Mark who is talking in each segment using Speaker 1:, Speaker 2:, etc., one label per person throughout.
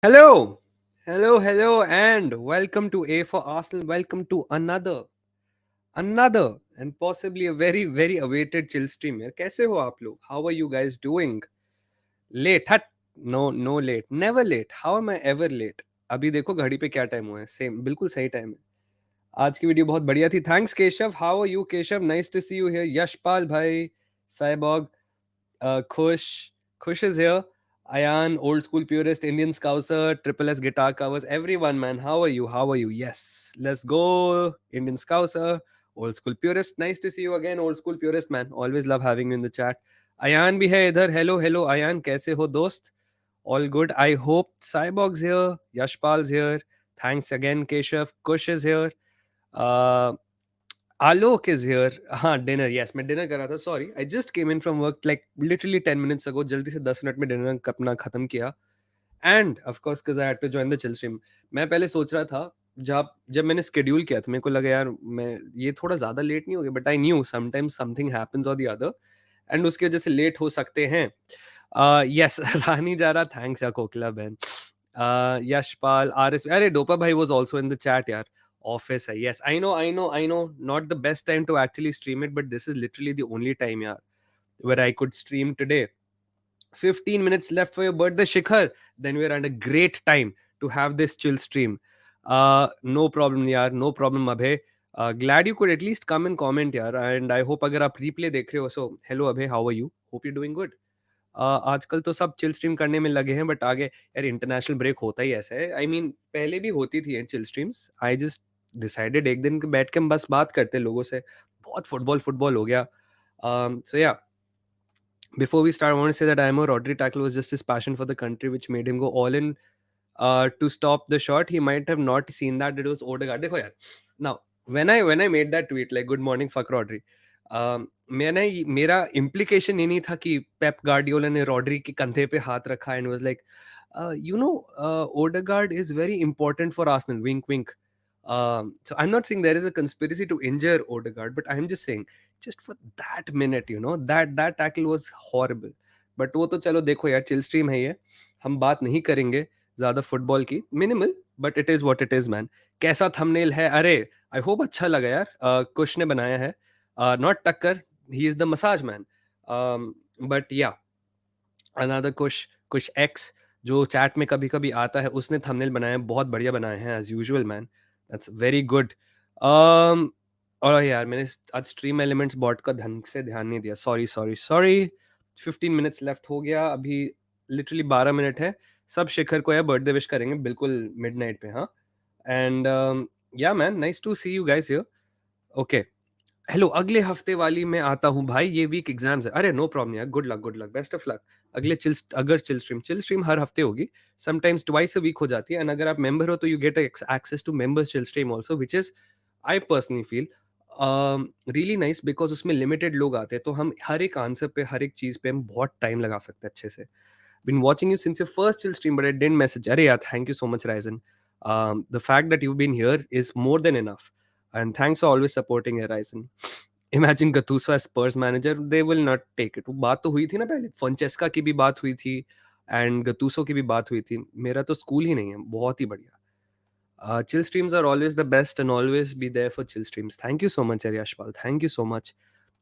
Speaker 1: Hello, hello, and welcome to A for Arsenal. Welcome to another, and possibly a very awaited chill stream. यार कैसे हो आप लोग? How are you guys doing? Late? हट no late, never late. How am I ever late? अभी देखो घड़ी पे क्या टाइम हुआ है. सेम बिल्कुल सही टाइम है. आज की वीडियो बहुत बढ़िया थी. Thanks Keshav. How are you Keshav? Nice to see you here. Yashpal भाई, cyborg, Kush. Kush is here. Ayan, old school purist, Indian Scouser, Triple S guitar covers. Everyone, man. How are you? How are you? Yes. Let's go. Indian Scouser, old school purist. Nice to see you again, old school purist, man. Always love having you in the chat. Ayan bhi hai idhar. Hello, Ayan. Kaise ho, dost? All good. I hope Cyborg's here. Yashpal's here. Thanks again, Keshav. Kush is here. Uh, Alok is here. हाँ dinner yes मैं dinner कर रहा था sorry I just came in from work like literally 10 minutes ago जल्दी से 10 minute में dinner अपना खत्म किया and of course because I had to join the chill stream मैं पहले सोच रहा था जब मैंने स्केड्यूल किया तो मेरे को लगा यार मैं ये थोड़ा ज़्यादा लेट नहीं हो गया but I knew sometimes something happens और द अदर एंड उसकी वजह से लेट हो सकते हैं यस रानी जा रहा थैंक्स या कोकिला बहन यशपाल आर एस अरे डोपा भाई was also in the chat यार ऑफिस है yes I know not the best time to actually stream it but this is literally the only time yaar where I could stream today 15 minutes left for your birthday Shikhar then we're at a great time to have this chill stream no problem yaar no problem abhay glad you could at least come and comment yaar and I hope agar aap replay dekh rahe ho so hello abhay how are you hope you're doing good आजकल तो सब chill stream करने में लगे हैं but आगे यार international break होता ही ऐसा है आई मीन पहले भी होती थी chill streams I just decided एक दिन बैठ के हम बस बात करते लोगों से बहुत फुटबॉल हो गया so yeah before we start I want to say that I am a Rodri tackle was just his passion for the country which made him go all in to stop the shot he might have not seen that it was Odegaard देखो यार now when I made that tweet like good morning fuck Rodri मेरा implication ये नहीं था कि Pep Guardiola ने Rodri के कंधे पे हाथ रखा and was like you know Odegaard is very important for Arsenal wink wink so I'm not saying there is a conspiracy to injure Odegaard but I'm just saying just for that minute you know that tackle was horrible but वो तो चलो देखो यार chill stream है ये हम बात नहीं करेंगे ज्यादा फुटबॉल की minimal but it is what it is man कैसा थंबनेल है अरे आई होप अच्छा लगा यार कुश ने बनाया है नॉट टक्कर he is the massage man but या अनदर कुश एक्स जो चैट में कभी कभी आता है उसने थंबनेल बनाया बहुत बढ़िया बनाए हैं as usual man that's very good और यार मैंने आज स्ट्रीम एलिमेंट्स बॉट का ढंग से ध्यान नहीं दिया सॉरी 15 मिनट्स लेफ्ट हो गया अभी लिटरली 12 मिनट है सब शिखर को यार बर्थडे विश करेंगे बिल्कुल मिडनाइट पे हाँ and yeah man nice to see you guys here okay hello अगले हफ्ते वाली मैं आता हूँ भाई ये वीक एग्जाम्स है अरे नो प्रॉब्लम यार good luck best of luck अगले चिल स्ट्रीम हर हफ्ते होगी समटाइम्स ट्वाइस अ वीक हो जाती है एंड अगर आप मेंबर हो तो you get access to members chill stream also which is I personally feel really nice because उसमें लिमिटेड लोग आते हैं तो हम हर एक आंसर पे हर एक चीज पे हम बहुत टाइम लगा सकते हैं अच्छे से been watching you since your first chill stream, but I didn't message. Arey, yeah, thank you so much, Ryzen. The fact that you've been here is more than enough. And thanks for always supporting it, Ryzen. Imagine Gattuso as Spurs manager, they will not take it. वो बात तो हुई थी ना पहले फ्रांचेस्का की भी बात हुई थी एंड गतूसो की भी बात हुई थी मेरा तो स्कूल ही नहीं है बहुत ही बढ़िया chill streams are always the best and always be there for chill streams. Thank you so much, Aryashpal. Thank you so much.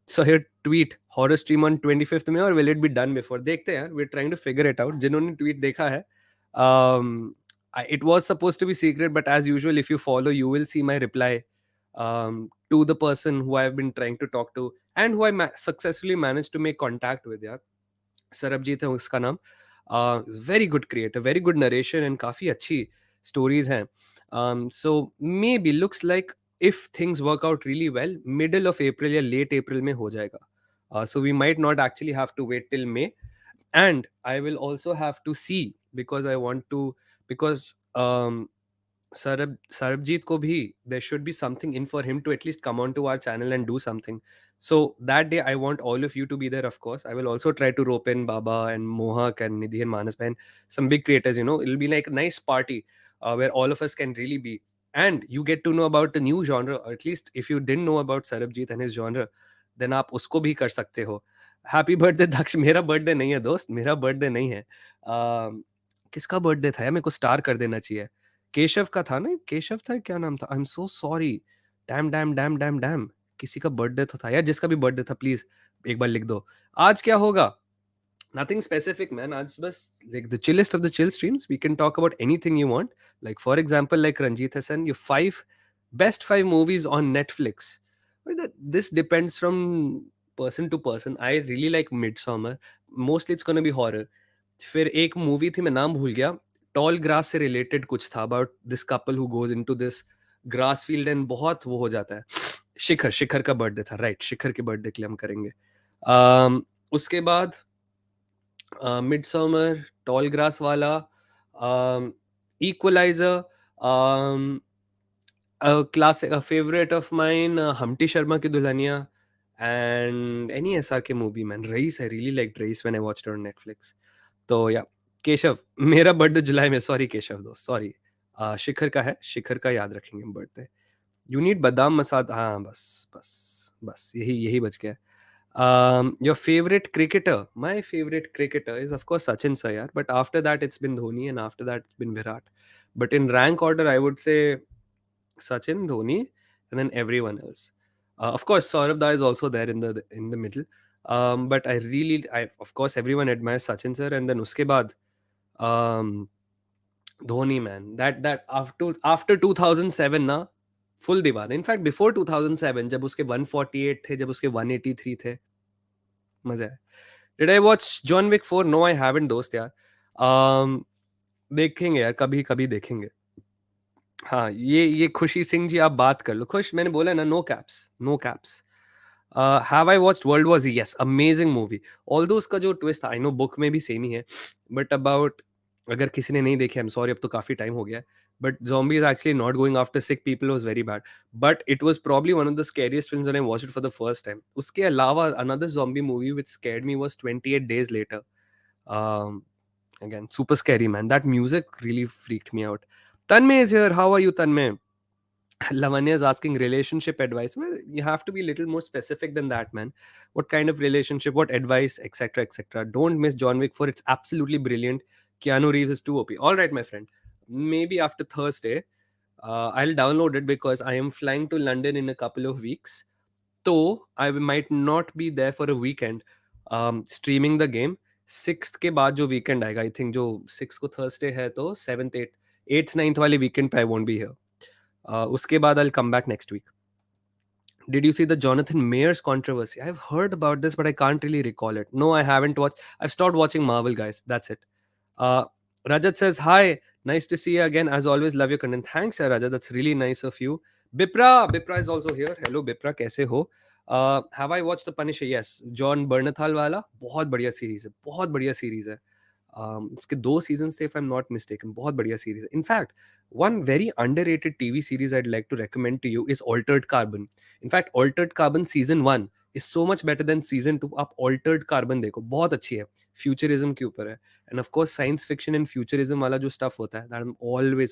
Speaker 1: So here tweet horror stream on 25th में और will it be done before देखते हैं यार we're trying to figure it out जिन्होंने tweet देखा है it was supposed to be secret but as usual if you follow you will see my reply to the person who I've been trying to talk to and who I successfully managed to make contact with यार सरबजीत है उसका नाम very good creator very good narration and काफ़ी अच्छी stories हैं so maybe looks like if things work out really well middle of April या late April में हो जाएगा so we might not actually have to wait till May and I will also have to see because I want to because Sarabjit ko bhi there should be something in for him to at least come onto our channel and do something. So that day I want all of you to be there. Of course, I will also try to rope in Baba and Mohak and Nidhi and Manas and some big creators. You know, it'll be like a nice party where all of us can really be. And you get to know about the new genre. Or at least if you didn't know about Sarabjit and his genre, then आप उसको भी कर सकते हो. Happy birthday दक्ष मेरा birthday नहीं है दोस्त मेरा बर्थडे नहीं है किसका बर्थडे था यार? मेरे को स्टार कर देना चाहिए। केशव का था ना? केशव था, क्या नाम था? आई am so sorry. Dam, dam, dam, dam, dam! किसी का बर्थडे तो था यार, जिसका भी बर्थडे था प्लीज़ एक बार लिख दो। आज क्या होगा? Nothing specific, man. It's just like the chillest of the chill streams. We can talk about anything you want. Like, for example, like Ranjit Hassan, your best five movies on Netflix. Well, this depends from person to person. I really like Midsummer. Mostly it's gonna be horror. फिर एक movie थी, मैं नाम भूल गया, toll grass से related कुछ था, about this couple who goes into this grass field and बहुत वो हो जाता है। शिखर, शिखर का बर्थडे था, राइट, शिखर के बर्थडे के लिए हम करेंगे। उसके बाद मिडसमर, टॉल ग्रास वाला, equaliser, class favourite of mine Humpty Sharma की Dulhania, and any S R K movie, man Raees, I really like Raees when I watched on Netflix. तो या केशव, मेरा बर्थडे जुलाई में, सॉरी केशव दोस्त, सॉरी। शिखर का है, शिखर का याद रखेंगे बर्थडे। यू नीड बादाम मसाद, हाँ बस बस बस, यही यही बच गया। Your favorite cricketer? My favorite cricketer is of course Sachin sir, yaar. But after that it's been Dhoni, and after that it's been Virat. But in rank order, I would say Sachin, Dhoni, and then everyone else. Of course, Saurabh Da is also there in the middle. But I of course everyone admires Sachin sir, and then uske baad, um, Dhoni, man. That after 2007 na, full दीवार. In fact, before 2007, जब उसके 148 थे, जब उसके 183 थे, मजा है। Did I watch John Wick 4? No I haven't दोस्त यार। देखेंगे यार, कभी कभी देखेंगे। हाँ, ये खुशी सिंह जी, आप बात कर लो। खुश, मैंने बोला ना, no caps, no caps. Have I watched World War Z? Yes, amazing movie. Although उसका जो ट्विस्ट, आई नो बुक में भी सेम ही है, बट अबाउट, अगर किसी ने नहीं देखे, आई एम सॉरी, अब तो काफी टाइम हो गया है, but zombies actually not going after sick people was very bad. But it was probably one of the scariest films when I watched it for the first time. उसके अलावा another zombie movie which scared me was 28 Days Later. Um, Again, super scary, man. That music really freaked me out. Tanmay is here. How are you, Tanmay? Lavanya is asking relationship advice. Well, you have to be a little more specific than that, man. What kind of relationship, what advice, etc., etc. Don't miss John Wick 4. It's absolutely brilliant. Keanu Reeves is too OP. All right, my friend. Maybe after Thursday, I'll download it because I am flying to London in a couple of weeks. So I might not be there for a weekend streaming the game. 6th के बाद जो weekend आएगा, I think जो 6th को Thursday है, तो 7th, 8th, 8th, 9th वाले weekend पे I won't be here. Uske baad I'll come back next week. Did you see the Jonathan Mayer's controversy? I've heard about this, but I can't really recall it. No, I haven't watched. I've stopped watching Marvel, guys. That's it. Uh, Rajat says, hi. Nice to see you again. As always, love your content. Thanks, Rajat. That's really nice of you. Bipra is also here. Hello, Bipra. Kaise ho? Have I watched The Punisher? Yes. John Bernthal वाला बहुत बढ़िया series है, बहुत बढ़िया series है। उसके 2 seasons थे, if I'm not mistaken. बहुत बढ़िया सीरीज है। In fact, one very underrated TV series I'd like to recommend to you is Altered Carbon. In fact, Altered Carbon season 1 is so much better than season 2. आप Altered Carbon देखो, बहुत अच्छी है, futurism के ऊपर है, and of course science fiction and futurism वाला जो स्टफ होता है, that I am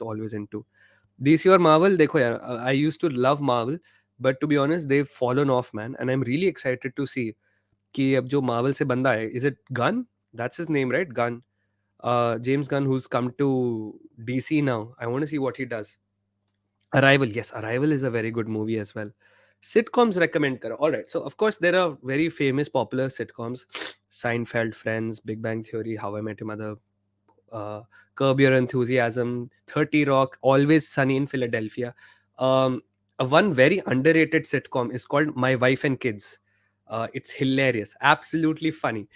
Speaker 1: always into. DC और मार्वल देखो यार, I used to love Marvel, but to be honest they fallen off, man, and I am really excited to see कि अब जो मार्वल से बंदा है, is it Gunn, that's his name right, Gunn, James Gunn, who's come to DC now. I want to see what he does. Arrival, yes, Arrival is a very good movie as well. Sitcoms recommend karo. All right, so of course there are very famous popular sitcoms: Seinfeld, Friends, Big Bang Theory, How I Met Your Mother, Curb Your Enthusiasm, 30 Rock, Always Sunny in Philadelphia. One very underrated sitcom is called My Wife and Kids. It's hilarious, absolutely funny.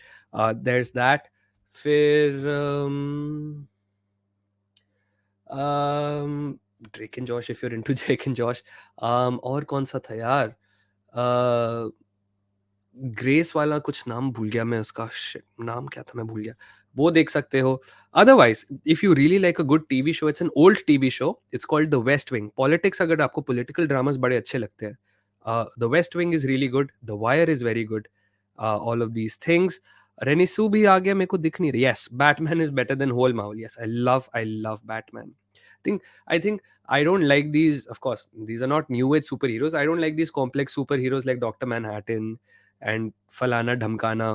Speaker 1: There's that. फिर Drake and Josh, if you're into Drake and Josh. और कौन सा था यार, grace वाला कुछ नाम भूल गया मैं उसका, Shit, नाम क्या था, मैं भूल गया, वो देख सकते हो। Otherwise if you really like a good TV show, it's an old TV show, it's called the West Wing. Politics, अगर आपको पॉलिटिकल ड्रामास बड़े अच्छे लगते हैं, the West Wing is really good, the Wire is very good, all of these things. रेनिसू भी आ गया, मेरे को दिख नहीं रही। Yes, Batman is better than whole Marvel. Yes, I love Batman. I think I don't like these, of course these are not new age superheroes, I don't like these complex superheroes like Dr. Manhattan and falana dhamkana.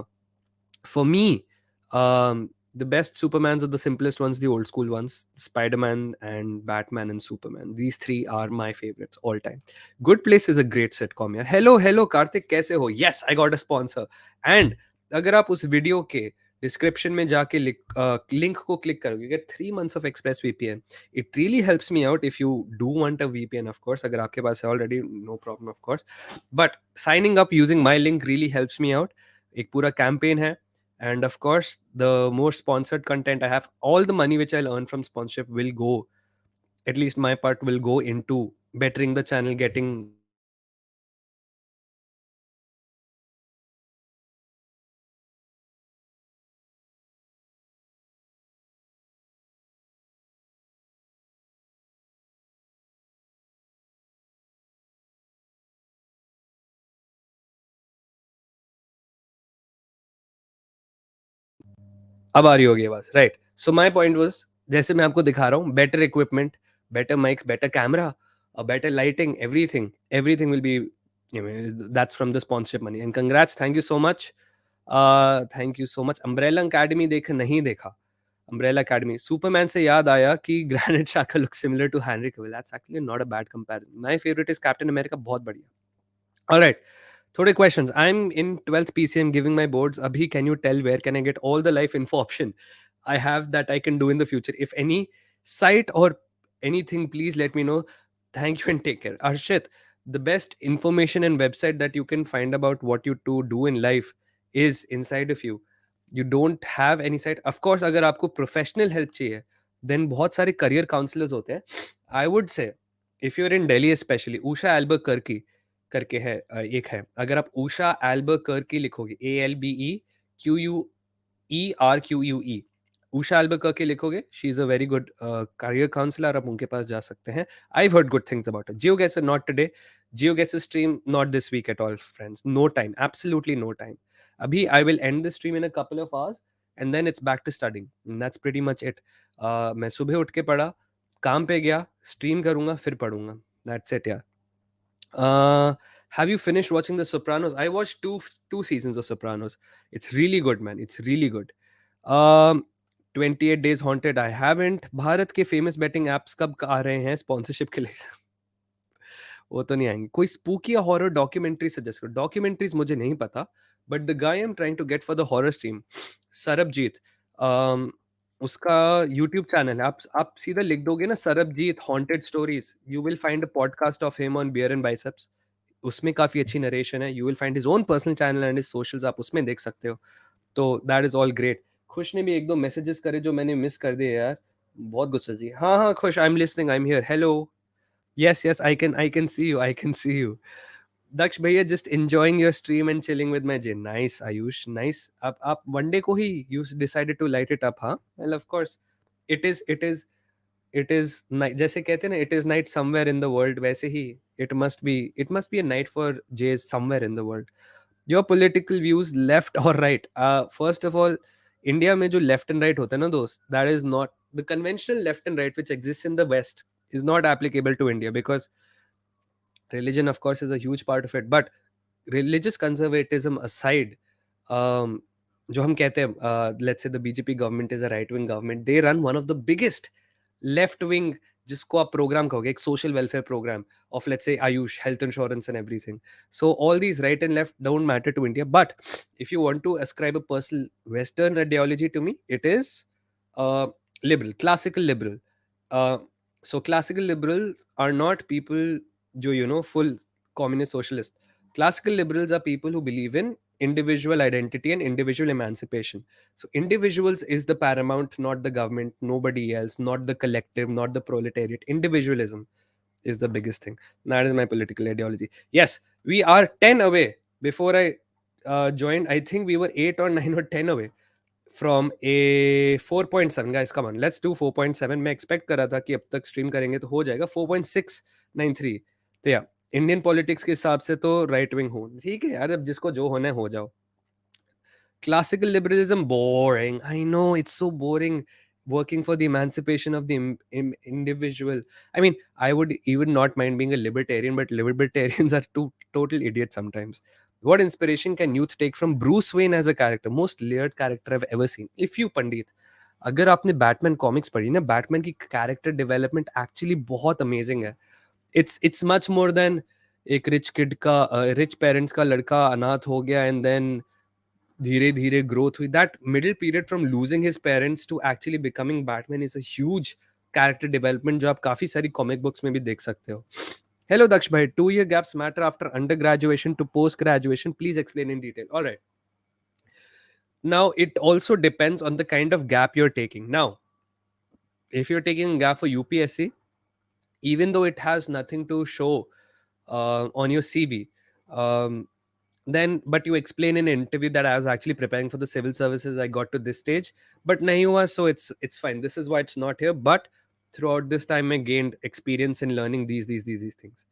Speaker 1: For me, The best Supermans are the simplest ones, the old school ones. Spider-Man and Batman and Superman. These three are my favorites all time. Good Place is a great sitcom यार. Hello hello Kartik कैसे हो? Yes, I got a sponsor. And अगर आप उस video के description में जाके link को क्लिक करोगे, get 3 months of express VPN. It really helps me out if you do want a VPN, of course. अगर आपके पास है already, no problem, of course. But signing up using my link really helps me out. एक पूरा campaign है. And of course, the more sponsored content I have, all the money which I'll earn from sponsorship will go, at least my part will go into bettering the channel, getting the content out there, and making it more engaging for you guys. So that's it. अब आ रही होगी आवाज, right? So my point was, जैसे मैं आपको दिखा रहा हूँ, better equipment, better mics, better camera, better lighting, everything, everything will be, that's from the sponsorship money. And congrats, thank you so much. Thank you so much. Umbrella academy देख नहीं देखा? Umbrella academy, Superman से याद आया कि Granit Xhaka look similar to Henry Cavill. That's actually not a bad comparison. My favourite is Captain America, बहुत बढ़िया. Alright, थोड़े questions. I'm in 12th PCM giving my boards. Abhi, can you tell where can I get all the life info option I have that I can do in the future? If any site or anything, please let me know. Thank you and take care. Arshit, the best information and website that you can find about what you to do in life is inside of you. You don't have any site. Of course, अगर आपको professional help चाहिए, then बहुत सारे career counselors होते हैं. I would say, if you're in Delhi especially, Usha Albuquerque करके है, एक है. अगर आप उषा एल्बुकर्की लिखोगे, ALBEQUERQUE, उषा एल्बुकर्की लिखोगे, she is a very good career counsellor. आप उनके पास जा सकते हैं. I heard good things about her. जियो गैस नॉट टुडे, जियो guys stream not this week at all friends. No time, absolutely no time. अभी I will end the stream in a couple of hours and then it's back to studying. That's pretty much it. मैं सुबह उठ के पढ़ा, काम पे गया, stream करूंगा, फिर पढ़ूंगा. दैट्स इट यार. Have you finished watching The Sopranos? I watched two seasons of Sopranos. It's really good, man. It's really good. Um, 28 Days Haunted. I haven't. Bharat के famous betting apps कब आ रहे हैं sponsorship के लिए? वो तो नहीं आएंगे. कोई spooky या horror documentary suggest करो. Documentaries मुझे नहीं पता, but the guy I'm trying to get for the horror stream, Sarabjit, उसका YouTube चैनल है. आप सीधा लिख दोगे ना Sarabjit haunted stories, you will find a podcast of him on Beer and Biceps. उसमें काफी अच्छी नरेशन है. You will find his own personal channel and his socials, आप उसमें देख सकते हो. तो दैट इज ऑल ग्रेट. खुश ने भी एक दो मैसेजेस करे जो मैंने मिस कर दिए यार. बहुत गुस्सा जी. हाँ हाँ Khush, I am listening, I am here. Hello. Yes yes, I can see you, I can see you. Daksh भैया, just enjoying your stream and chilling with my gin. Nice Ayush, nice. आप वनडे को ही you decided to light it up? हाँ, well of course. It is night, जैसे कहते हैं ना, it is night somewhere in the world, वैसे ही it must be a night for J somewhere in the world. Your political views left और right? First of all, India में जो left and right होता है ना दोस्त, that is not the conventional left and right which exist in the west, is not applicable to India, because religion of course is a huge part of it. But religious conservatism aside, um, जो हम कहते हैं, let's say the BJP government is a right wing government, they run one of the biggest left wing, जिसको आप programme कहोगे, एक social welfare programme of, let's say, Ayush, health insurance and everything. So all these right and left don't matter to India. But if you want to ascribe a personal Western ideology to me, it is uh, liberal, classical liberal. uh, so classical liberals are not people जो full communist socialist. Classical liberals are people who believe in individual identity and individual emancipation. So individuals is the paramount, not the government, nobody else, not the collective, not the proletariat. Individualism is the biggest thing. That is my political ideology. Yes, we are 10 away. Before I joined, I think we were 8 or 9 or 10 away from a 4.7. Guys, come on, let's do 4.7. मैं expect कर रहा था कि अब तक stream करेंगे तो हो जाएगा 4.693. तो या इंडियन पॉलिटिक्स के हिसाब से तो राइट विंग हूँ. ठीक है यार, अब जिसको जो होना है हो जाओ. Classical liberalism, boring. I know, it's so boring. Working for the emancipation of the individual. I mean, I would even not mind being a libertarian, but libertarians are total idiots sometimes. What inspiration can youth take from Bruce Wayne as a character? Most layered character I've ever seen. If you पंडित, अगर आपने Batman comics पढ़ी ना, Batman की character development actually बहुत amazing है. It's much more than एक rich kid का, rich parents का लड़का अनाथ हो गया एंड देन धीरे धीरे ग्रोथ हुई. That middle period from losing his parents to actually becoming Batman is a huge character development जो आप काफी सारी कॉमिक बुक्स में भी देख सकते हो. Hello, Daksh bhai. 2 year gaps matter after undergraduation to post graduation. Please explain in detail. All right. Now, it also depends on the kind of gap you're taking. Now, if you're taking a gap for UPSC, even though it has nothing to show on your CV, um, then but you explain in an interview that I was actually preparing for the civil services. I got to this stage, but nahi hua, so it's fine. This is why it's not here. But throughout this time, I gained experience in learning these things.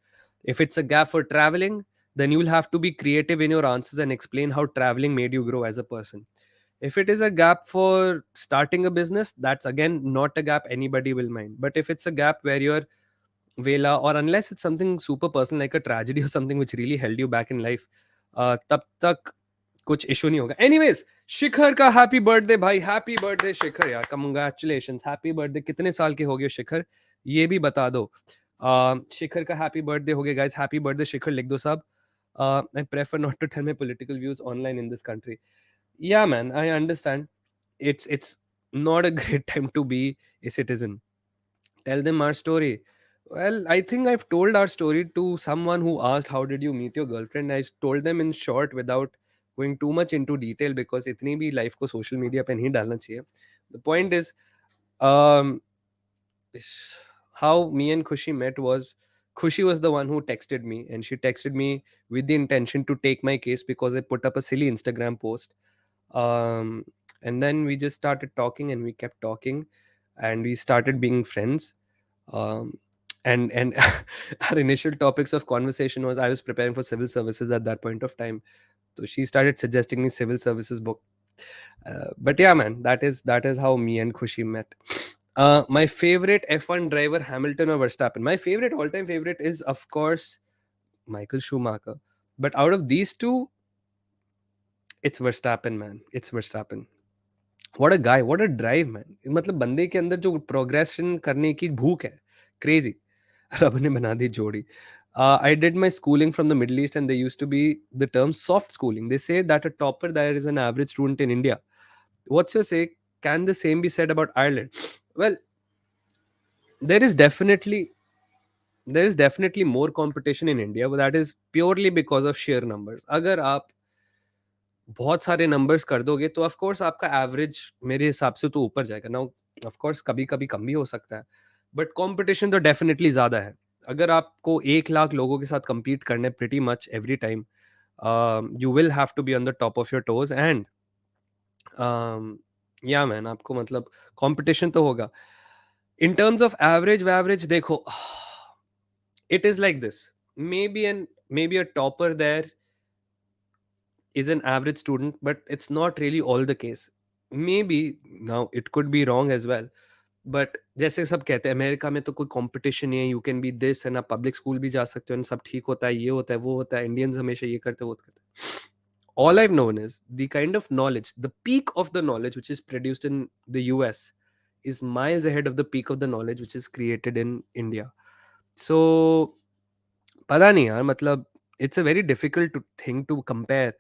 Speaker 1: If it's a gap for traveling, then you'll have to be creative in your answers and explain how traveling made you grow as a person. If it is a gap for starting a business, that's again not a gap anybody will mind. But if it's a gap where you're Vela, or unless it's something super personal like a tragedy or something which really held you back in life, तब तक कुछ issue नहीं होगा. Anyways, शिखर का happy birthday भाई. Happy birthday शिखर यार, congratulations. Happy birthday. कितने साल के हो गए शिखर, ये भी बता दो. शिखर का हैप्पी बर्थडे हो गया गाइस. हैप्पी बर्थडे शिखर लिख दो सब. I prefer not to tell my political views online in this country. Yeah man, I understand. It's not a great time to be a citizen. Tell them our story. Well, I think I've told our story to someone who asked, how did you meet your girlfriend? I told them in short without going too much into detail because इतनी भी life को social media पे नहीं डालना चाहिए. The point is, um, how me and Khushi met was, Khushi was the one who texted me, and she texted me with the intention to take my case because I put up a silly Instagram post. Um, and then we just started talking and we kept talking and we started being friends. um, and our initial topics of conversation was, I was preparing for civil services at that point of time, so she started suggesting me civil services book. But yeah man, that is how me and Khushi met. My favorite F1 driver, Hamilton or Verstappen? My favorite, all-time favorite, is of course Michael Schumacher. But out of these two, it's Verstappen, man. It's Verstappen. What a guy, what a drive, man. मतलब बंदे के अंदर जो progression करने की भूख है, crazy. रब ने बना दी जोड़ी. I did my schooling from the Middle East, and there used to be the term soft schooling. They say that a topper there is an average student in India. What's your say? Can the same be said about Ireland? Well, there is definitely more competition in India, but that is purely because of sheer numbers. अगर आप बहुत सारे numbers कर दोगे तो of course आपका average मेरे हिसाब से तो ऊपर जाएगा ना. ऑफ कोर्स कभी कभी कम भी हो सकता है, बट कंपटीशन तो डेफिनेटली ज़्यादा है. अगर आपको 1 लाख लोगों के साथ compete करना है pretty much every time, you will have to be on the top of your toes. And yeah man, आपको मतलब कंपटीशन तो होगा. इन टर्म्स ऑफ एवरेज वैवरेज देखो, it is like this. Maybe a topper there is an average student, but it's not really all the case. Maybe now it could be wrong as well, but जैसे सब कहते हैं America में तो कोई competition नहीं है, you can be this, and आप पब्लिक स्कूल भी जा सकते हो, एंड सब ठीक होता है, ये होता है वो होता है, इंडियंस हमेशा ये करते वो करते हैं. All I've known is the kind of knowledge, the peak of the knowledge which is produced in the US is miles ahead of the peak of the knowledge which is created in India. So पता नहीं यार, मतलब it's a very difficult thing to compare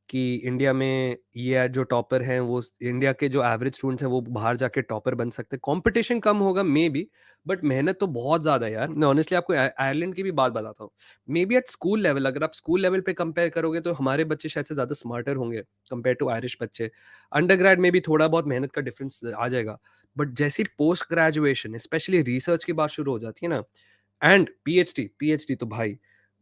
Speaker 1: कि India में ये जो topper हैं वो इंडिया के जो एवरेज स्टूडेंट्स हैं वो बाहर जाके टॉपर बन सकते हैं. कंपटीशन कम होगा मे बी, बट मेहनत तो बहुत ज़्यादा है यार. मैं ऑनेस्टली आपको आयरलैंड की भी बात बताता हूँ. May be at school level, अगर आप स्कूल लेवल पे कंपेयर करोगे तो हमारे बच्चे शायद से ज़्यादा स्मार्टर होंगे कंपेयर टू आयरिश बच्चे. अंडर ग्रेड में भी थोड़ा बहुत मेहनत का डिफरेंस आ जाएगा, बट जैसी पोस्ट ग्रेजुएशन स्पेशली रिसर्च की बात शुरू हो जाती है ना, एंड पीएचडी तो भाई,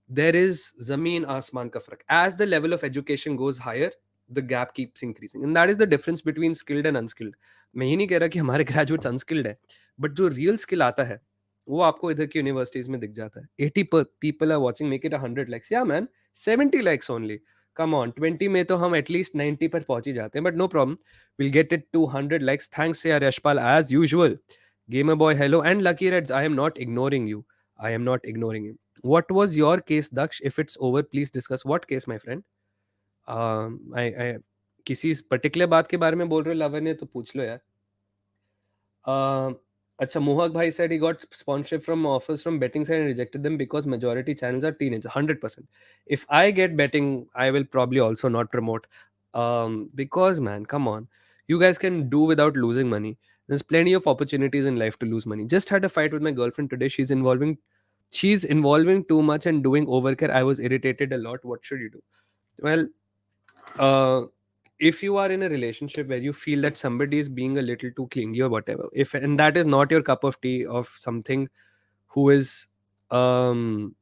Speaker 1: there is zameen asman ka farak. As the level of education goes higher, the gap keeps increasing, and that is the difference between skilled and unskilled. मैं ही नहीं कह रहा कि हमारे ग्रेजुएट्स अनस्किल्ड है, बट जो रियल स्किल आता है वो आपको इधर की यूनिवर्सिटीज में दिख जाता है. 80 people are watching, make it 100 lakhs. Yeah man, 70 lakhs only. Come on, 20 में तो हम एटलीस्ट 90 पर पहुंच ही जाते हैं, but no problem, we'll get it to 100 lakhs. Thanks यार Yashpal as usual. Gamer boy hello, and Lucky Reds, I am not ignoring you. I am not ignoring you. What was your case, Daksh? If it's over, please discuss. What case, my friend? आई किसी particular बात के बारे में बोल रहे हो लावण्य, तो पूछ लो यार। Uh, अच्छा, Mohak Bhai said he got sponsorship from offers from betting side and rejected them because majority channels are teenagers. 100%. If I get betting, I will probably also not promote. Because man, come on, you guys can do without losing money. There's plenty of opportunities in life to lose money. Just had a fight with my girlfriend today. She's involving too much and doing overcare. I was irritated a lot. What should you do? Well, uh, if you are in a relationship where you feel that somebody is being a little too clingy or whatever, if and that is not your cup of tea of something who is um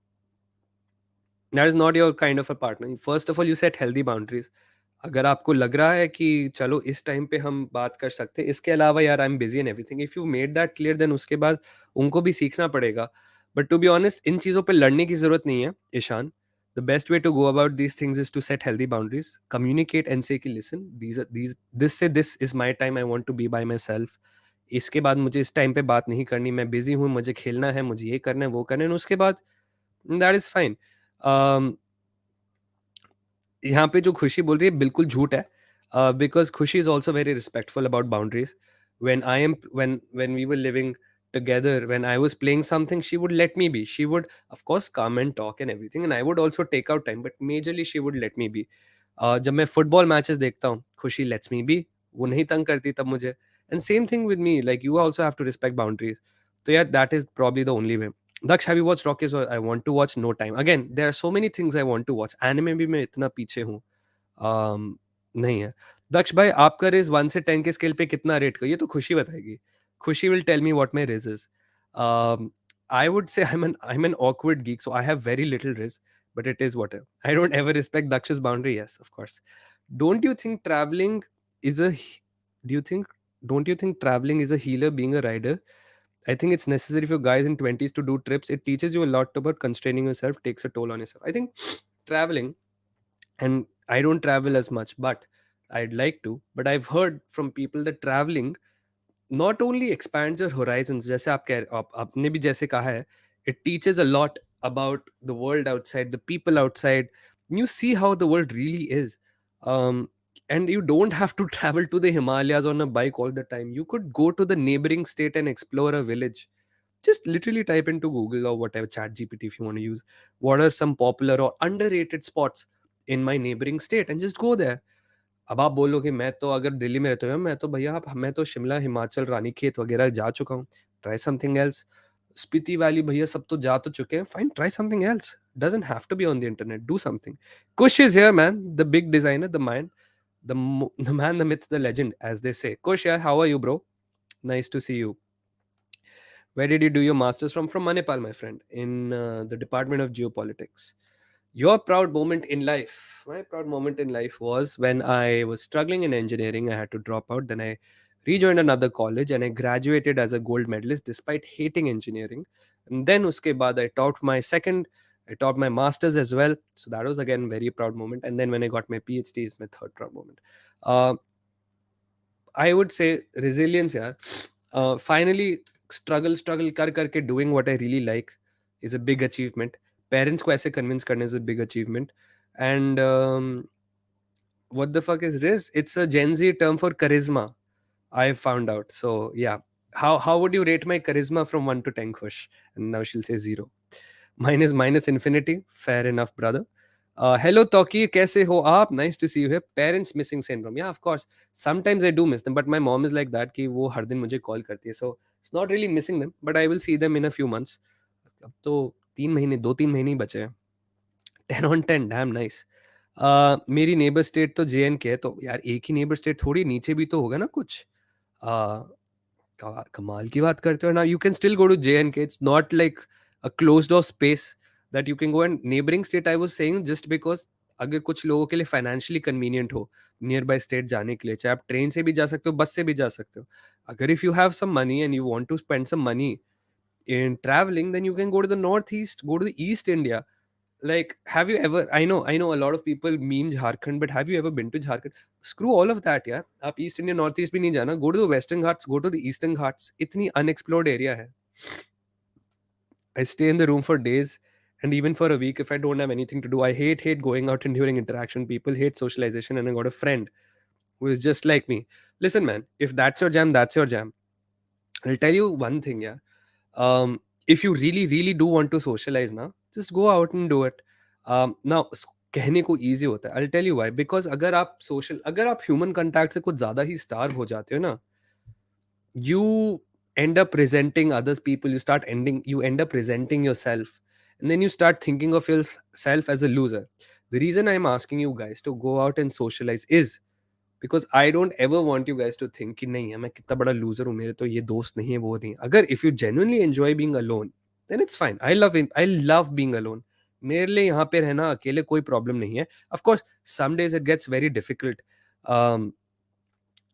Speaker 1: that is not your kind of a partner, first of all you set healthy boundaries. अगर आपको लग रहा है कि चलो इस time पे हम बात कर सकते हैं, इसके अलावा यार I am busy and everything, if you made that clear, then उसके बाद उनको भी सीखना पड़ेगा। बट टू बी ऑनेस्ट, इन चीज़ों पे लड़ने की जरूरत नहीं है Ishaan. The best way to go about these things is to set healthy boundaries, communicate and say कि listen, these this say this is my time, I want to be by myself. इसके बाद मुझे इस time पे बात नहीं करनी, मैं बिजी हूँ, मुझे खेलना है, मुझे ये करना है, वो करना है, and उसके बाद दैट इज फाइन। यहाँ पे जो खुशी बोल रही है बिल्कुल झूठ है, बिकॉज खुशी is also very respectful about boundaries. when we were living together, when I was playing something, she would let me be. She would of course come and talk and everything, and I would also take out time, but majorly she would let me be. जब मैं football matches देखता हूँ, खुशी let's me B, वो नहीं तंग करती तब मुझे। And same thing with me, like you also have to respect boundaries. तो यार that is probably the only way. Daksh, have you watched Rockies? I want to watch. No time. Again, there are so many things I want to watch. Anime भी मैं इतना पीछे हूँ, नहीं है। दक्ष भाई, आपका रिज 1 से 10 के स्केल पे कितना रेट का, ये तो खुशी बताएगी। Khushi will tell me what my rizz is. I would say I am an awkward geek, so I have very little rizz, but it is what I don't ever respect दक्ष's boundary. Yes, of course. Don't you think travelling is a do you think don't you think traveling is a healer being a rider? I think it's necessary for guys in 20s to do trips. It teaches you a lot about constraining yourself, takes a toll on yourself. I think traveling, and I don't travel as much, but I'd like to. But I've heard from people that traveling not only expands your horizons, जैसे आपने भी जैसे कहा है, it teaches a lot about the world outside, the people outside. You see how the world really is. Um, and you don't have to travel to the Himalayas on a bike all the time. You could go to the neighboring state and explore a village. Just literally type into Google or whatever, chat GPT if you want to use, what are some popular or underrated spots in my neighboring state, and just go there. अब आप बोलोगे मैं तो अगर दिल्ली में रहता हूँ, मैं तो भैया मैं तो शिमला, हिमाचल, रानीखेत वगैरह जा चुका हूँ। Try something else. Spiti valley भैया सब तो जा तो चुके हैं। Fine, try something else. Doesn't have to be on the internet, do something. Kush is here man, the big designer, the man, the man, the myth, the legend, as they say. Kush, yaar, how are you, bro? Nice to see you. Where did you do your masters from? From Manipal, my friend, in the Department of Geopolitics. Your proud moment in life. My proud moment in life was when I was struggling in engineering. I had to drop out. Then I rejoined another college and I graduated as a gold medalist despite hating engineering. And then uske baad I taught my masters as well. So that was again very proud moment. And then when I got my PhD is my third proud moment. Uh, I would say resilience, yeah. Finally, struggle कर करके doing what I really like is a big achievement. Parents को ऐसे convince करने is a big achievement. And what the fuck is Riz? It's a Gen Z term for charisma, I found out. So yeah, how would you rate my charisma from 1 to 10, Khush? And now she'll say 0. Mine is minus infinity. Fair enough, brother. Hello, Toki. कैसे हो आप? Nice to see you here. Parents missing syndrome. Yeah, of course. Sometimes I do miss them, but my mom is like that कि वो हर दिन मुझे call करती है. So it's not really missing them, but I will see them in a few months. अब तो 3 महीने, 2-3 महीने ही बचे हैं. 10 on 10, damn nice. मेरी नेबर स्टेट तो JNK है, तो यार एक ही नेबर स्टेट थोड़ी, नीचे भी तो होगा ना कुछ. Uh, कमाल की बात करते हो ना. You can still go to JNK. It's not like a closed off space that you can go. And neighboring state I was saying just because अगर कुछ लोगों के लिए फाइनेंशियली कन्वीनियंट हो नियर बाय स्टेट जाने के लिए, चाहे आप ट्रेन से भी जा सकते हो, बस से भी जा सकते हो. अगर if you have some money and you want to spend some money in traveling, then you can go to the northeast, go to the East India. Like, have you ever, I know a lot of people meme Jharkhand, but have you ever been to Jharkhand? Screw all of that, यार. आप East India, North East भी नहीं जाना. Go to the Western Ghats, go to the Eastern Ghats. इतनी unexplored area है. I stay in the room for days And even for a week, if I don't have anything to do, I hate going out and during interaction. People hate socialization, and I got a friend who is just like me. Listen, man, if that's your jam, that's your jam. I'll tell you one thing, yeah. If you really do want to socialize now, just go out and do it. Now कहने को easy होता है. I'll tell you why. Because अगर आप human contact से कुछ ज़्यादा ही starve हो जाते हो ना, you end up resenting others people. You end up resenting yourself, and then you start thinking of yourself as a loser. The reason I'm asking you guys to go out and socialize is because I don't ever want you guys to think कि नहीं है मैं कितना बड़ा loser हूँ, मेरे तो ये दोस्त नहीं है, वो नहीं. अगर if you genuinely enjoy being alone, then it's fine. I love being alone. मेरे लिए यहाँ पे रहना अकेले कोई प्रॉब्लम नहीं है. Of course some days it gets very difficult.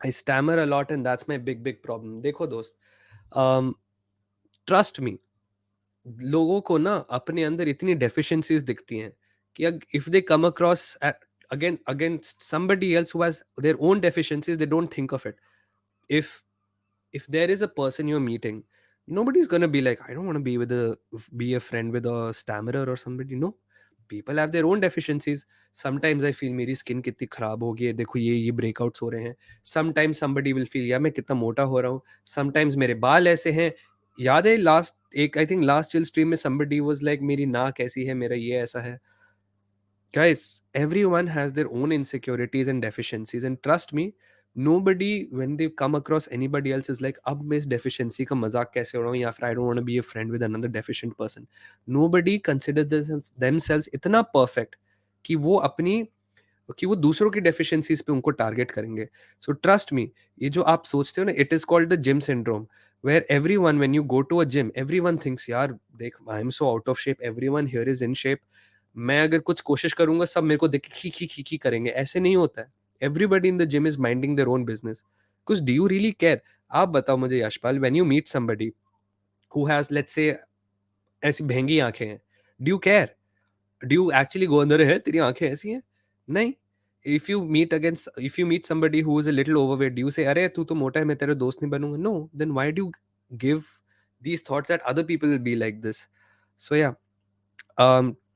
Speaker 1: I stammer a lot and that's my big big problem. देखो दोस्त, ट्रस्ट मी, लोगों को ना अपने अंदर इतनी डेफिशिएंसीज दिखती हैं कि if they come across against somebody else who has their own deficiencies, they don't think of it. If if there is a person you're meeting, nobody's going to be like, I don't want to be a friend with a stammerer or somebody. No, people have their own deficiencies. Sometimes I feel मेरी skin कितनी खराब हो गई है, देखो ये breakouts हो रहे हैं. Sometimes somebody will feel यार मैं कितना मोटा हो रहा हूँ. Sometimes मेरे बाल ऐसे हैं. याद है I think last chill stream में somebody was like मेरी नाक ऐसी है, मेरा ये ऐसा है. Guys, everyone has their own insecurities and deficiencies, and trust me, nobody when they come across anybody else is like अब मैं इस deficiency का मजाक कैसे उड़ाऊं, या फिर I don't want to be a friend with another deficient person. Nobody considers themselves इतना perfect कि वो दूसरों की डेफिशिएंसीज पे उनको टारगेट करेंगे. सो ट्रस्ट मी, ये जो आप सोचते हो ना, it is called the gym syndrome, where everyone when you go to a gym, everyone thinks यार देख I am so out of shape, everyone here is in shape. मैं अगर कुछ कोशिश करूंगा सब मेरे को देख के खी करेंगे. ऐसे नहीं होता है. Everybody in the gym is minding their own business. कुछ डू यू रियली केयर? आप बताओ मुझे Yashpal, when you meet somebody who has let's say ऐसी भेंगी आंखें हैं, do you care? Do you actually go अंदर है तेरी आंखें ऐसी हैं? नहीं. If you meet somebody who is a little overweight, do you say अरे तू तो मोटा है मैं तेरा दोस्त नहीं बनूंगा? No. Then why do you give these thoughts that other people will be like this? So yeah,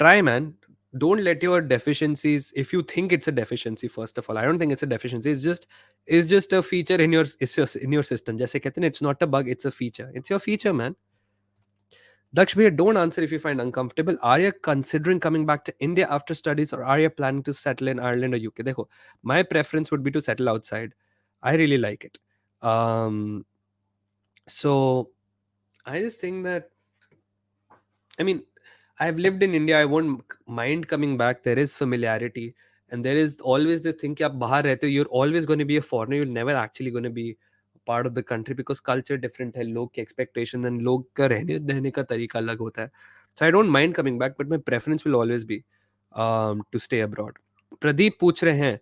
Speaker 1: try, man. Don't let your deficiencies, if you think it's a deficiency, first of all, I don't think it's a deficiency. It's just a feature in your system. जैसे कहते हैं ना, it's not a bug, it's a feature. It's your feature, man. Daksh bhaiya, don't answer if you find uncomfortable. Are you considering coming back to India after studies, or are you planning to settle in Ireland or UK? Dekho, my preference would be to settle outside. I really like it. So I just think that, I mean, I've lived in India. I won't mind coming back. There is familiarity, and there is always this thing कि आप बाहर रहते हो, you're always going to be a foreigner. You're never actually going to be part of the country because culture different है, लोग के expectations and लोग का रहने का तरीका अलग होता है. So I don't mind coming back, but my preference will always be to stay abroad. Pradeep पूछ रहे हैं,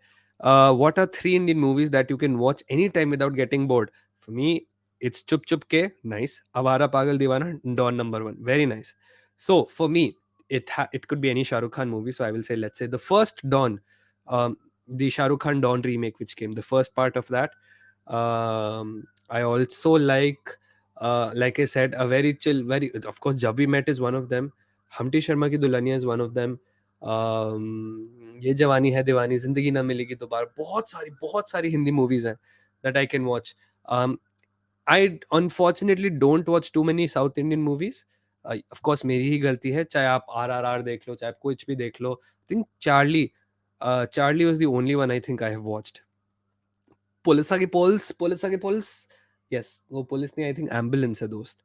Speaker 1: what are 3 Indian movies that you can watch anytime without getting bored? For me, it's Chup Chup Ke, nice. Avara Pagal Deewana, Dawn number 1, very nice. So for me, it could be any Shah Rukh Khan movie. So I will say, let's say the first Dawn, the Shah Rukh Khan Dawn remake, which came, the first part of that. I also like I said, a very chill, very, of course, Jab We Met is one of them. Humpty Sharma Ki Dulhania is one of them. ये जवानी है दीवानी, जिंदगी ना मिलेगी दोबारा, बहुत सारी Hindi movies हैं that I can watch. I unfortunately don't watch too many South Indian movies. Of course मेरी ही गलती है, चाहे आप RRR देख लो, चाहे आप कुछ भी देख लो. I think Charlie was the only one I think I have watched. पुलिसा के पुल्स, yes, वो पुलिस नहीं, I think ambulance है दोस्त.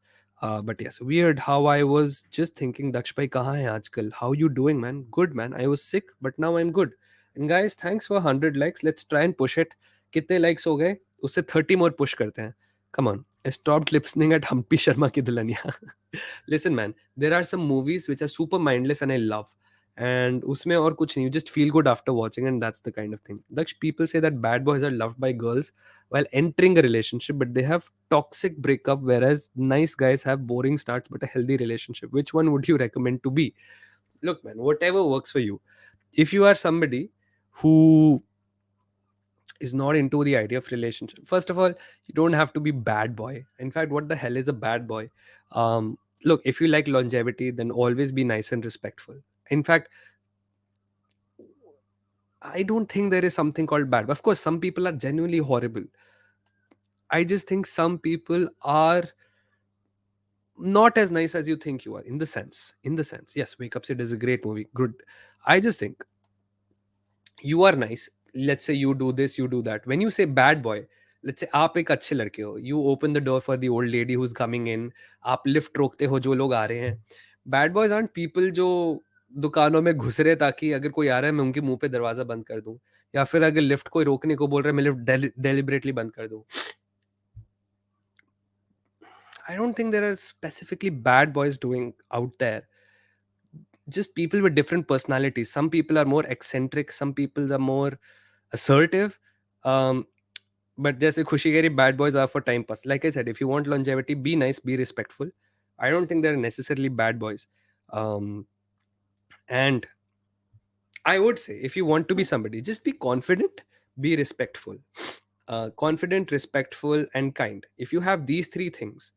Speaker 1: But yes, weird how I was just thinking, Daksh bhai कहाँ है आजकल? How you doing, man? Good, man. I was sick, but now I'm good. And guys, thanks for 100 likes. Let's try and push it. कितने likes हो गए? उससे 30 more push करते हैं. Come on. I stopped listening at Humpy Sharma Ki Dulhania. Listen, man, there are some movies which are super mindless and I love. And उसमें और कुछ नहीं, you just feel good after watching, and that's the kind of thing. Daksh, people say that bad boys are loved by girls while entering a relationship, but they have toxic breakup, whereas nice guys have boring starts but a healthy relationship. Which one would you recommend to be? Look, man, whatever works for you. If you are somebody who is not into the idea of relationship, first of all, you don't have to be bad boy. In fact, what the hell is a bad boy? Look, if you like longevity, then always be nice and respectful. In fact, I don't think there is something called bad. Of course, some people are genuinely horrible. I just think some people are not as nice as you think you are. In the sense, yes, Wake Up Sid is a great movie, good. I just think you are nice. Let's say you do this, you do that. When you say bad boy, let's say आप एक अच्छे लड़के हो, you open the door for the old lady who's coming in, आप lift रोकते हो जो लोग आ रहे हैं. Bad boys aren't people जो दुकानों में घुस रहे ताकि अगर कोई आ रहा है मैं उनके मुंह पे दरवाजा बंद कर दूं, या फिर अगर लिफ्ट कोई रोकने को बोल रहा है मैं लिफ्ट डेलिबरेटली बंद कर दूं. I don't think there are specifically bad boys doing out there. Just people with different personalities. Some people are more eccentric, some people are more assertive. Um, but जैसे खुशी कह रही, bad boys are for time pass. Like I said, if you want longevity, be nice, be respectful. I don't think they're necessarily bad boys. And I would say, if you want to be somebody, just be confident, be respectful. Confident, respectful, and kind. If you have these three things,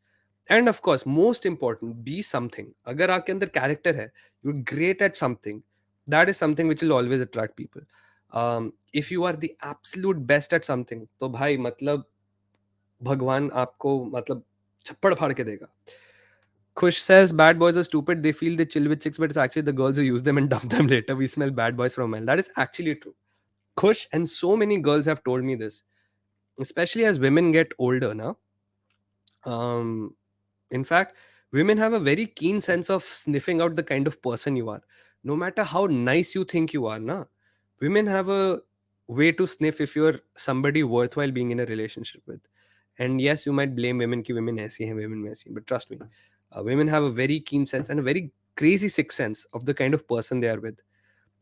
Speaker 1: and of course, most important, be something. अगर आपके अंदर character है, you're great at something, that is something which will always attract people. If you are the absolute best at something, तो भाई मतलब भगवान आपको मतलब छप्पड़ फाड़ के देगा. Kush says bad boys are stupid. They feel they chill with chicks, but it's actually the girls who use them and dump them later. We smell bad boys from hell. That is actually true. Kush and so many girls have told me this, especially as women get older now. In fact, women have a very keen sense of sniffing out the kind of person you are. No matter how nice you think you are, na, women have a way to sniff if you're somebody worthwhile being in a relationship with. And yes, you might blame women ki women aisi hain, women waisi hain, but trust me, women have a very keen sense and a very crazy sixth sense of the kind of person they are with.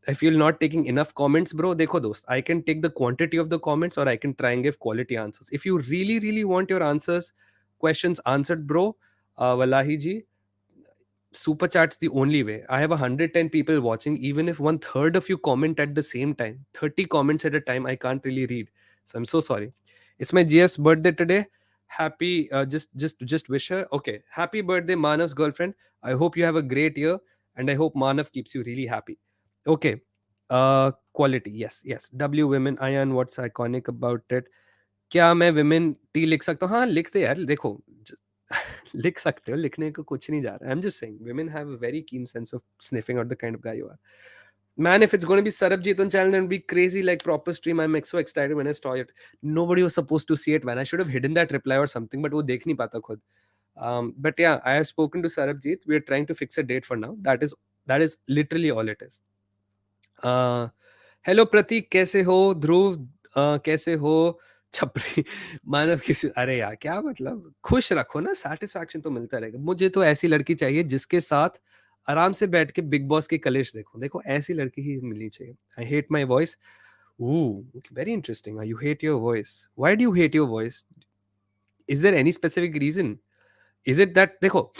Speaker 1: If you're not taking enough comments, bro, dekho dost, I can take the quantity of the comments or I can try and give quality answers. If you really, really want your questions answered, bro, Wallahi ji, super chat's the only way. I have 110 people watching. Even if one third of you comment at the same time, 30 comments at a time, I can't really read. So I'm so sorry. It's my GF's birthday today. Happy, just wish her. Okay, happy birthday, Manav's girlfriend. I hope you have a great year, and I hope Manav keeps you really happy. Okay, quality. Yes. W women. Ayan, what's iconic about it? क्या मैं women T लिख सकता हूँ? हाँ, लिखते यार, देखो लिख सकते हो, लिखने को कुछ नहीं जा रहा है. I'm just saying, women have a very keen sense of sniffing out the kind of guy you are. Man, if it's going to be Sarabjit on channel, then it'll be crazy, like proper stream. I'm so excited when I saw it. Nobody was supposed to see it, man. I should have hidden that reply or something, but वो देख नहीं पाता खुद. But yeah, I have spoken to Sarabjit. We are trying to fix a date for now. That is literally all it is. Hello Prateek, कैसे हो? ध्रुव, कैसे हो? छपरी मानव किसी, अरे यार क्या मतलब, खुश रखो ना, सेटिस्फैक्शन तो मिलता रहेगा. मुझे तो ऐसी लड़की चाहिए जिसके साथ आराम से बैठ के बिग बॉस की कलेश देखो. देखो ऐसी लड़की ही मिलनी चाहिए. I hate my voice. Very interesting. You hate your voice. Why do you hate your voice? Is there any specific reason? Is it that, देखो,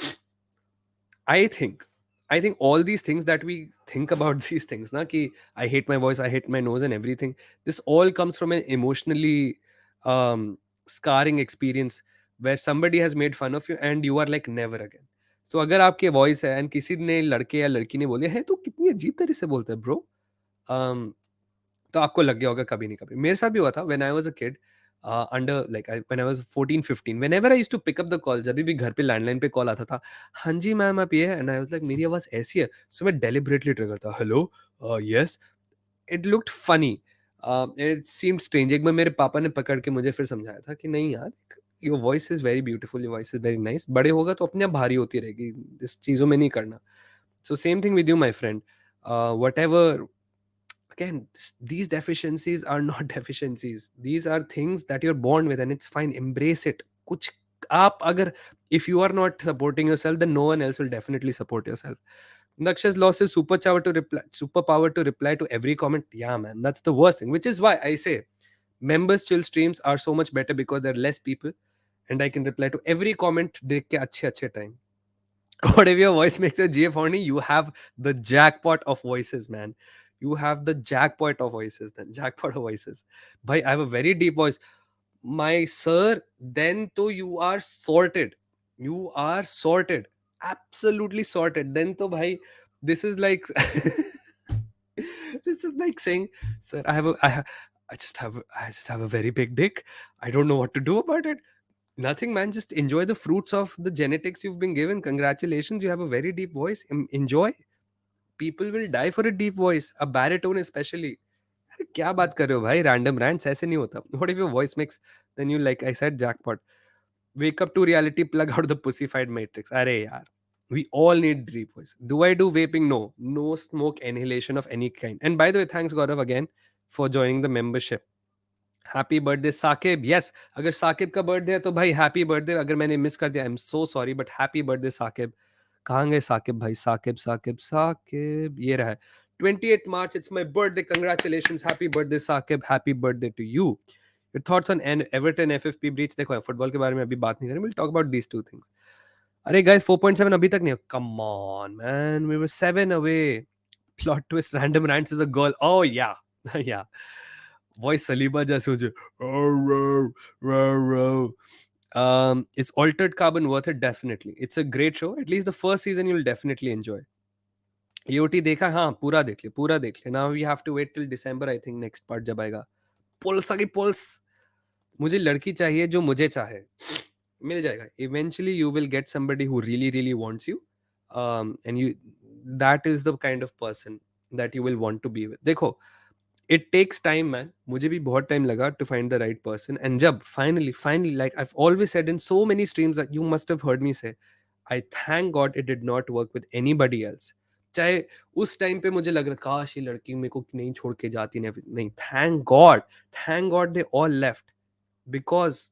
Speaker 1: I think I think all these things that we think about these things, na, ki I hate my voice, I hate my nose and everything. This all comes from an emotionally scarring experience where somebody has made fun of you and you are like never again. So अगर आपके voice है and किसी ने लड़के या लड़की ने बोली है तो कितनी अजीब तरह से बोलते हैं ब्रो, तो आपको लग गया होगा कभी नहीं कभी. मेरे साथ भी हुआ था when I was a kid, under like when I was 14 15, whenever I used to pick up the call, जब भी घर पे लैंडलाइन पे कॉल आता था, हाँ जी मैम आप ये है, एंड आई वाज लाइक मेरी आवाज ऐसी है, सो मैं डेलिबरेटली ट्रिगर था, hello, yes. It looked funny, it seemed strange. एक बार मेरे पापा ने पकड़ के मुझे फिर समझाया था कि नहीं यार, your voice is very beautiful, your voice is very nice, बड़े होगा तो अपने आप भारी होती रहेगी, इस चीज़ों में नहीं करना. So same thing with you my friend. What ever, again, these deficiencies are not deficiencies. These are things that you're born with and it's fine. Embrace it. Kuch aap agar, if you are not supporting yourself, then no one else will definitely support yourself. Naksha's lost his superpower to reply to every comment. Yeah, man, that's the worst thing, which is why I say members chill streams are so much better, because there are less people and I can reply to every comment dekh ke अच्छे time. What if your voice makes a GF horny? You have the jackpot of voices, man. You have the jackpot of voices, then. Jackpot of voices. Bhai, I have a very deep voice. My sir, then to you are sorted. You are sorted. absolutely sorted. Then to bhai, this is like this is like saying, sir, I just have a very big dick. I don't know what to do about it. Nothing, man. Just enjoy the fruits of the genetics you've been given. Congratulations, you have a very deep voice. Enjoy. People will die for a deep voice, a baritone especially. अरे क्या बात कर रहे हो भाई? Random rants ऐसे नहीं होता. What if your voice makes, then you, like I said, jackpot. Wake up to reality, plug out the pussified matrix. अरे यार, we all need deep voice. Do I do vaping? No. No smoke inhalation of any kind. And by the way, thanks Gaurav again for joining the membership. Happy birthday Saqib. Yes, अगर साकिब का birthday है तो भाई happy birthday. अगर मैंने miss कर दिया, I am so sorry, but happy birthday Saqib. कहाँ गए साकिब भाई? साकिब साकिब साकिब, ये रहा है. 28 March, it's my birthday. Congratulations, happy birthday Saqib, happy birthday to you. Your thoughts on Everton FFP breach? देखो फुटबॉल के बारे में अभी बात नहीं करें. We'll talk about these two things. अरे guys, 4.7 अभी तक नहीं. Come on man, we were 7 away. Plot twist, random rants is a girl. Oh yeah. Yeah. Voice Saliba just sounds like, "Oh, row, row, row." It's Altered Carbon worth it? Definitely. It's a great show. At least the first season you'll definitely enjoy. EOT देखा? हाँ, पूरा देख ले, पूरा देख ले. Now we have to wait till December, I think, next part जब आएगा. Pulse आगे pulse. मुझे लड़की चाहिए जो मुझे चाहे. मिल जाएगा. Eventually you will get somebody who really really wants you. And you, that is the kind of person that you will want to be with. देखो, it takes time man. मुझे भी बहुत time लगा to find the right person. And जब finally, like I've always said in so many streams that you must have heard me say, I thank God it did not work with anybody else. चाहे उस time पे मुझे लग रहा काश ये लड़की मेरे को नहीं छोड़ के जाती, नहीं. Thank God they all left, because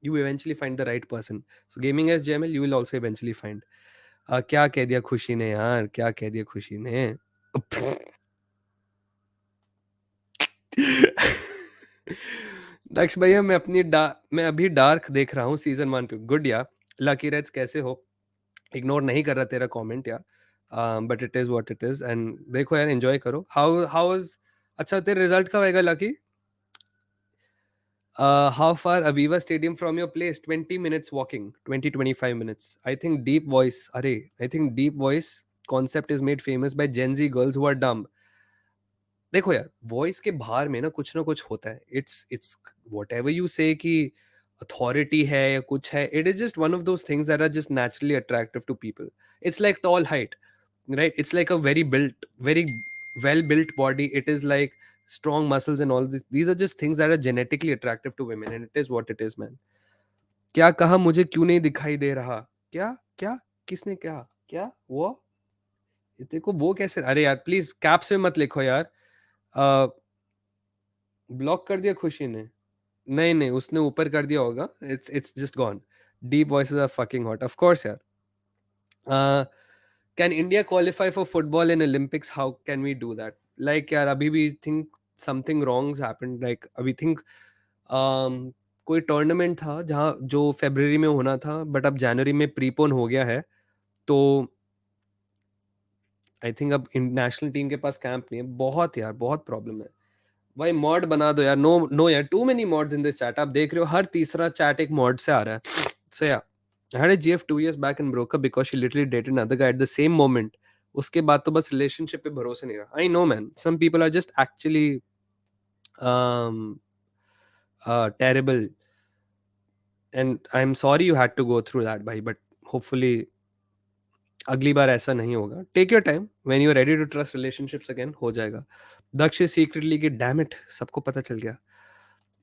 Speaker 1: you eventually find the right person. So gaming as Jamil, you will also eventually find. क्या कह दिया खुशी ने यार, क्या कह दिया खुशी ने. दक्ष भैया, मैं अभी डार्क देख रहा हूँ सीजन 1 पे. गुड या. लकी रेड्स कैसे हो? इग्नोर नहीं कर रहा तेरा कमेंट या, but it is what it is. And देखो यार, एंजॉय करो. हाउ वाज, अच्छा तेरा रिजल्ट कब आएगा lucky? How far Aviva Stadium from your place? 20 minutes walking, 20-25 minutes. I think deep voice, I think deep voice concept is made famous by Gen Z girls who are dumb. देखो यार, voice के बाहर में ना कुछ होता है. It's whatever you से कि अथॉरिटी है या कुछ है, it is just one of those things that are just naturally attractive to people. It's like tall height, right? It's like a very well built body. It is like strong muscles and all this. These are just things that are genetically attractive to women, and it is what it is, man. क्या कहा? मुझे क्यों नहीं दिखाई दे रहा? क्या क्या किसने क्या क्या वो? देखो वो कैसे? अरे यार प्लीज कैप्स में मत लिखो यार. ब्लॉक कर दिया खुशी ने? नहीं उसने ऊपर कर दिया होगा. It's just gone. Deep voices are fucking hot, of course यार. Can India qualify for football in Olympics? How can we do that? Like यार, अभी भी think something wrong's happened. Like अभी think कोई टूर्नामेंट था जहाँ जो फरवरी में होना था, बट अब जनवरी में प्रीपोन हो गया है. तो आई थिंक अब नेशनल टीम के पास कैंप नहीं है. बहुत यार, बहुत प्रॉब्लम है भाई. मॉड बना दो यार. नो यार, too many mods in this chat. आप देख रहे हो हर तीसरा चैट एक मॉड से आ रहा है. सो या, I had a GF 2 years back and broke up because she literally dated another guy at the same moment. उसके बाद तो बस relationship पे भरोसा नहीं रहा. I know man, some people are just actually um, terrible, and I'm sorry you had to go through that भाई, but hopefully अगली बार ऐसा नहीं होगा. Take your time. When you're ready to trust relationships again, हो जाएगा. दक्ष secretly कि damn it, सबको पता चल गया.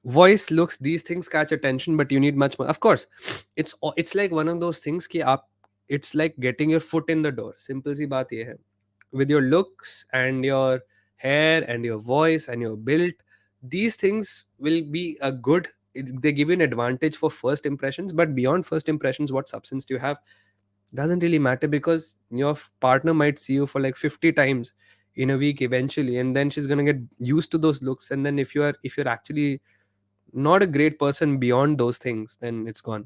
Speaker 1: Voice, looks, these things catch attention, but you need much more. Of course, it's like one of those things कि आप, it's like getting your foot in the door. Simple सी बात ये है. With your looks and your hair and your voice and your build, these things will be a good, they give you an advantage for first impressions. But beyond first impressions, what substance do you have doesn't really matter, because your partner might see you for like 50 times in a week eventually, and then she's going to get used to those looks. And then if you're actually not a great person beyond those things, then it's gone.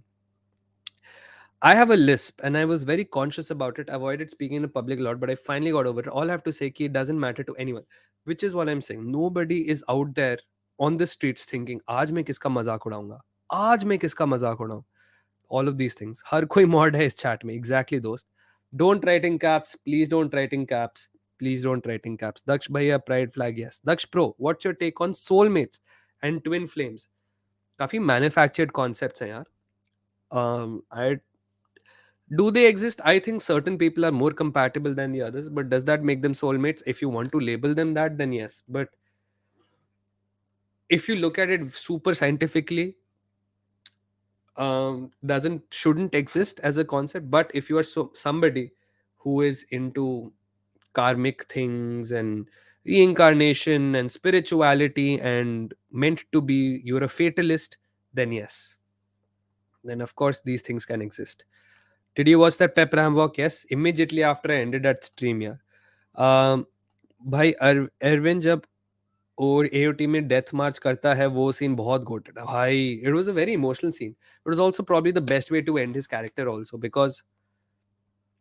Speaker 1: I have a lisp and I was very conscious about it. I avoided speaking in public a lot, but I finally got over it. All I have to say is it doesn't matter to anyone, which is what I'm saying. Nobody is out there on the streets thinking, आज मैं किसका मजाक उड़ाऊंगा, आज मैं किसका मजाक उड़ाऊं. All of these things. हर कोई mod है इस chat में. Exactly दोस्त. Don't write in caps, please don't write in caps, please don't write in caps. Daksh bhaiya, pride flag, yes. Daksh pro, what's your take on soulmates and twin flames? काफी manufactured concepts हैं यार. I Do they exist? I think certain people are more compatible than the others, but does that make them soulmates? If you want to label them that, then yes. But if you look at it super scientifically, doesn't shouldn't exist as a concept. But if you are somebody who is into karmic things and reincarnation and spirituality and meant to be, you're a fatalist, then yes, then of course these things can exist. Did you watch that pep ram walk? Yes, immediately after I ended that stream. Yeah. um, भाई अरविंद जब और AOT में death मार्च करता है, वो scene बहुत गोटेड है भाई. It was a very emotional scene. It was also probably the best way to end his character also, because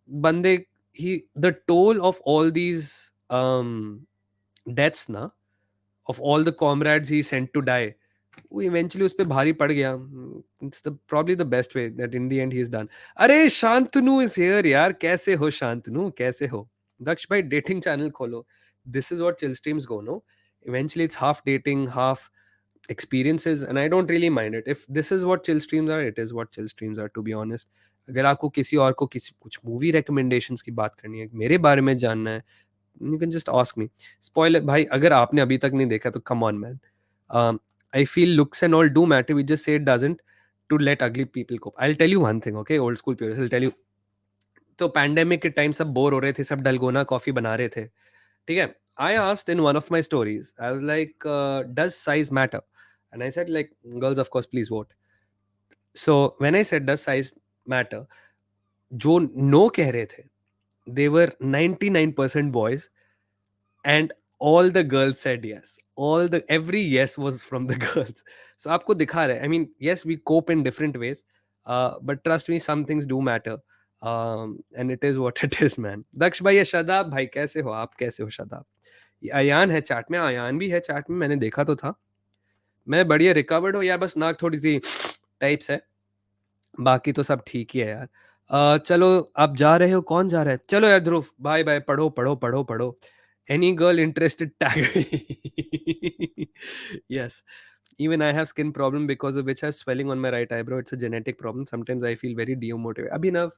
Speaker 1: बंदे, he, the toll of all these deaths ना, of all the comrades he sent to die, वो eventually उस पे भारी पड़ गया. It's the probably the best way that in the end he is done. अरे Shantanu is here यार, कैसे हो शांतनु, कैसे हो? दक्ष भाई डेटिंग चैनल खोलो. This is what chill streams go, no? Eventually it's half dating, half experiences, and I don't really mind it. If this is what chill streams are, it is what chill streams are, to be honest. अगर आपको किसी और को किसी कुछ movie recommendations की बात करनी है, मेरे बारे में जानना है, you can just ask me. Spoiler भाई, अगर आपने अभी तक नहीं देखा तो come on man. um, I feel looks and all do matter, we just say it doesn't, to let ugly people cope. I'll tell you one thing, okay, old school purists, I'll tell you. तो pandemic के time सब bore हो रहे थे, सब dalgona coffee बना रहे थे, ठीक है. I asked in one of my stories, I was like, does size matter? And I said, like, girls, of course, please vote. So when I said, does size matter? जो no कह रहे थे, they were 99% boys, and all the girls said yes. Every yes was from the girls. So आपको दिखा रहा है. I mean, yes, we cope in different ways, but trust me, some things do matter. And it is what it is, man. दक्ष भाई, शदाब भाई, कैसे हो आप? कैसे हो शदाब? अयान है चैट में, अयान भी है चैट में, मैंने देखा तो था. मैं बढ़िया रिकवर्ड हो यार, बस नाक थोड़ी सी टाइप्स है, बाकी तो सब ठीक ही है यार. चलो, आप जा रहे हो? कौन जा रहा है? चलो यार ध्रुव, बाय बाय. पढ़ो पढ़ो पढ़ो पढ़ो. Any girl interested, tag. Yes. Even I have skin problem because of which has swelling on my right eyebrow. It's a genetic problem. Sometimes I feel very demotivated. अभिनव,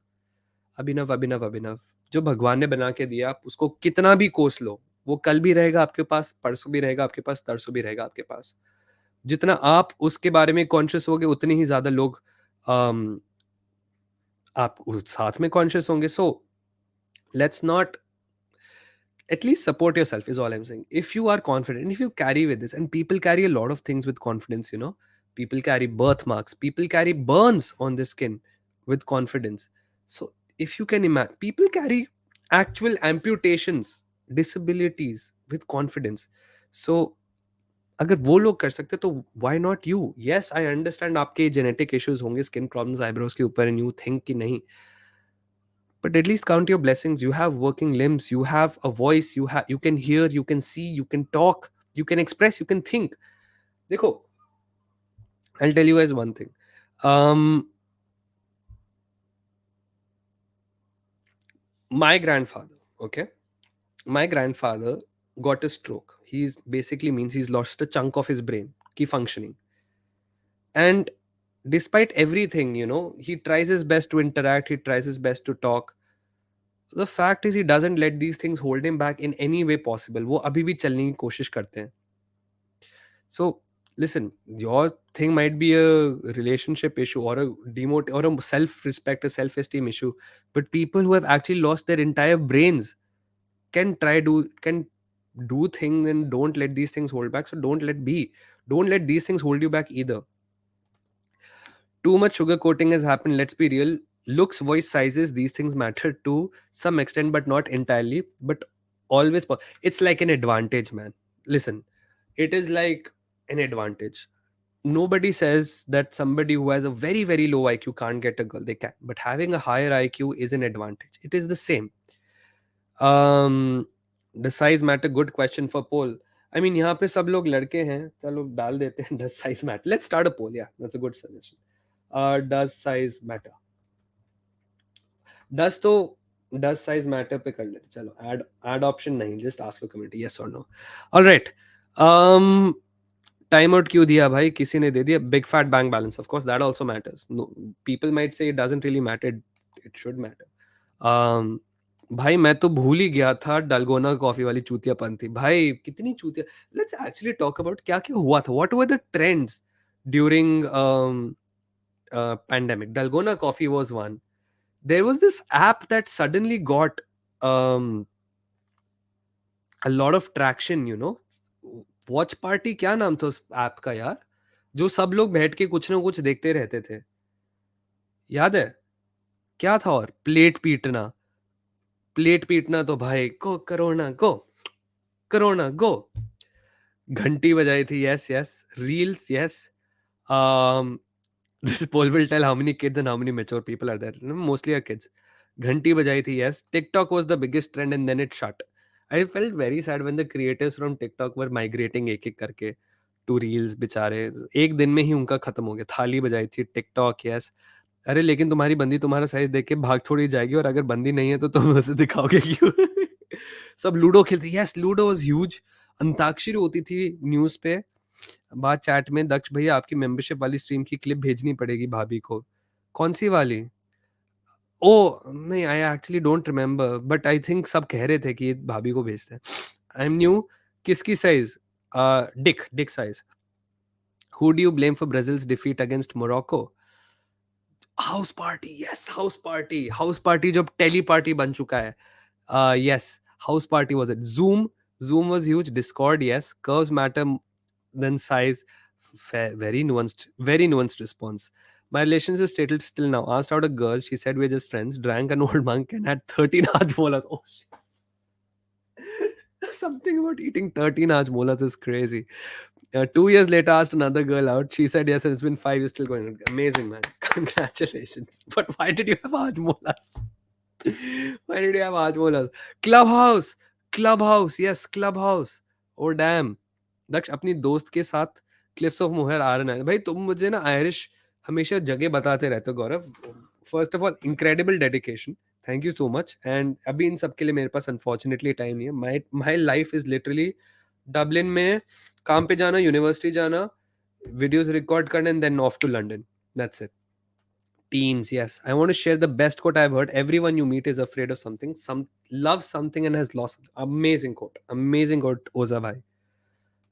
Speaker 1: अभिनव, अभिनव, अभिनव, जो भगवान ने बना के दिया, आप उसको कितना भी कोस लो, वो कल भी रहेगा आपके पास, परसों भी रहेगा आपके पास, तरसों भी रहेगा आपके पास. जितना आप उसके बारे में कॉन्शियस होगे, उतने ही ज्यादा लोग आप साथ में कॉन्शियस होंगे. So let's not, at least support yourself is all I'm saying. If you are confident, if you carry with this, and people carry a lot of things with confidence, people carry birthmarks, people carry burns on the skin with confidence. So if you can imagine, people carry actual amputations, disabilities with confidence. So अगर वो लोग कर सकते तो why not you? Yes, I understand आपके genetic issues होंगे, skin problems, eyebrows के ऊपर, and you think कि नहीं, but at least count your blessings. You have working limbs, you have a voice, you can hear, you can see, you can talk, you can express, you can think. Dekho, I'll tell you guys one thing. My grandfather, okay, my grandfather got a stroke. He's basically means he's lost a chunk of his brain, key functioning. And despite everything, he tries his best to interact, he tries his best to talk. The fact is, he doesn't let these things hold him back in any way possible. वो अभी भी चलने की कोशिश करते हैं. So listen, your thing might be a relationship issue or a or a self-respect, a self-esteem issue, but people who have actually lost their entire brains can do things, and don't let these things hold back. So don't let these things hold you back either. Too much sugarcoating has happened. Let's be real. Looks, voice, sizes, these things matter to some extent, but not entirely. But always, it's like an advantage, man. Listen, it is like an advantage. Nobody says that somebody who has a very, very low IQ can't get a girl. They can. But having a higher IQ is an advantage. It is the same. The size matter? Good question for poll. I mean, यहाँ पे सब लोग लड़के हैं, चलो डाल देते हैं. Does size matter? Let's start a poll. Yeah, that's a good suggestion. Does size matter? Does तो डज साइज मैटर पे कर लेते, चलो ऐड ऑप्शन नहीं, just ask your community yes और नो। ऑलराइट, टाइम आउट क्यों दिया भाई, किसी ने दे दिया। Big fat bank balance, of course that also matters, know people might say it doesn't really matter, it should matter. भाई मैं तो भूल ही गया था डलगोना कॉफी वाली चूतियापन थी भाई, कितनी चूतिया। लेट्स एक्चुअली टॉक अबाउट क्या क्या हुआ था, what were the trends during pandemic. Dalgona coffee was one. There was this app that suddenly got um, a lot of traction, you know. Watch party, क्या नाम था उस ऐप का यार, जो सब लोग बैठ के कुछ ना कुछ देखते रहते थे, याद है क्या था? और प्लेट पीटना तो भाई को करोना गो, घंटी बजाई थी, yes yes, reels yes. This poll will tell how many kids and how many mature people are there. No, mostly are kids. Ghanti bajayi thi, yes. TikTok was the biggest trend and then it shut. I felt very sad when the creators from TikTok were migrating एक एक करके to Reels, बेचारे एक दिन में ही उनका खत्म हो गया। थाली बजाई थी, TikTok, yes. अरे लेकिन तुम्हारी बंदी तुम्हारा साइज देख के भाग थोड़ी जाएगी, और अगर बंदी नहीं है तो तुम उसे दिखाओगे क्यों? सब लूडो खेलते, yes ludo was huge. Antakshari होती थी न्यूज पे, बात चैट में, दक्ष भैया आपकी मेंबरशिप वाली स्ट्रीम की क्लिप भेजनी पड़ेगी भाभी को। कौन सी वाली? ओ नहीं, I actually don't remember, but I think सब कह रहे थे कि ये भाभी को भेजते हैं। I am new. किसकी size? Dick size. Who do you blame for Brazil's defeat against Morocco? House party, yes house party, house party जो टेली पार्टी बन चुका है। Yes, house party was it. Zoom was huge. Discord, yes. Curves matter than size. Fair, very nuanced response. My relationship status still now. Asked out a girl. She said we're just friends. Drank an old monk and had 13 hajmolas. Oh, shit. Something about eating 13 hajmolas is crazy. 2 years later, asked another girl out. She said yes, and it's been 5 years still going on. Amazing, man. Congratulations. But why did you have hajmolas? Why did you have hajmolas? Clubhouse, Clubhouse, yes, Clubhouse. Oh damn. दक्ष अपनी दोस्त के साथ cliffs of मोहर आ रहा है भाई। तुम मुझे ना आयरिश हमेशा जगह बताते रहते हो Gaurav. First of all incredible dedication, thank you so much. And अभी इन सब के लिए मेरे पास अनफॉर्चुनेटली टाइम नहीं है। My life is literally Dublin में काम पे जाना, यूनिवर्सिटी जाना, वीडियोस रिकॉर्ड करना and then off to London, that's it. Teens, yes. I want to share the best quote I've heard. Everyone you meet is afraid of something, some loves something and has lost something. Amazing quote. Amazing quote, Oza bhai.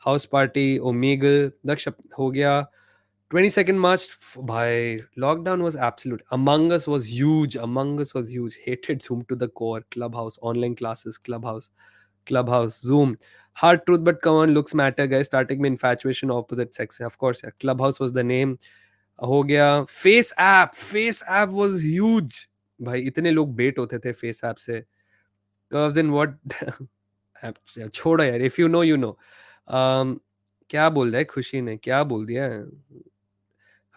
Speaker 1: House party, Omegle, Daksh ho gaya. 22nd March, bhai. Lockdown was absolute. Among Us was huge. Among Us was huge. Hated Zoom to the core. Clubhouse, online classes, Clubhouse, Zoom. Hard truth, but come on, looks matter, guys. Starting में infatuation opposite sex. Of course, yeah. Clubhouse was the name. हो गया face app was huge भाई, इतने लोग बेट होते थे face app से। Curves in what छोड़ो यार, if you know you know. क्या बोल रहा है खुशी ने, क्या बोल दिया है?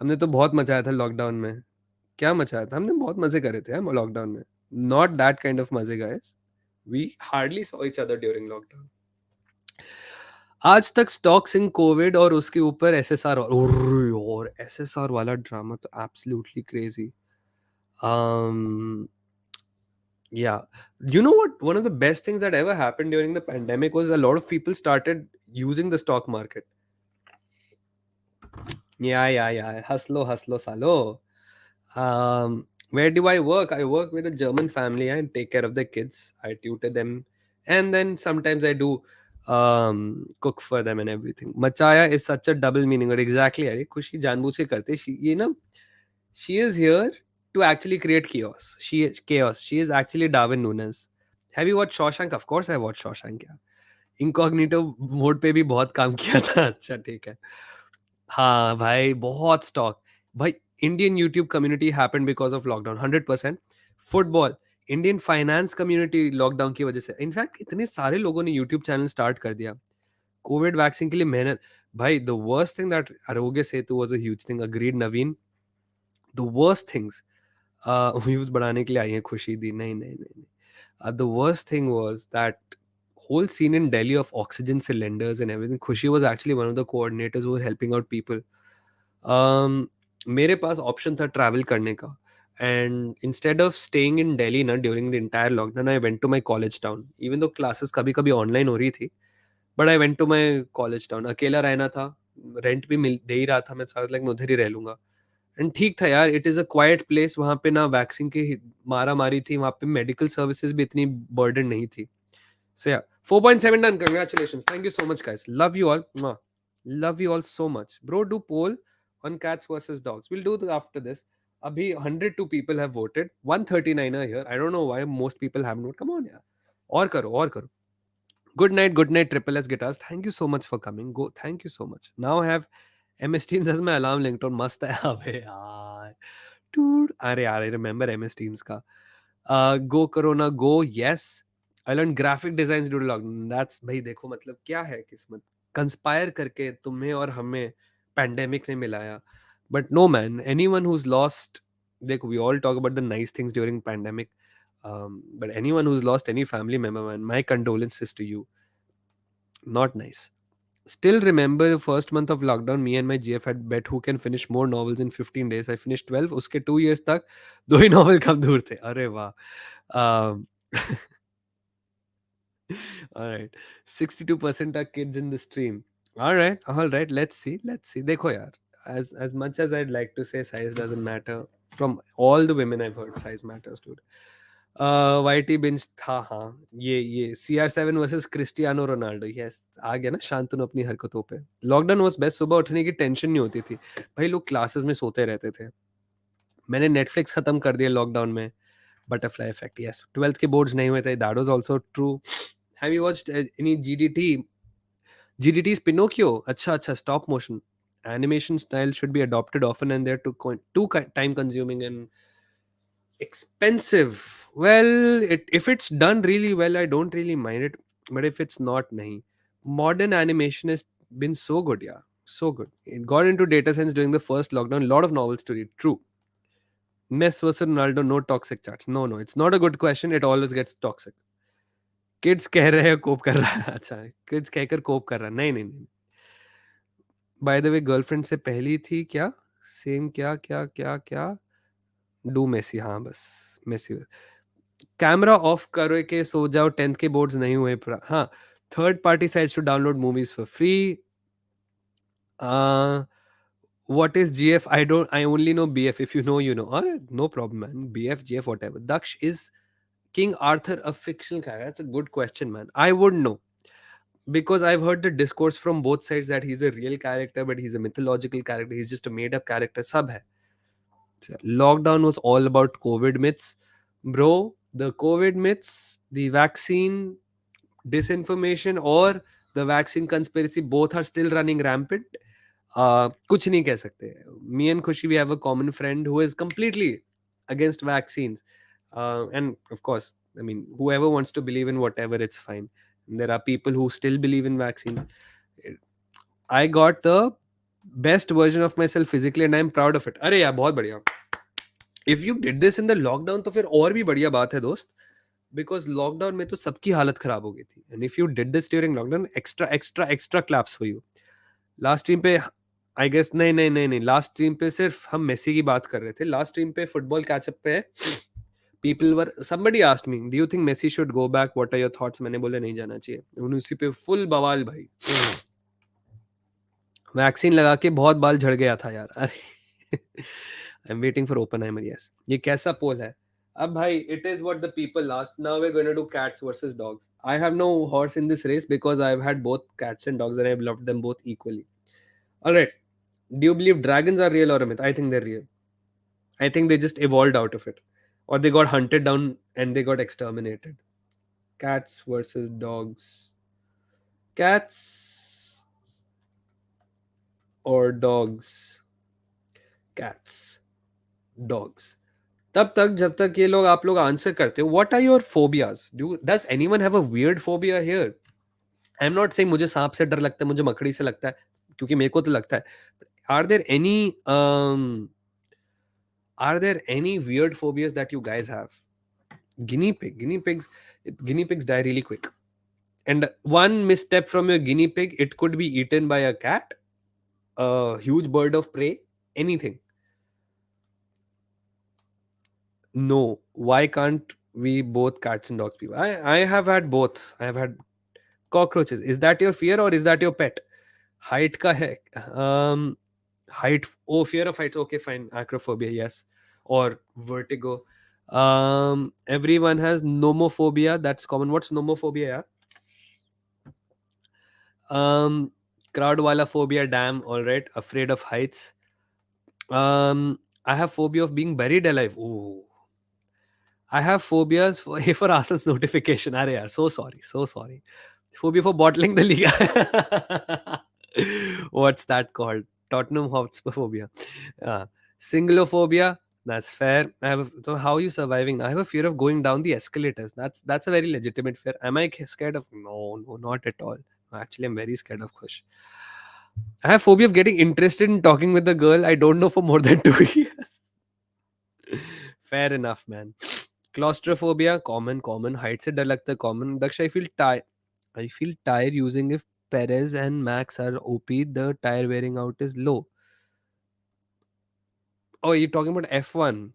Speaker 1: हमने तो बहुत मचाया था लॉकडाउन में। क्या मचाया था हमने? बहुत मजे करे थे हम लॉकडाउन में। नॉट दैट काइंड ऑफ मजे guys, we hardly saw each other during lockdown. आज तक स्टॉक्स इन कोविड और उसके ऊपर एसएसआर, और एसएसआर वाला ड्रामा तो absolutely crazy. Yeah, you know what, one of the best things that ever happened during the pandemic was a lot of people started using the stock market. Yeah, hustle salo. Where do I work? I work with a German family and take care of the kids. I tutor them, and then sometimes I do cook for them and everything. Machaya is such a double meaning, or exactly अरे खुशी जानबूझ के करते ये ना, she is here to actually create chaos. She is actually Darwin Nunes. Have you watched Shawshank? Of course I watched Shawshank, यार। Incognito mode पे भी बहुत काम किया था। अच्छा ठीक है। हाँ भाई, बहुत स्टॉक भाई। Indian YouTube community happened because of lockdown 100%। Football, Indian finance community lockdown की वजह से। इनफैक्ट इतने सारे लोगों ने यूट्यूब चैनल स्टार्ट कर दिया कोविड वैक्सीन के लिए मेहनत। भाई the worst thing that Aarogya Setu was a huge thing, agreed Naveen. The worst things views बढ़ाने के लिए आई है खुशी दी, नहीं। The worst thing was that whole scene in Delhi of oxygen cylinders and everything. Khushi was actually one of the coordinators who were helping out people. मेरे पास option था travel करने का, And instead of staying in Delhi na during the entire lockdown, I went to my college town. Even though classes कभी कभी online हो रही थी, but I went to my college town. अकेला रहना था, रेंट भी मिल दे ही रहा था, मैं सोचा like मैं उधर ही रह लूंगा. एंड ठीक था यार, it is a quite place. वहाँ पे ना वैक्सीन की मारा मारी थी, वहाँ पे मेडिकल सर्विसेज भी इतनी बर्डन नहीं थी. So yeah, 4.7 done. Congratulations. Thank you so much, guys. Love you all. Mwah. Love you all so much. Bro, do poll on cats versus dogs. We'll do that after this. Abhi 102 people have voted. 139 are here. I don't know why most people haven't voted. Come on, yeah. Or karo, or karo. Good night, Triple S Guitars. Thank you so much for coming. Go. Thank you so much. Now I have MS Teams as my alarm ringtone. Must hai. Abhe yaar. Dude. Are yaar, I remember MS Teams ka. Go Corona, go. Yes. I learned graphic designs due to lockdown. That's भाई देखो मतलब क्या है किस्मत. Conspire करके तुम्हें और हमें pandemic ने मिलाया. But no man, anyone who's lost, देखो we all talk about the nice things during pandemic. But anyone who's lost any family member, man, my condolences to you. Not nice. Still remember the first month of lockdown, me and my GF had bet who can finish more novels in 15 days. I finished 12. उसके 2 years तक दो ही novel कम दूर थे. अरे वाह. Um, all right. 62% are kids in the stream. All right. All right. Let's see. Let's see. देखो यार. As much as I'd like to say size doesn't matter, from all the women I've heard, size matters, dude. YT binge था हाँ. ये CR7 versus Cristiano Ronaldo. Yes आ गया ना शांतनु अपनी हरकतों पे. Lockdown was best. सुबह उठने की टेंशन नहीं होती थी भाई. लोग क्लासेस में सोते रहते थे. मैंने नेटफ्लिक्स खत्म कर दिया लॉकडाउन में. Butterfly effect. यस 12th के बोर्ड्स नहीं हुए थे. That was also true. Have you watched any GDT's Pinocchio? अच्छा अच्छा. Stop motion animation style should be adopted often, and they're too time consuming and expensive. Well, if it's done really well, I don't really mind it. But if it's not, nahi. Modern animation has been so good, yeah. So good. It got into data science during the first lockdown. A lot of novels to read. True. Messi versus Ronaldo, no toxic chats. No, no, it's not a good question. It always gets toxic. Kids कह रहे हैं कोप कर रहा है. अच्छा, kids कहकर कोप कर रहा है. नहीं नहीं नहीं. बाय द वे गर्लफ्रेंड से पहली थी क्या? सेम क्या क्या क्या क्या? Do Messi. हाँ बस मेसी. कैमरा ऑफ करो के सो जाओ. 10th के बोर्ड्स नहीं हुए. हाँ. Third party sites to download movies for free. What is GF? I only know BF. If you know, you know. All right, no problem, man. BF, GF, whatever. Daksh, is King Arthur a fictional character? That's a good question, man. I wouldn't know. Because I've heard the discourse from both sides that he's a real character, but he's a mythological character. He's just a made up character. Sab hai. Lockdown was all about COVID myths. Bro, the COVID myths, the vaccine disinformation, or the vaccine conspiracy, both are still running rampant. कुछ नहीं कह सकते. Me and Khushi, we have a common friend who is completely against vaccines. And of course, I mean, whoever wants to believe in whatever, it's fine. There are people who still believe in vaccines. I got the best version of myself physically and I'm proud of it. अरे यार बहुत बढ़िया. If you did this in the lockdown तो फिर और भी बढ़िया बात है दोस्त. Because lockdown में तो सबकी हालत खराब हो गई थी. And if you did this during lockdown, extra claps for you. Last stream पे आई गेस नहीं लास्ट स्ट्रीम पे सिर्फ हम मेसी की बात कर रहे थे. लास्ट स्ट्रीम पे फुटबॉल कैचअप पे people were somebody asked me, do you think Messi should go back? What are your thoughts? मैंने बोला नहीं जाना चाहिए. उसी पे फुल बवाल भाई. वैक्सीन लगा के बहुत बाल झड़ गया था यार. अरे I am waiting for Oppenheimer. Yes. ये कैसा पोल है अब भाई? It is what the people asked. Now we are going to do cats versus dogs. I have no horse in this race because I have had both cats and dogs and I have loved them both equally. Alright. Do you believe dragons are real or a myth? I think they're real. I think they just evolved out of it. Or they got hunted down and they got exterminated. Cats versus dogs. Cats or dogs? Cats. Dogs. तब तक जब तक ये लोग आप लोग answer करते हो. What are your phobias? Does anyone have a weird phobia here? I'm not saying मुझे सांप से डर लगता है, मुझे मकड़ी से लगता है, क्योंकि मेरे को तो लगता है. Are there any weird phobias that you guys have? Guinea pigs die really quick. And one misstep from your guinea pig, it could be eaten by a cat, a huge bird of prey, anything. No, why can't we both cats and dogs people? I have had both. I have had cockroaches. Is that your fear or is that your pet? Height का है. Um, height. Oh, fear of heights. Okay, fine. Acrophobia, yes, or vertigo. Everyone has nomophobia. That's common. What's nomophobia? Yeah. Um, crowd wala phobia. Damn. All right. Afraid of heights. I have phobia of being buried alive. Ooh. I have phobias for for Arsenal's notification. Arey yaar, so sorry, so sorry. Phobia for bottling the Liga. What's that called? Tottenham Hotspur phobia. Uh, Singlophobia. That's fair. So how are you surviving? I have a fear of going down the escalators. That's a very legitimate fear. Am I scared of? No, no, not at all. Actually, I'm very scared of Khush. I have phobia of getting interested in talking with a girl I don't know for more than 2 years. Fair enough, man. Claustrophobia, common. Height से डर लगता है, common. Daksh, I feel tire using if Perez and Max are OP, the tire wearing out is low. Oh, you talking about F1?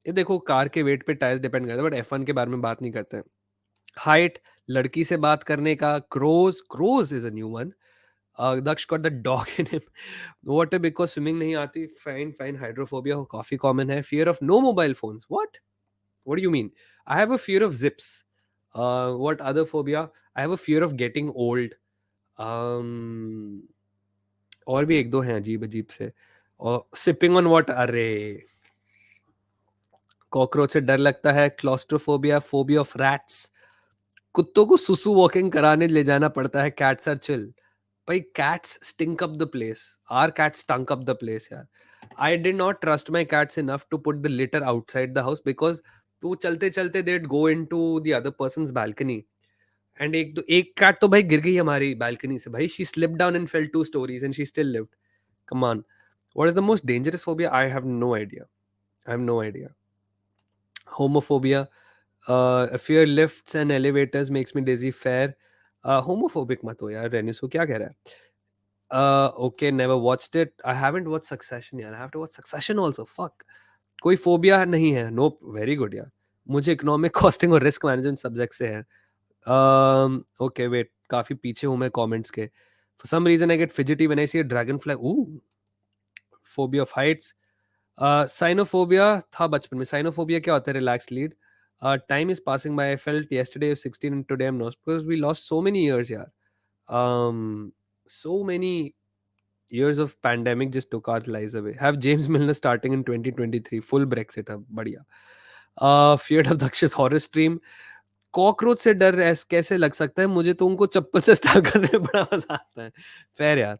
Speaker 1: ये देखो car के wait पे tyres depend करता है, बट F1 के बारे में बात नहीं करते हैं. हाइट, लड़की से बात करने का, crows is a new one. Daksh got the dog in him. Water because swimming नहीं आती. फाइन. हाइड्रोफोबिया काफी कॉमन है. Fear of no mobile phones. What do you mean? I have a fear of zips. What other phobia? I have a fear of getting old. Um, और भी एक दो हैं अजीब अजीब से. और sipping on water. अरे कॉकरोच से डर लगता है. Claustrophobia, phobia of rats. कुत्तों को सुसु वॉकिंग कराने ले जाना पड़ता है. Cats are chill. भाई cats stink up the place. Our cat stunk up the place यार. I did not trust my cats enough to put the litter outside the house because वो चलते चलते they'd go into the other person's balcony. And एक cat तो भाई गिर गई हमारी balcony से भाई. She slipped down and fell 2 stories and she still lived. Come on. What is the most dangerous phobia? I have no idea. I have no idea. Homophobia. Fear lifts and elevators makes me dizzy. Fair. Homophobic मत हो यार. रेनिसो क्या कह रहा है? Okay, never watched it. I haven't watched Succession यार. I have to watch Succession also. Fuck. कोई phobia नहीं है. Nope. Very good यार. मुझे इकोनॉमिक कॉस्टिंग और रिस्क मैनेजमेंट सब्जेक्ट से है. Okay, wait. काफी पीछे हूँ मैं कमेंट्स के. For some reason I get fidgety when I see a dragonfly. Ooh. Phobia of heights. Cynophobia था बचपन में. Cynophobia क्या होता है? Relaxed lead. Time is passing by. I felt yesterday I was 16 and today I'm not because we lost so many years यार. So many years of pandemic just took our lives away. Have James Milner starting in 2023. Full Brexit. बढ़िया. Feared of Daksh's horror stream. Cockroach से डर कैसे लग सकता है? मुझे तो उनको चप्पल से स्टार्ट करने में बड़ा मजा आता है. फेयर यार.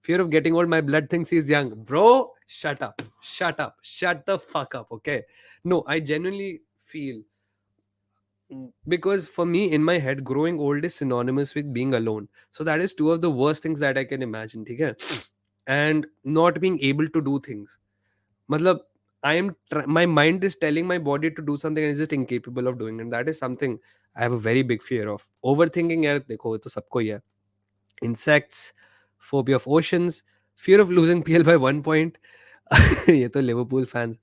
Speaker 1: Fear of getting old. My blood thinks he's young. Bro, shut up. Shut the fuck up, okay? No, I genuinely feel because for me in my head growing old is synonymous with being alone. So that is two of the worst things that I can imagine, ठीक है? And not being able to do things. मतलब my mind is telling my body to do something and is just incapable of doing, and that is something I have a very big fear of. Overthinking यार देखो ये तो सबको ही है. Insects, phobia of oceans, fear of losing PL by 1 point. ये तो Liverpool fans.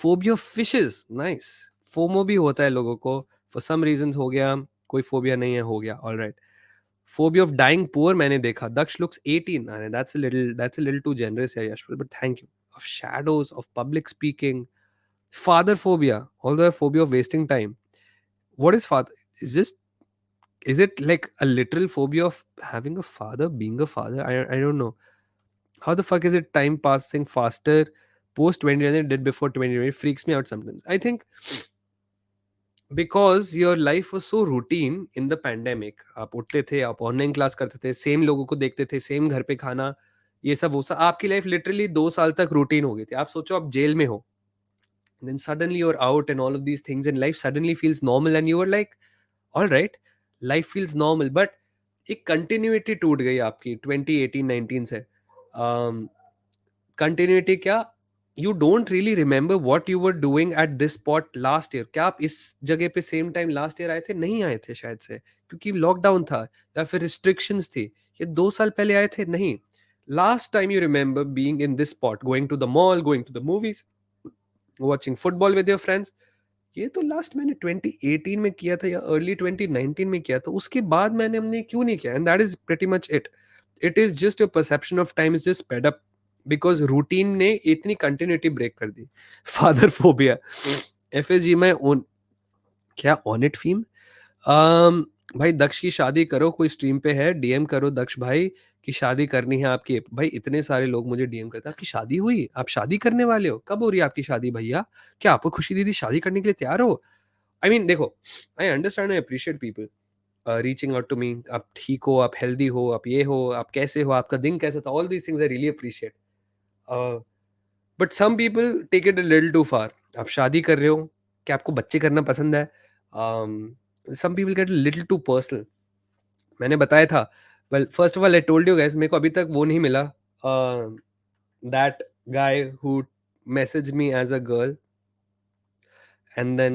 Speaker 1: Phobia of fishes, nice. FOMO भी होता है लोगों को. For some reasons हो गया. कोई phobia नहीं है, हो गया. All right. Phobia of dying poor मैंने देखा. Daksh looks 18. अरे, that's a little too generous here, Yashpal, but thank you. Of shadows, of public speaking. Father phobia, although a phobia of wasting time. What is father? Is it like a literal phobia of having a father, being a father? I don't know. How the fuck is it time passing faster post 20 than it did before 2020? It freaks me out sometimes. I think because your life was so routine in the pandemic. आप उठते थे, आप online class करते थे, same लोगों को देखते थे, सेम घर पे खाना, ये सब वो सब आपकी लाइफ लिटरली 2 साल तक रूटीन हो गई थी. आप सोचो आप जेल में हो. Then suddenly you're out and all of these things and life suddenly feels normal and you were like, all right, life feels normal. But एक कंटिन्यूटी टूट गई आपकी 2018-19 से. कंटिन्यूटी क्या? You don't really remember what you were doing at this spot last year. क्या आप इस जगह पे सेम टाइम लास्ट ईयर आए थे? नहीं आए थे शायद से, क्योंकि लॉकडाउन था या फिर रिस्ट्रिक्शंस थी. ये 2 साल पहले आए थे? नहीं. Last time you remember being in this spot, going to the mall, going to the movies, watching football with your friends, ये तो लास्ट मैंने 2018 में किया था या अर्ली 2019 में किया था, उसके बाद हमने क्यों नहीं किया, and that is pretty much it. It is just your perception of time is just sped up, because routine ने इतनी कंटिन्यूटी ब्रेक कर दी. फादर फोबिया, एफएसजी में ओन, क्या ऑन इट फीम. अम, भाई दक्ष की शादी करो, कोई स्ट्रीम पे है, डीएम करो दक्ष भाई की शादी करनी है आपकी. भाई इतने सारे लोग मुझे डीएम करते हैं, आपकी शादी हुई, आप शादी करने वाले हो, कब हो रही है आपकी शादी भैया, क्या आपको खुशी दीदी शादी करने के लिए तैयार हो. आई मीन देखो, I understand, I appreciate people reaching out to me, आप ठीक हो, आप हेल्दी हो, आप ये हो, आप कैसे हो, आपका दिन कैसा था, all these things I really appreciate. But some people take it a little too far. आप शादी कर रहे हो, क्या आपको बच्चे करना पसंद है, some people get little too personal. मैंने बताया था, well first of all I told you guys, मेरे को अभी तक वो नहीं मिला, that guy who message me as a girl, and then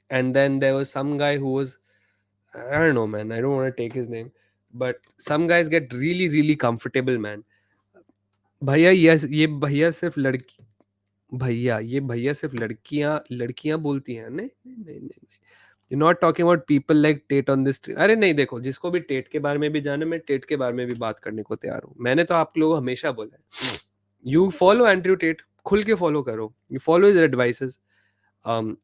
Speaker 1: and then there was some guy who was, I don't know man, I don't want to take his name, but some guys get really really comfortable man. भैया ये भैया सिर्फ लड़की, भैया ये भैया सिर्फ लड़कियां लड़कियां बोलती हैं, नहीं नहीं नहीं नहीं, you not talking about people like Tate on this. अरे नहीं देखो, जिसको भी टेट के बारे में भी जाने, मैं टेट के बारे में भी बात करने को तैयार हूँ. मैंने तो आप लोगों को हमेशा बोला है, यू फॉलो एंड्रयू टेट, खुल के फॉलो करो, you follow his advices.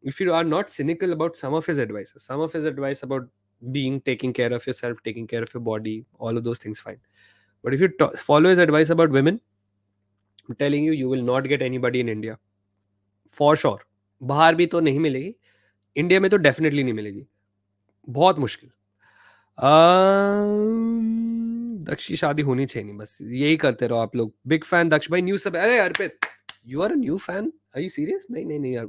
Speaker 1: If you are not cynical about some of his advices, some of his advice about being taking care of yourself, taking care of your body, all of those things, fine. But if you follow his advice about women, I'm telling you, you will not get anybody in India for sure. बाहर भी तो नहीं मिलेगी, India में तो definitely नहीं मिलेगी, बहुत मुश्किल. दक्ष की शादी होनी चाहिए नहीं, बस यही करते रहो आप लोग. बिग फैन दक्ष भाई, न्यू सब. अरे Arpit, you are a new fan, are you serious? नहीं नहीं नहीं यार,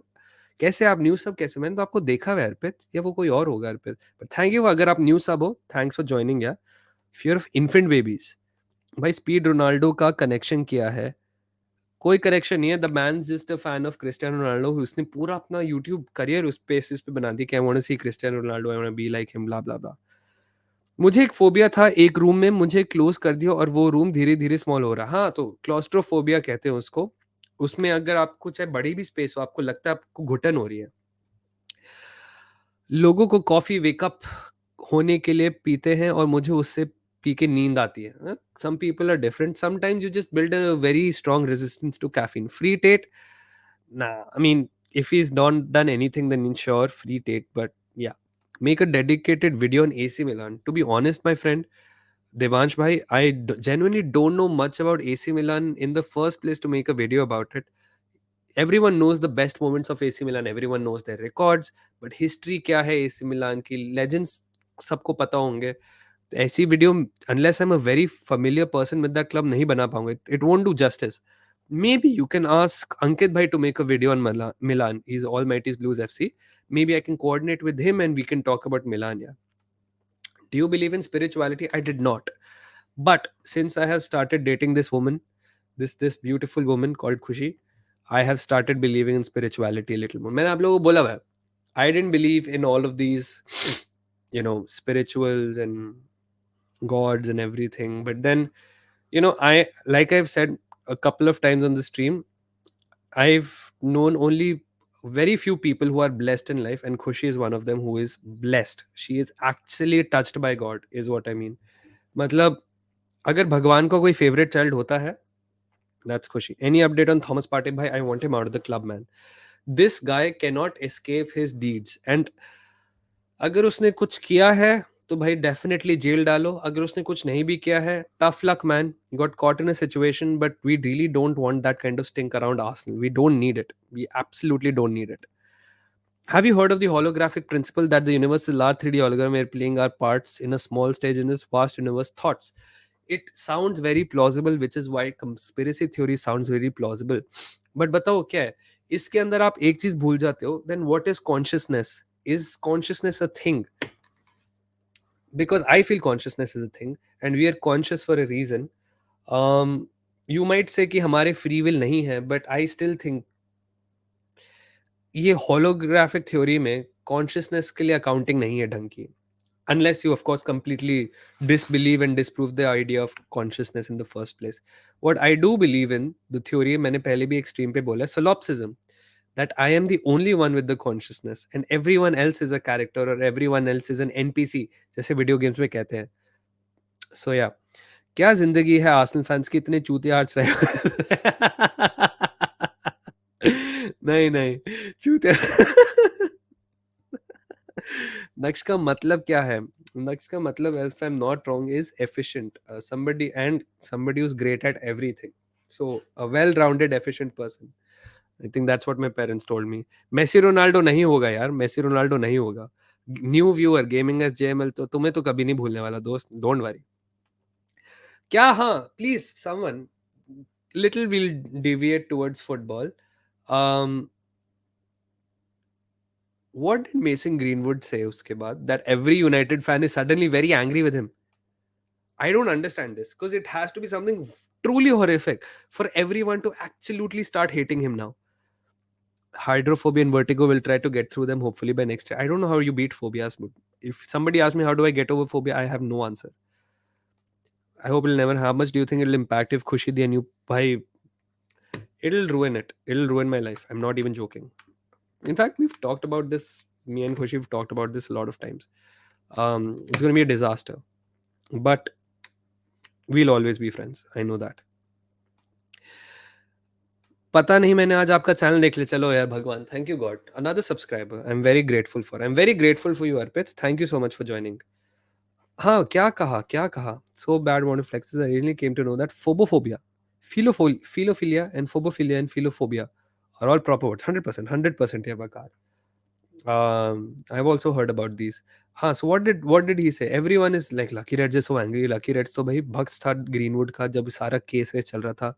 Speaker 1: कैसे आप न्यू सब कैसे, मैंने तो आपको देखा हुआ है अर्पित, या वो कोई और होगा अर्पित. बट थैंक यू, अगर आप न्यू सब हो, थैंक्स फॉर ज्वाइनिंग यार. फियर ऑफ इन्फेंट बेबीज, भाई स्पीड रोनाल्डो का कनेक्शन किया है, कोई कनेक्शन नहीं है. The man just a fan of Cristiano Ronaldo, उसने पूरा अपना यूट्यूब करियर उस बेसिस पे बना दिया कि I want to see Cristiano Ronaldo, I want to be like him, bla bla bla. मुझे एक फोबिया था, एक रूम में मुझे क्लोज कर दिया और वो रूम धीरे धीरे स्मॉल हो रहा. हाँ, तो क्लॉस्ट्रोफोबिया कहते हैं उसको. उसमें अगर आपको चाहे बड़ी भी स्पेस हो, आपको लगता है आपको घुटन हो रही है. लोगों को कॉफी वेकअप होने के लिए पीते हैं और मुझे उससे पी के नींद आती है. Some people are different, sometimes you just build a very strong resistance to caffeine. फ्री टेट, ना, I mean if he's not done anything then sure free tate, but yeah, make a dedicated video on AC Milan. To be honest my friend Devansh bhai, genuinely don't know much about AC Milan in the first place to make a video about it. Everyone knows the best moments of AC Milan, everyone knows their records, but history क्या है AC Milan की, legends सबको पता होंगे. तो ऐसी video, unless I'm a very familiar person with that club, नहीं बना पाऊंगा. It won't do justice. Maybe you can ask Ankit bhai to make a video on Milan. He's Almighty's Blues FC. Maybe I can coordinate with him and we can talk about Milan. Yeah. Do you believe in spirituality? I did not. But since I have started dating this woman, this beautiful woman called Khushi, I have started believing in spirituality a little more. मैंने आप लोगों को बोला हुआ है, I didn't believe in all of these, spirituals and gods and everything. But then, like I've said a couple of times on the stream, I've known only very few people who are blessed in life, and Khushi is one of them who is blessed. She is actually touched by God, is what I mean. मतलब अगर भगवान का कोई favourite child होता है, that's Khushi. Any update on Thomas Partey? Bhai, I want him out of the club, man. This guy cannot escape his deeds. And अगर उसने कुछ किया है तो भाई डेफिनेटली जेल डालो. अगर उसने कुछ नहीं भी किया है, tough luck man, got caught in a situation, but we really don't want that kind of stink around Arsenal. We don't need it, we absolutely don't need it. Have you heard of the holographic principle that the universe is large 3D hologram where playing our parts in a small stage in this vast universe? Thoughts? It sounds very plausible, which is why conspiracy theory sounds very plausible. But बताओ क्या है इसके अंदर, आप एक चीज भूल जाते हो. Then what is consciousness? Is consciousness a thing? Because I feel consciousness is a thing and we are conscious for a reason. You might say कि हमारे free will नहीं है, but I still think ये holographic theory में consciousness के लिए accounting नहीं है ढंग की. Unless you of course completely disbelieve and disprove the idea of consciousness in the first place. What I do believe in, the theory मैंने पहले भी एक stream पे बोला है, solipsism. that I am the only one with the consciousness and everyone else is a character or everyone else is an NPC, जैसे video games में कहते हैं. So yeah, क्या जिंदगी है आर्सेनल फैंस की, इतने चूतिया हार्ट्स रहे. नहीं नहीं, चूतिया. नक्श का मतलब क्या है? नक्श का मतलब, if I'm not wrong, is efficient. Somebody who's great at everything. So a well-rounded, efficient person. I think that's what my parents told me. Messi Ronaldo नहीं होगा यार, मेसी रोनाल्डो नहीं होगा. New viewer gaming S JML, तो तुम्हें तो कभी नहीं भूलने वाला दोस्त, डोंट वरी. क्या, हाँ, please someone, little will deviate towards football. Um, what did Mason Greenwood say उसके बाद that every United fan is suddenly very angry with him? I don't understand this because it has to be something truly horrific for everyone to absolutely start hating him now. Hydrophobia and vertigo will try to get through them hopefully by next year. I don't know how you beat phobias, but if somebody asks me how do I get over phobia, I have no answer. I hope it'll never. How much do you think it'll impact if Khushi the new bhai? It'll ruin it. It'll ruin my life. I'm not even joking. In fact, we've talked about this. Me and Khushi have talked about this a lot of times. It's going to be a disaster, but we'll always be friends. I know that. पता नहीं, मैंने आज आपका channel देख लिया. चलो यार भगवान, thank you God, another subscriber. I am very grateful for you Arpit. Thank you so much for joining. हाँ, क्या कहा, क्या कहा? So bad want flexes. I really came to know that phobophobia, philophobia and phobophilia and philophobia are all proper words. 100%, 100% here, Bakar. I've also heard about these. हाँ, so what did he say? Everyone is like Lucky Reds is so angry. Lucky Reds तो भाई भक्त था greenwood का जब सारा case वेस चल रहा था.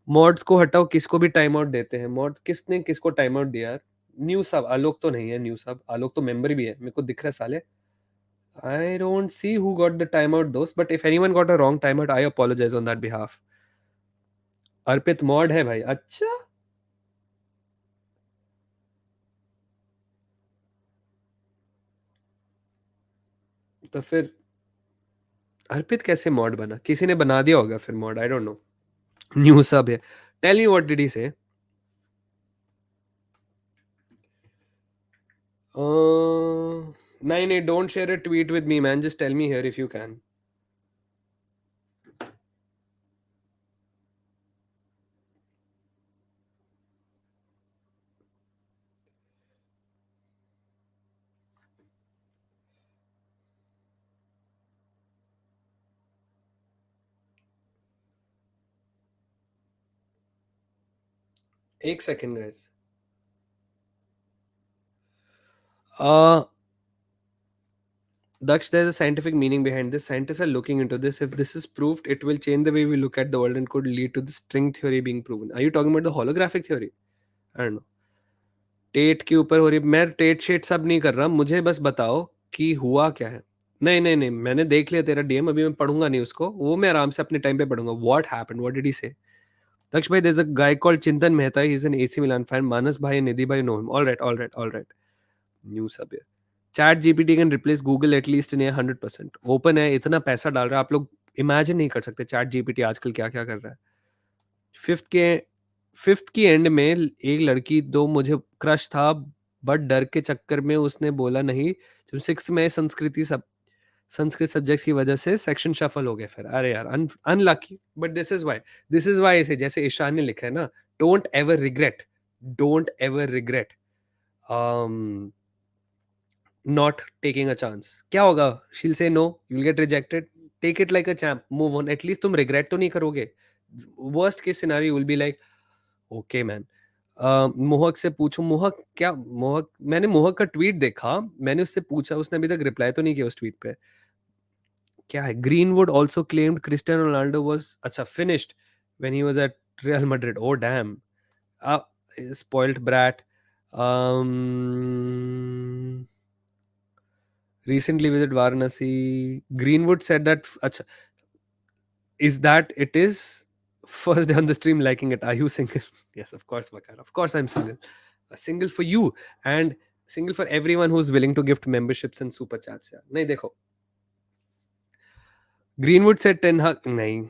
Speaker 1: मॉड्स को हटाओ, किसको भी टाइम आउट देते हैं. मॉड किसने किसको टाइम आउट दिया यार? न्यू सब आलोक तो नहीं है. न्यू सब आलोक तो मेंबर भी है, मेरे को दिख रहा है साले. I don't see who got the timeout those, but if anyone got a wrong timeout, I apologize on that behalf. Arpit mod है भाई, अच्छा. तो फिर अर्पित कैसे मॉड बना? किसी ने बना दिया होगा फिर mod, I don't know. New sub है. Tell me what did he say? नहीं नहीं, don't share a tweet with me man, just tell me here if you can. एक second guys. Daksh, there's a scientific meaning behind this. Scientists are looking into this. If this is proved, it will change the way we look at the world and could lead to the string theory being proven. Are you talking about the holographic theory? I don't know. Tate के ऊपर हो रही. मैं TET शेट सब नहीं कर रहा, मुझे बस बताओ कि हुआ क्या है. नहीं नहीं नहीं, मैंने देख लिया तेरा डीएम, अभी मैं पढ़ूंगा नहीं उसको, वो मैं आराम से अपने टाइम पे पढ़ूंगा. What happened, what did he say? Daksh भाई, there is a guy called Chintan Mehta, he is an AC Milan fan. Manas भाई, निधि भाई know him. Alright alright alright. New sub है. ChatGPT can replace Google at least in 100%. Open है, इतना पैसा डाल रहा है, आप लोग इमेजिन नहीं कर सकते चैट जीपीटी आजकल क्या क्या कर रहा है. फिफ्थ के फिफ्थ की एंड में एक लड़की दो मुझे क्रश था, बट डर के चक्कर में उसने बोला नहीं. जब सिक्स्थ में संस्कृत सब्जेक्ट्स की वजह से सेक्शन शफल हो गया. फिर अरे यार, unlucky. But this is why इसे, जैसे ईशान ने लिखा है ना, don't ever regret, don't ever regret not taking a chance. क्या होगा? she'll say no, you'll get rejected. Take it like a champ, move on. At least तुम regret तो नहीं करोगे. Worst case scenario, you will be like, okay man. मोहक से पूछो. मोहक क्या? मोहक, मैंने मोहक का ट्वीट देखा, मैंने उससे पूछा, उसने अभी तक रिप्लाई तो नहीं किया उस ट्वीट पे. क्या है? Greenwood also claimed Cristiano Ronaldo was अच्छा finished when he was at Real Madrid. Oh damn. Spoiled brat. Recently visited Varanasi. Greenwood said that. Acha, is that it is? First day on the stream liking it. Are you single? Yes, of course, Vakar. Of course, I'm single. A single for you and single for everyone who's willing to gift memberships and super chats. यार नहीं देखो. Greenwood said Ten Hag. नहीं.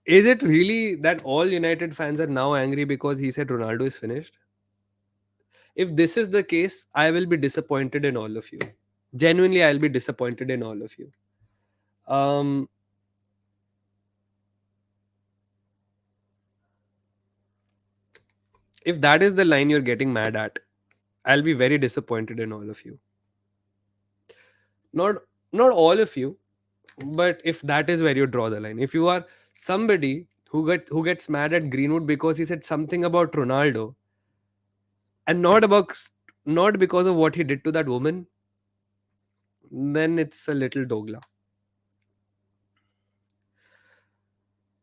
Speaker 1: Is it really that all United fans are now angry because he said Ronaldo is finished? If this is the case, I will be disappointed in all of you. Genuinely, I'll be disappointed in all of you. Um, if that is the line you're getting mad at, I'll be very disappointed in all of you. Not not all of you, but if that is where you draw the line, if you are somebody who gets mad at Greenwood because he said something about Ronaldo and not because of what he did to that woman, then it's a little dogla.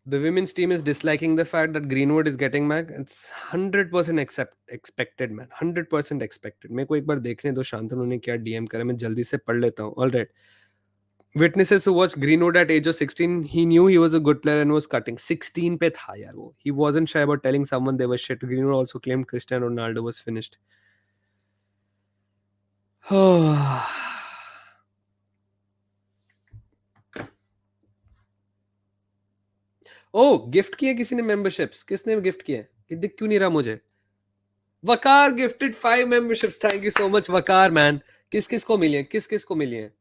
Speaker 1: The women's team is disliking the fact that Greenwood is getting back. It's 100% expected, man. 100% expected. मेरे को एक बार देखने दो शांतनु ने क्या DM करा, मैं जल्दी से पढ़ लेता हूँ. All right. Witnesses who watched Greenwood at age of 16, he knew he was a good player and was cutting. 16 पे था यार वो. He wasn't shy about telling someone they were shit. Greenwood also claimed Cristiano Ronaldo was finished. ओ gift किए किसी ने memberships. किसने gift किए? ये दिख क्यों नहीं रहा मुझे? Waqar gifted 5 memberships. Thank you so much Waqar man. किस किस को मिली है? किस किस को मिली है?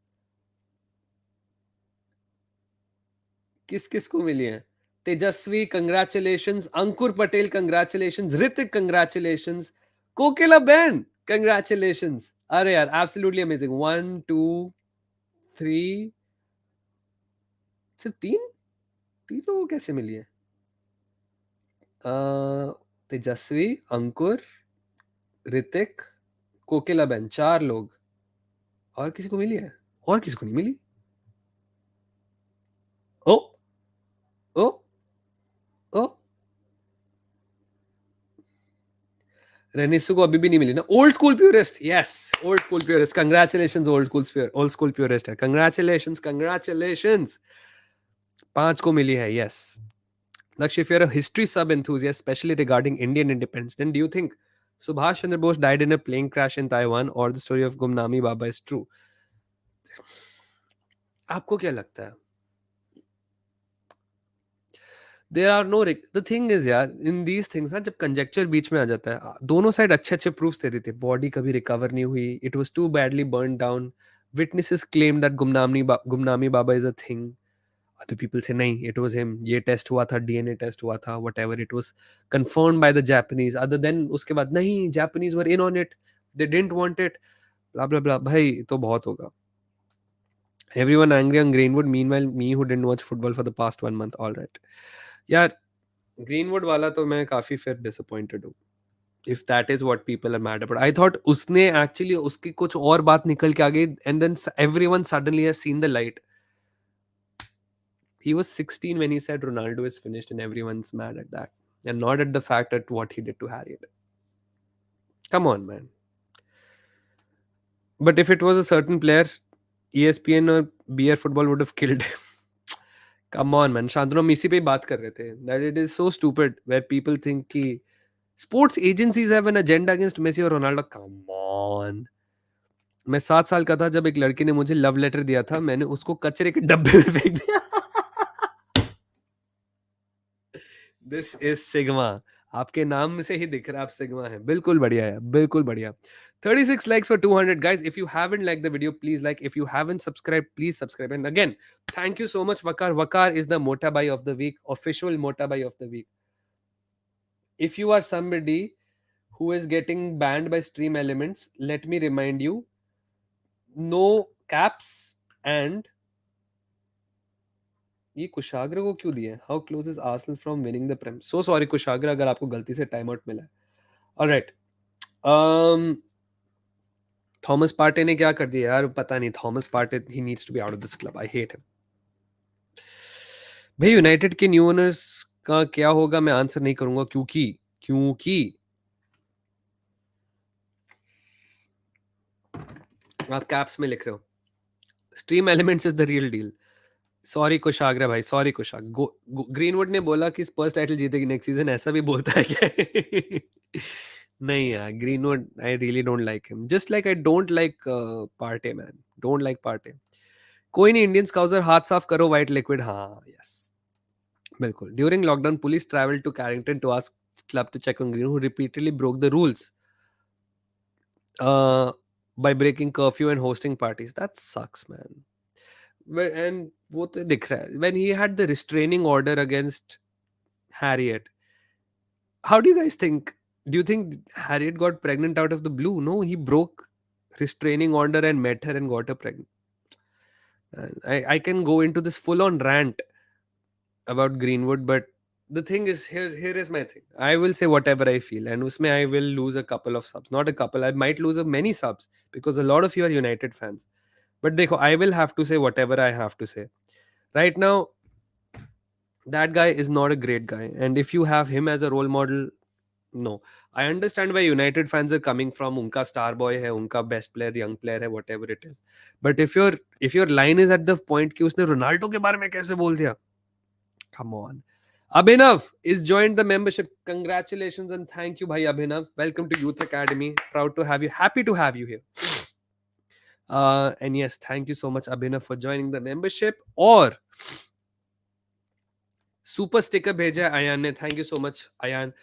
Speaker 1: किस किस को मिली है? तेजस्वी कंग्रेचुलेशंस, अंकुर पटेल कंग्रेचुलेशंस, ऋतिक कंग्रेचुलेशंस, कोकिला बहन कंग्रेचुलेशंस. अरे यार एब्सोल्युटली अमेजिंग. 1 2 3 सिर्फ तीन तीन लोगों को कैसे मिली है? तेजस्वी, अंकुर, ऋतिक, कोकिला बहन, 4 लोग. और किसी को मिली है? और किसी को नहीं मिली? ओ ओ ओ रेनिसू को अभी भी नहीं मिली ना. Old school purest. Yes, old school purest. Congratulations old school purest है. कंग्रेचुलेशंस. 5 को मिली है. Yes. Lakshya, if you're a history sub enthusiast, especially regarding Indian independence, then do you think Subhash Chandra Bose died in a plane crash in Taiwan or the story of Gumnami Baba is true? आपको क्या लगता है? There are no the thing is यार, in these things ना, जब conjecture बीच में आ जाता है, दोनों साइड अच्छे अच्छे proofs दे देते. बॉडी कभी रिकवर नहीं हुई. It was too badly burned down. Witnesses claim that Gumnami Baba is a thing. Other people say nahi, it was him. ये टेस्ट हुआ था, DNA टेस्ट हुआ था, whatever. It was confirmed by the Japanese. Other than उसके बाद नहीं, Japanese were in on it. They didn't want it. Blah blah blah. भाई तो बहुत होगा. Everyone angry on Greenwood. Meanwhile, me who didn't watch football for the past 1 month. All right. यार greenwood वाला तो मैं काफी फिर डिसअपॉइंटेड हूँ. If that is what people are mad about. I thought उसने actually उसकी कुछ और बात निकल के आ गई and then everyone suddenly has seen the light. He was 16 when he said Ronaldo is finished and everyone's mad at that. And not at the fact at what he did to Harriet. Come on, man. But if it was a certain player, ESPN or BR Football would have killed him. Come on, man. Shantanu, हम इसी पे ही बात कर रहे थे. That it is so stupid where people think कि sports agencies have an agenda against Messi और Ronaldo. Come on. मैं 7 साल का था जब एक लड़की ने मुझे लव लेटर दिया था. मैंने उसको कचरे के डब्बे में फेंक दिया. This is sigma. आपके नाम से ही दिख रहा है आप सिग्मा है. बिल्कुल बढ़िया है. बिल्कुल बढ़िया. 36 likes for 200 guys. If you haven't liked the video, please like. If you haven't subscribed, please subscribe. And again, thank you so much Vakar. Vakar is the Motabai of the week, official Motabai of the week. If you are somebody who is getting banned by Stream Elements, let me remind you, no caps and ये कुशाग्र को क्यों दिया? How close is Arsenal from winning the Premier? So sorry Kushagra अगर आपको गलती से time out मिला है. ऑलराइट. थॉमस पार्टे ने क्या कर दिया यार? पता नहीं. Thomas Partey, he needs to be out of this club. I hate him. भाई यूनाइटेड के न्यू ओनर्स का क्या होगा मैं आंसर नहीं करूंगा क्योंकि आप कैप्स में लिख रहे हो. StreamElements is the real deal. Sorry Kushagra भाई. सॉरी कुशाग्र. ग्रीनवुड ने बोला कि स्पर्स टाइटल जीतेगी नेक्स्ट सीजन. ऐसा भी बोलता है क्या? नहीं यार. Greenwood, I really don't like him. Just like I don't like Partey man. Don't like Partey. कोई नहीं. इंडियन स्काउजर हाथ साफ करो. White liquid. हाँ यस. बिल्कुल। During lockdown, police traveled to Carrington to ask club to check on Green, who repeatedly broke the rules uh, by breaking curfew and hosting parties. That sucks, man. And वो तो दिख रहा है. When he had the restraining order against Harriet, how do you guys think? Do you think Harriet got pregnant out of the blue? No, he broke restraining order and met her and got her pregnant. I can go into this full on rant about Greenwood, but the thing is, here is my thing. I will say whatever I feel, and usme I will lose a couple of subs. Not a couple, I might lose a many subs because a lot of you are United fans. But dekho, I will have to say whatever I have to say. Right now, that guy is not a great guy. And if you have him as a role model, no. I understand where United fans are coming from. Unka star boy hai, unka best player, young player hai, whatever it is. But if your line is at the point कि उसने Ronaldo के बारे में कैसे बोल दिया? Come on. Abhinav is joined the membership. Congratulations and thank you, bhai Abhinav. Welcome to Youth Academy. Proud to have you. Happy to have you here. And yes, thank you so much, Abhinav, for joining the membership. Or super sticker भेजा है अयान ने. Thank you so much, Ayan.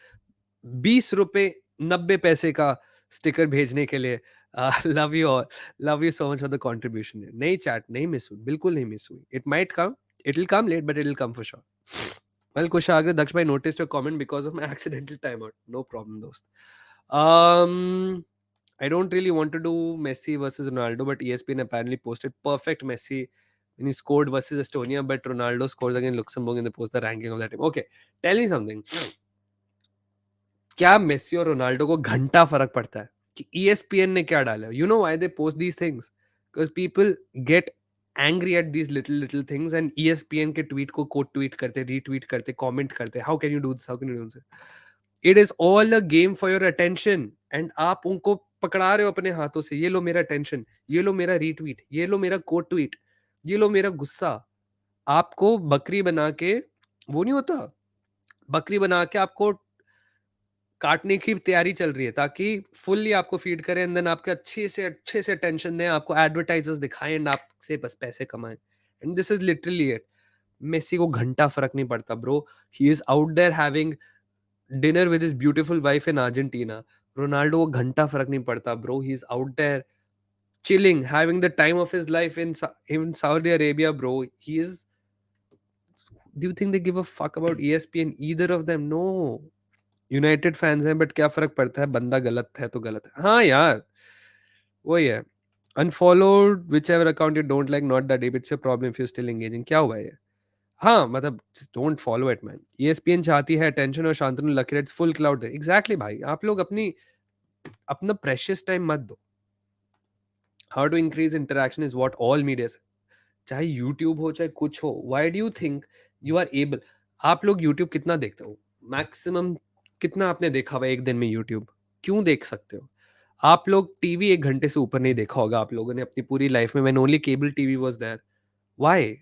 Speaker 1: 20 रुपए 90 पैसे का sticker भेजने के लिए. Love you all. Love you so much for the contribution. नहीं चैट नहीं मिस हुई, बिल्कुल नहीं मिस हुई. It might come, it will come late, but it will come for sure. Well, Kushagra, Daksh bhai noticed your comment because of my accidental timeout. No problem, dost. I don't really want to do Messi versus Ronaldo, but ESPN apparently posted perfect Messi when he scored versus Estonia, but Ronaldo scores against Luxembourg and they post the ranking of that team. Okay, tell me something. क्या Messi और Ronaldo को घंटा फर्क पड़ता है कि ESPN ने क्या डाला? You know why they post these things? Because people get angry at these little things and ESPN के tweet को quote tweet करते, retweet करते, comment करते. How can you do this? How can you do this? It is all a game for your attention and आप उनको पकड़ा रहे हो अपने हाथों से. ये लो मेरा attention, ये लो मेरा retweet, ये लो मेरा quote tweet, ये लो मेरा गुस्सा. आपको बकरी बना के वो नहीं होता, बकरी बना के आपको काटने की तैयारी चल रही है ताकि फुल्ली आपको फीड करें एंड देन आपके अच्छे से अटेंशन दें, आपको एडवर्टाइजर्स दिखाएं एंड आपसे बस पैसे कमाएं. And this is literally it. Messi को घंटा फर्क नहीं पड़ता bro. He is out there having dinner with his beautiful wife in Argentina. Ronaldo को घंटा फर्क नहीं पड़ता bro. He is out there chilling, having the time of his life in Saudi Arabia, bro. He is. Do you think they give a fuck about ESPN? Either of them? No. United fans हैं but क्या फर्क पड़ता है, बंदा गलत है तो गलत है. हाँ यार, वही है. Unfollowed whichever account you don't like, not that deep, it's your problem if you still engaging. क्या हुआ ये? हाँ मतलब don't follow it man. ESPN चाहती है अटेंशन और शांतनु लकीरेट्स फुल क्लाउड है. एग्जैक्टली भाई, आप लोग अपना प्रेशियस टाइम मत दो. How to increase interaction is what all media, चाहे यूट्यूब हो चाहे कुछ हो. Why do you think you are able? आप लोग यूट्यूब कितना देखते हो? मैक्सिमम कितना आपने देखा हुआ एक दिन में यूट्यूब? क्यों देख सकते हो? आप लोग टीवी 1 घंटे से ऊपर नहीं देखा होगा आप लोगों ने अपनी पूरी लाइफ में. When only cable TV was there. Why?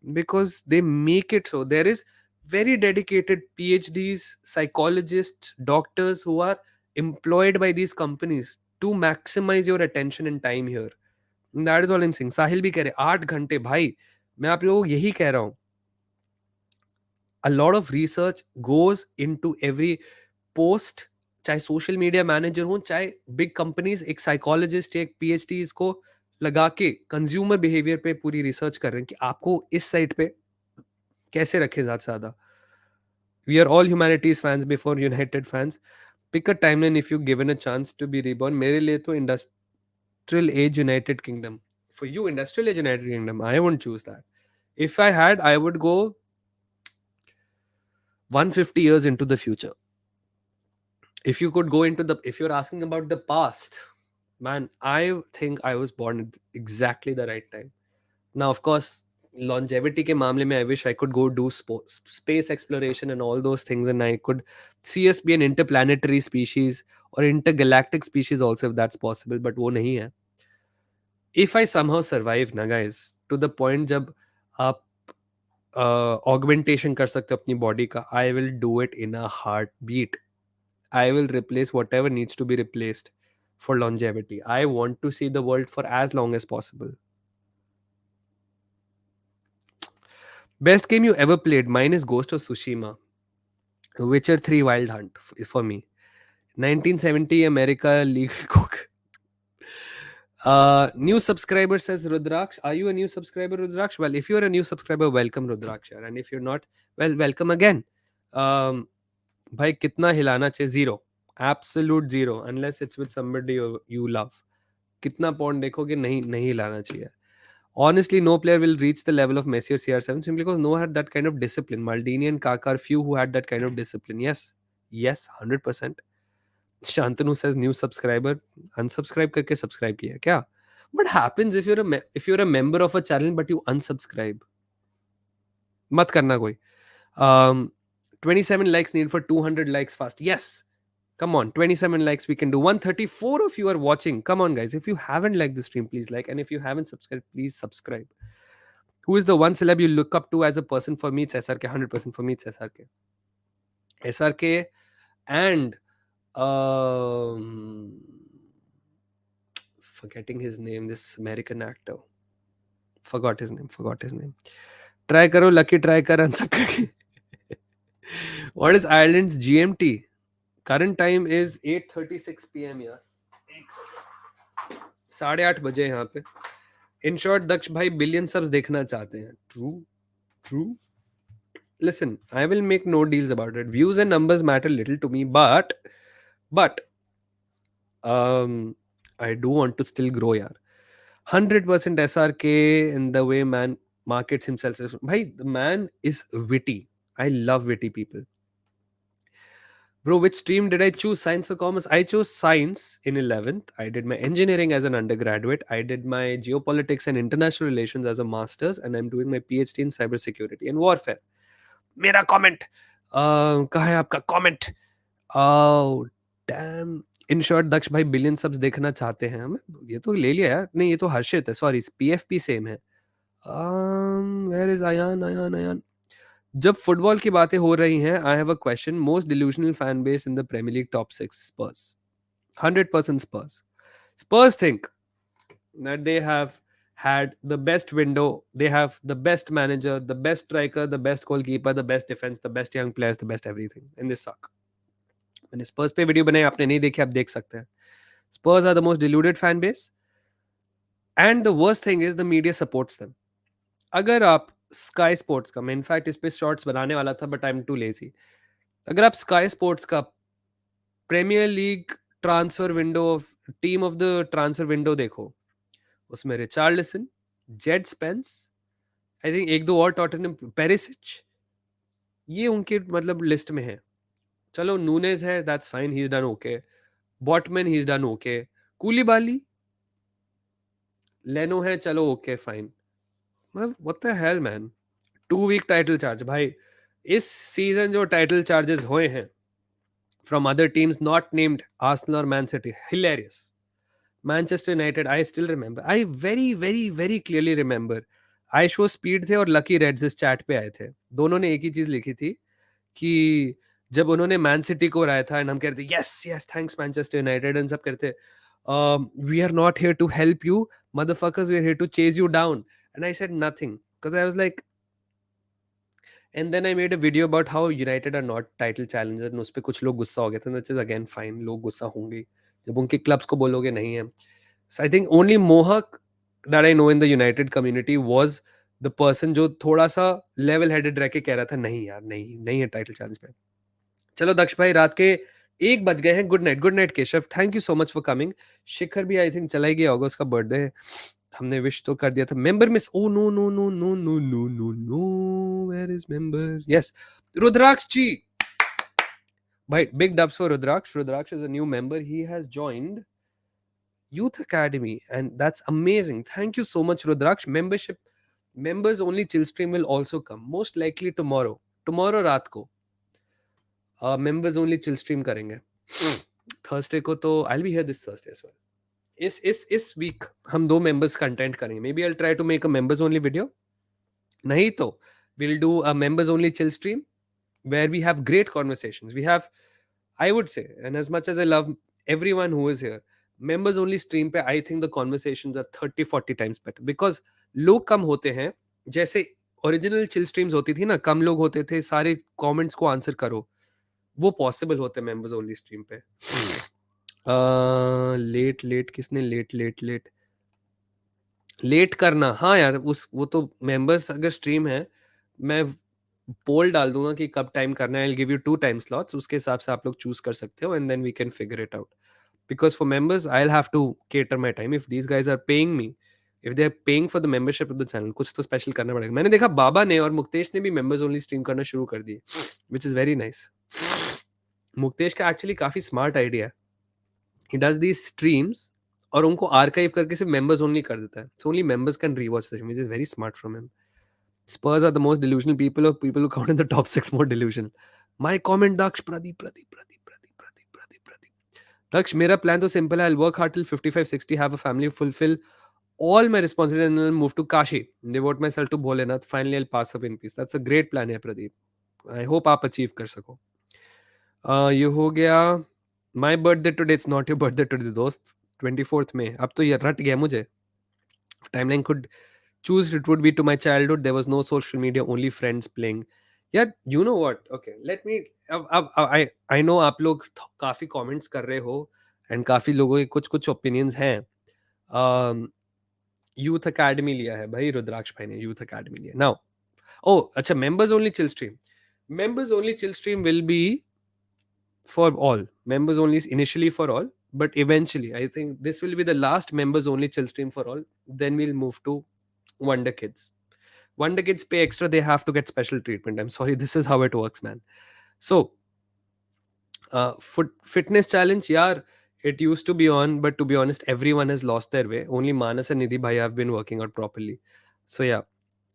Speaker 1: Because they make it so. There is very dedicated PhDs, psychologists, doctors who are employed by these companies to maximize your attention and time here. That is all in sing. Sahil भी कह रहे 8 घंटे. भाई मैं आप लोगों को यही कह रहा हूं. A lot of research goes into every post. चाहे सोशल मीडिया मैनेजर हो, चाहे बिग कंपनीज, एक साइकोलॉजिस्ट, एक PhD इसको लगा के कंज्यूमर बिहेवियर पे पूरी रिसर्च कर रहे हैं कि आपको इस साइट पे कैसे रखे ज्यादा से ज्यादा. We are all humanities fans before United fans. Pick a timeline if you given a chance to be reborn. मेरे लिए तो industrial age United Kingdom. For you, industrial age United Kingdom, I won't choose that. If I had, I would go 150 years into the future. If you could go into if you're asking about the past, man, I think I was born at exactly the right time. Now, of course, longevity ke मामले में, I wish I could go do space exploration and all those things, and I could see us be an interplanetary species or intergalactic species also, if that's possible. But वो नहीं है. If I somehow survive ना guys, to the point जब आप augmentation कर सकते हो अपनी body का, I will do it in a heartbeat. I will replace whatever needs to be replaced for longevity. I want to see the world for as long as possible. Best game you ever played? Mine is Ghost of Tsushima. Witcher 3 Wild Hunt for me. 1970 America legal cook. New subscriber says Rudraksh. Are you a new subscriber, Rudraksh? Well, if you're a new subscriber, welcome Rudraksh. And if you're not, well, welcome again. भाई कितना हिलाना चाहिए? Zero. Absolute zero. Unless it's with somebody you love. कितना pond देखोगे? नहीं नहीं हिलाना चाहिए. Honestly, no player will reach the level of Messi or CR7 simply because no one had that kind of discipline. Maldini and Kaká are few who had that kind of discipline. Yes. Yes, 100%. Shantanu says new subscriber. Unsubscribe करके subscribe किया क्या? What happens if you're a member of a channel but you unsubscribe? मत करना कोई. 27 likes needed for 200 likes fast. Yes. Come on, 27 likes we can do. 134 of you are watching. Come on, guys. If you haven't liked the stream, please like. And if you haven't subscribed, please subscribe. Who is the one celeb you look up to as a person? For me, it's SRK. 100% for me, it's SRK. SRK and forgetting his name, this American actor. Forgot his name. Try karo, lucky try kar answer karke. What is Ireland's GMT? Current time is 8:36 p.m. यार. 8:30 बजे यहाँ पे. In short, दक्ष भाई billion subs देखना चाहते हैं. True. Listen, I will make no deals about it. Views and numbers matter little to me, but I do want to still grow, yaar. 100% SRK in the way man markets himself. Bhai, the man is witty. I love witty people. Bro, which stream did I choose? Science or commerce? I chose science in 11th. I did my engineering as an undergraduate. I did my geopolitics and international relations as a master's. And I'm doing my PhD in cybersecurity and warfare. मेरा comment. कहाँ है आपका comment? Oh, damn. In short Daksh भाई billion subs देखना चाहते हैं हम. ये तो ले लिया यार. नहीं, ये तो हर्षित है. सॉरी, पीएफपी सेम है. Where is Ayaan. जब फुटबॉल की बातें हो रही हैं, I have a question. Most delusional fan base in the Premier League top 6? Spurs. 100% Spurs. Spurs think that they have had the best window, they have the best manager, the best striker, the best goalkeeper, the best defense, the best young players, the best everything, and they suck. मैंने स्पर्स पे video बनाई, आपने नहीं देखी, आप देख सकते हैं. Spurs are the most diluted fan base and the worst thing is the media supports them. अगर आप स्काई स्पोर्ट्स का, मैं इनफैक्ट इस पे शॉर्ट्स बनाने वाला था but I am too lazy. अगर आप स्काई स्पोर्ट्स का Premier League transfer window team of the transfer window देखो, उसमें Richarlison, Djed Spence, I think एक दो और टॉटनहम, पेरिसिच, ये उनके मतलब लिस्ट में है. चलो नूनेज है, that's fine, he is done okay. Botman, he is done okay. Koulibaly, Leno है, चलो ओके फाइन. मतलब what the hell man. 2 week title charge. भाई इस सीजन जो टाइटल चार्जेस हुए हैं from other teams not named Arsenal और Man City, hilarious. Manchester United, I still remember, I very very very clearly remember, I show speed थे और lucky Reds इस chat पे आए थे. दोनों ने एक ही चीज लिखी थी कि जब उन्होंने मैन सिटी को हराया था एंड हम कहते yes yes thanks Manchester United, and सब कहते we are not here to help you motherfuckers, we are here to chase you down. And I said nothing because I was like, and then I made a video about how United are not title challenger, and उस पे कुछ लोग गुस्सा हो गए थे. That is again fine, लोग गुस्सा होंगे जब उनके क्लब्स को बोलोगे नहीं है. So I think only Mohak that I know in the United community was the person जो थोड़ा सा level headed रह के कह रहा था नहीं यार, नहीं है टाइटल चैलेंज पे. चलो दक्ष भाई, रात के 1 बज गए हैं. Good night Keshav, thank you so much for coming. Shikhar भी आई थिंक चला ही गया होगा, उसका बर्थडे है, हमने विश तो कर दिया था. Member miss, oh no no no no no no no no, where is member? Yes, Rudraksh ji. भाई big dubs for Rudraksh. Rudraksh is a new member, he has joined Youth Academy, and that's amazing. Thank you so much, Rudraksh. Members only chill stream will also come, most likely tomorrow रात को members only chill stream करेंगे. Thursday को तो I'll be here this Thursday as well. इस week हम 2 members content करेंगे. Maybe I'll try to make a members only video. नहीं तो we'll do a members only chill stream where we have great conversations. We have, I would say, and as much as I love everyone who is here, members only stream पे I think the conversations are 30-40 times better because लोग कम होते हैं. जैसे original chill streams होती थी ना, कम लोग होते थे, सारे कमेंट्स को आंसर करो, वो पॉसिबल होते मेंबर्स ओनली स्ट्रीम पे। लेट लेट किसने लेट लेट लेट लेट करना, हाँ यार, उस वो तो मेंबर्स अगर स्ट्रीम है, मैं पोल डाल दूंगा कि कब टाइम करना है, I will give you 2 time slots, उसके हिसाब से आप लोग चूज कर सकते हो, and then we can figure it out. Because for members I will have to cater my time, if these guys are paying me, if they are paying for the membership of the channel, कुछ तो special करना पड़ेगा। मैंने देखा बाबा ने और मुक्तेश ने भी मेंबर्स ओनली स्ट्रीम करना शुरू कर दिए, which is very nice. Muktesh का एक्चुअली काफी स्मार्ट आइडिया है, ही डज दीज स्ट्रीम्स और उनको आर्काइव करके सिर्फ मेंबर्स ओनली कर देता है, so only members can rewatch the stream, which is very smart from him. Spurs are the most delusional people, or people who count in the top 6 more delusional. My comment, Daksh, Pradeep, Pradeep, Pradeep, Pradeep, Pradeep, Pradeep, Pradeep. Daksh, मेरा plan तो simple है. I'll work hard till 55, 60, have a family, fulfill all my responsibilities, and then move to Kashi. Devote myself to Bholenath. Finally, I'll pass up in peace. That's a great plan है, Pradeep. I hope आप achieve कर सको. ये हो गया. My birthday today. It's not your birthday today, दोस्त. 24th में. अब तो ये रट गया मुझे. Timeline could choose, it would be to my childhood. There was no social media, only friends playing. Yeah, you know what, okay, let me, अब I know आप लोग काफी comments कर रहे हो and काफी लोगों के कुछ कुछ opinions हैं. यूथ अकेडमी लिया है भाई, रुद्राक्ष भाई ने यूथ अकेडमी लिया नाउ. ओ अच्छा, members only chill stream, members only chill stream will be for all members only, initially for all, but eventually I think this will be the last members only chill stream for all. Then we'll move to Wonder Kids. Wonder Kids pay extra, they have to get special treatment. I'm sorry, this is how it works, man. So, fitness challenge, yeah, it used to be on, but to be honest, everyone has lost their way. Only Manas and Nidhi Bhai have been working out properly. So, yeah,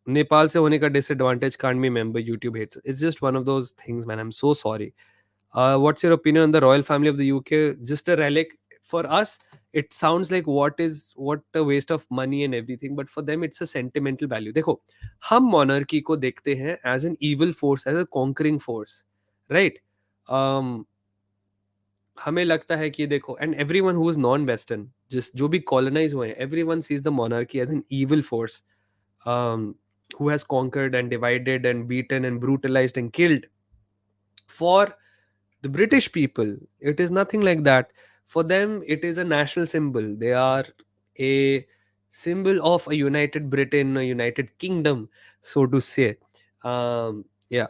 Speaker 1: Nepal se hone ka disadvantage, can't be member, YouTube hates. It's just one of those things, man. I'm so sorry. What's your opinion on the royal family of the UK? Just a relic. For us, it sounds like what a waste of money and everything, but for them it's a sentimental value. देखो, हम monarchy को देखते हैं as an evil force, as a conquering force, right? हमें लगता है कि देखो, and everyone who is non-western, जिस जो भी colonize हुए हैं, everyone sees the monarchy as an evil force, who has conquered and divided and beaten and brutalized and killed. For the British people, it is nothing like that. For them, it is a national symbol. They are a symbol of a united Britain, a united kingdom, so to say. Yeah.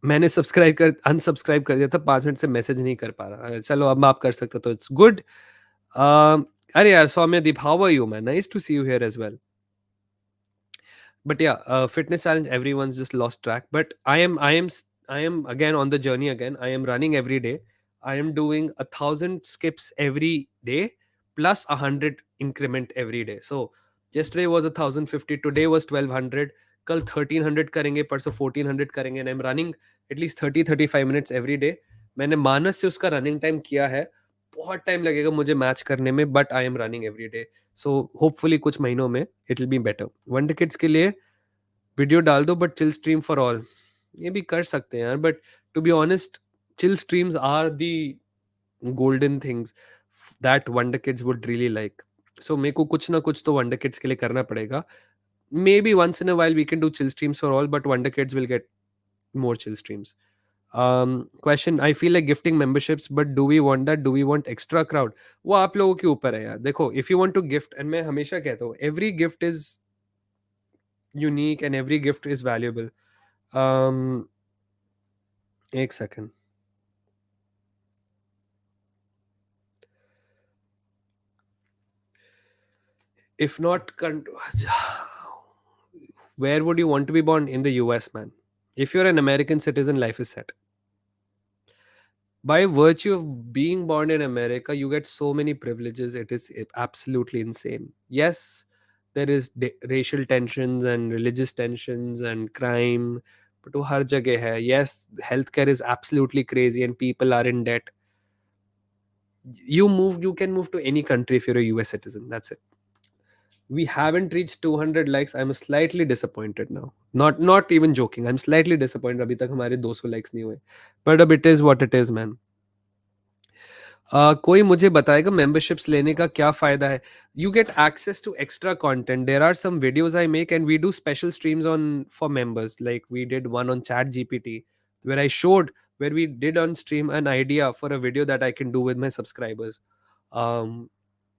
Speaker 1: मैंने subscribe कर unsubscribe कर दिया था, 5 minute से message नहीं कर पा रहा. चलो अब आप कर सकते हो तो इट्स गुड. अरे यार Soumyadeep, how are you man? Nice to see you here as well. But yeah, fitness challenge, everyone's just lost track, but I am again on the journey again. I am running every day. I am doing 1,000 skips every day plus 100 increment every day. So yesterday was 1,050, today was 1,200, kal 1,300 karenge, परसों 1,400 करेंगे, and I'm running at least 30-35 minutes every day. मैंने मानस से उसका running time किया है. बहुत time लगेगा मुझे मैच करने में, but I am running every day. So hopefully कुछ महीनों में it will be better. Wonder kids के लिए वीडियो डाल दो, but chill stream for all ये भी कर सकते हैं यार. But to be honest, chill streams are the golden things that wonder kids would really like. So मेरे को कुछ ना कुछ तो वंडर किड्स के लिए करना पड़ेगा. Maybe once in a while we can do chill streams for all, but wonder kids will get more chill streams. Question, I feel like gifting memberships, but do we want that? Do we want extra crowd? वो आप लोगों के ऊपर है यार. देखो, if you want to gift, and मैं हमेशा कहता हूँ, every gift is unique and every gift is valuable. एक second. If not, where would you want to be born? In the US, man. If you're an American citizen, life is set. By virtue of being born in America, you get so many privileges. It is absolutely insane. Yes, there is racial tensions and religious tensions and crime, but वो हर जगह है. Yes, healthcare is absolutely crazy and people are in debt. You can move to any country if you're a US citizen. That's it. We haven't reached 200 likes. I'm slightly disappointed now. Not even joking. I'm slightly disappointed. अभी तक हमारे 200 likes नहीं हुए. But अब it is what it is, man. कोई मुझे बताएगा memberships लेने का क्या फ़ायदा है? You get access to extra content. There are some videos I make and we do special streams on for members. Like we did one on ChatGPT where I showed where we did on stream an idea for a video that I can do with my subscribers. Um,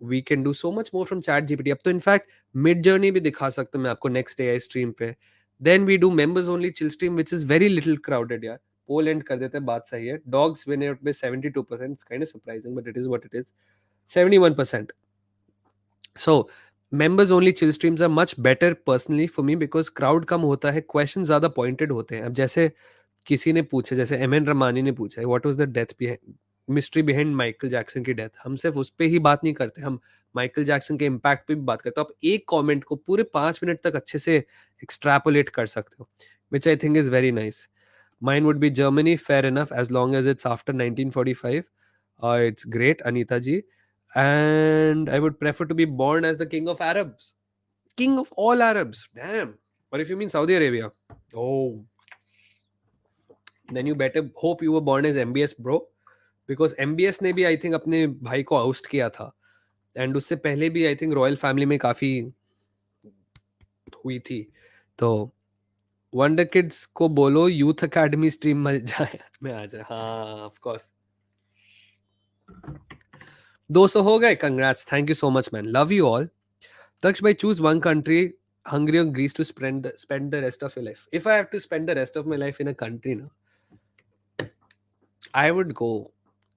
Speaker 1: we can do so much more from ChatGPT. अब तो in fact mid journey भी दिखा सकता हूँ मैं आपको next AI stream पे. Then we do members only chill stream which is very little crowded यार. पोल एंड कर देते हैं, बात सही है. डॉग्स विन आउट में 72%. It's kind of surprising but it is what it is. 71%. So members only chill streams are much better personally for me because crowd कम होता है, क्वेश्चन ज्यादा पॉइंटेड होते हैं. अब जैसे किसी ने पूछा, जैसे एम एन रमानी ने पूछा है what was the death mystery behind Michael Jackson की डेथ, हम सिर्फ उस पे ही बात नहीं करते, हम माइकल जैक्सन के इम्पैक्ट पे भी बात करते हो. आप एक कमेंट को पूरे 5 मिनट तक अच्छे से एक्सट्रैपोलेट कर सकते हो, which I think is very nice. Mine would be Germany, fair enough, as long as it's after 1945. It's great, Anita ji. And I would prefer to be born as the king of Arabs. King of all Arabs. Damn. Or if you mean Saudi Arabia. Oh. Then you better hope you were born as MBS, bro. Because MBS ने भी I think अपने भाई को oust किया था. And उससे पहले भी आई थिंक रॉयल फैमिली में काफी हुई थी. तो वंडर किड्स को बोलो यूथ एकेडमी स्ट्रीम में जाए में आ जाए. हाँ ऑफ कोर्स. 200 हो गए. Congrats. Thank you so much man. Love you all. Daksh bhai, choose one country, Hungary or Greece, to spend the rest of your life. If I have to spend the rest of my life in a country now, I would go.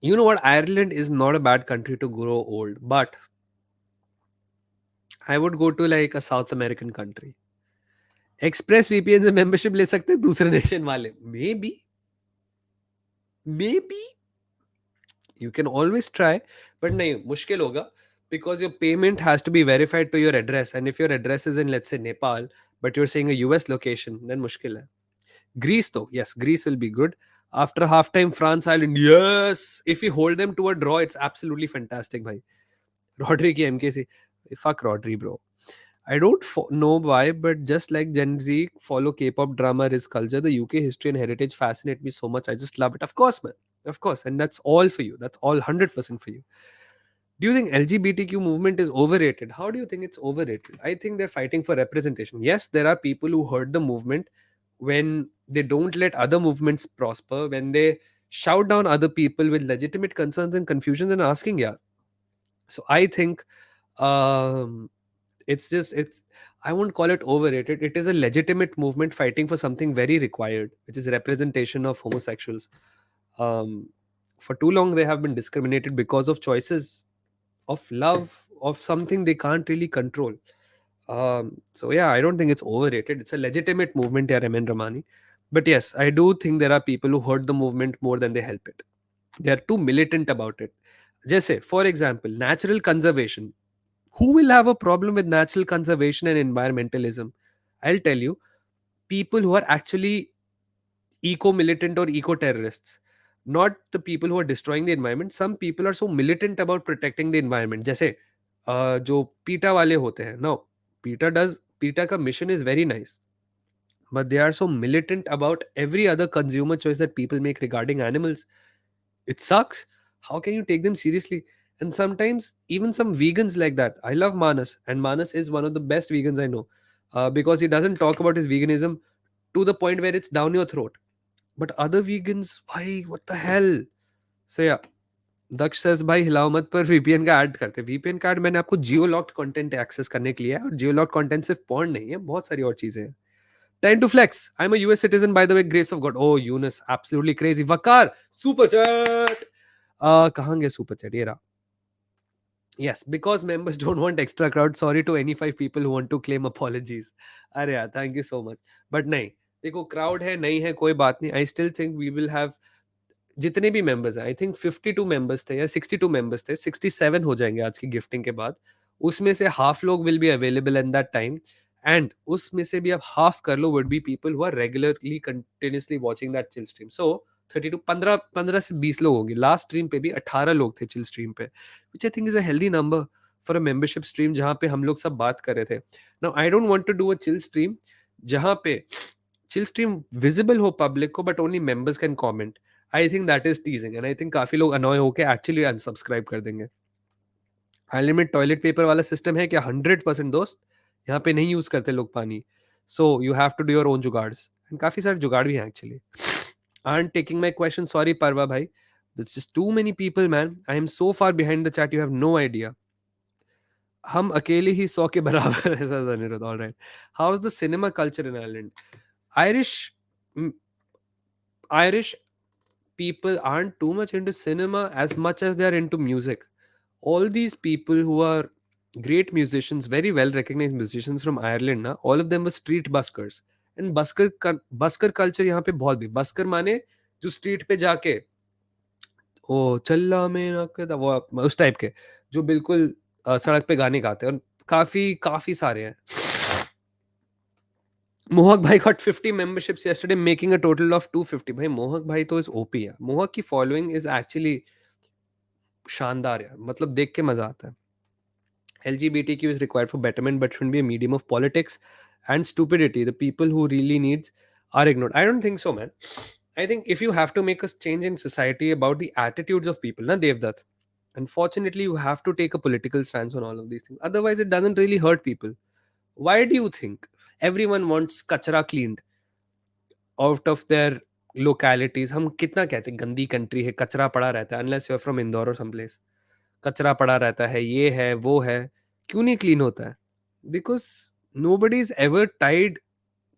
Speaker 1: You know what? Ireland is not a bad country to grow old, but I would go to like a South American country. Express VPN से membership ले सकते हैं दूसरे nation वाले. Maybe you can always try, but नहीं, मुश्किल होगा because your payment has to be verified to your address, and if your address is in, let's say, Nepal, but you're saying a US location, then मुश्किल है. Greece though, yes, Greece will be good. After halftime, France, Ireland, yes. If we hold them to a draw, it's absolutely fantastic, bhai. Rodri ki MKC. Fuck Rodri, bro. I don't know why, but just like Gen Z follow K-pop drama, risk culture, the UK history and heritage fascinate me so much. I just love it. Of course, man. Of course. And that's all for you. That's all 100% for you. Do you think LGBTQ movement is overrated? How do you think it's overrated? I think they're fighting for representation. Yes, there are people who hurt the movement when they don't let other movements prosper, when they shout down other people with legitimate concerns and confusions and asking, yeah. So I think um, it's I won't call it overrated. It is a legitimate movement fighting for something very required, which is representation of homosexuals. For too long they have been discriminated because of choices of love, of something they can't really control. So yeah, I don't think it's overrated. It's a legitimate movement here, Emin Ramani. But yes, I do think there are people who hurt the movement more than they help it. They are too militant about it. Just say, for example, natural conservation. Who will have a problem with natural conservation and environmentalism? I'll tell you, people who are actually eco-militant or eco-terrorists, not the people who are destroying the environment. Some people are so militant about protecting the environment. जैसे जो PETA वाले होते हैं. Now, PETA का mission is very nice, but they are so militant about every other consumer choice that people make regarding animals. It sucks. How can you take them seriously? And sometimes even some vegans like that. I love Manas, and Manas is one of the best vegans I know, because he doesn't talk about his veganism to the point where it's down your throat. But other vegans, why? What the hell? So yeah, Daksha says भाई हिलाओ मत पर VPN का add करते. VPN का add मैंने आपको जियो locked content access करने के लिए है, और जियो लॉक्ड कंटेंट सिर्फ पॉर्न नहीं है, बहुत सारी और चीजें हैं. Time to flex. I'm a US citizen, by the way. Grace of God. Oh, Eunice, absolutely crazy. Vakar, super chat. कहाँ गया super chat? ये रहा. Yes, because members don't want extra crowd. Sorry to any 5 people who want to claim apologies. अरे यार, thank you so much. But नहीं, देखो crowd है नहीं है कोई बात नहीं. I still think we will have जितने भी मेंबर्स हैं, आई थिंक 52 मेंबर्स थे या 62 मेंबर्स थे, 67 हो जाएंगे आज की गिफ्टिंग के बाद. उसमें से हाफ लोग will be available in that time, and उसमें से भी आप हाफ कर लो would be people who are regularly continuously watching that chill stream. So 32 15 से 20 लोग होंगे. लास्ट स्ट्रीम पे भी 18 लोग थे चिल स्ट्रीम पे, which I think is a healthy number for a membership stream जहां पे हम लोग सब बात कर रहे थे. Now I don't want to do a chill stream जहां पे चिल स्ट्रीम विजिबल हो पब्लिक को, but only members can comment. I think that is teasing and I think काफी लोग अनॉय होके एक्चुअली अनसब्सक्राइब कर देंगे. हाल में टॉयलेट पेपर वाला सिस्टम है क्या? 100% दोस्त. यहाँ पे नहीं यूज करते लोग पानी. So you have to do your own jugaads and काफी सारे जुगाड़ भी हैं actually. aren't taking my question. Sorry, Parva bhai. There's just too many people, man. I am so far behind the chat. You have no idea. हम अकेले ही 100 के बराबर है sir Aniruddh. All right. How is the cinema culture in Ireland? Irish mm, Irish people aren't too much into cinema as much as they are into music. All these people who are great musicians, very well recognized musicians from Ireland, ना, all of them were street buskers. And busker culture यहाँ पे बहुत भी. Busker माने जो street पे जाके ओ चल्ला में ना कहता वो उस टाइप के जो बिल्कुल सड़क पे गाने गाते हैं और काफी काफी सारे हैं. मोहक भाई got 50 memberships yesterday making a total of 250. भाई मोहक भाई तो इज ओपी है. मोहक की फॉलोइंग इज एक्चुअली शानदार है. मतलब देख के मजा आता है. LGBTQ is required for betterment but shouldn't be a medium of politics and stupidity. The people who really needs are ignored. I don't think so, man. I think if you have to make a change in society about the attitudes of people, na Devdutt, unfortunately you have to take a political stance on all of these things. Otherwise, it doesn't really hurt people. Why do you think everyone wants kachra cleaned out of their localities? हम कितना कहते हैं गंदी country है, कचरा पड़ा रहता है, unless you're from Indore or someplace. कचरा पड़ा रहता है, ये है वो है. क्यों नहीं क्लीन होता है? Because nobody is ever tied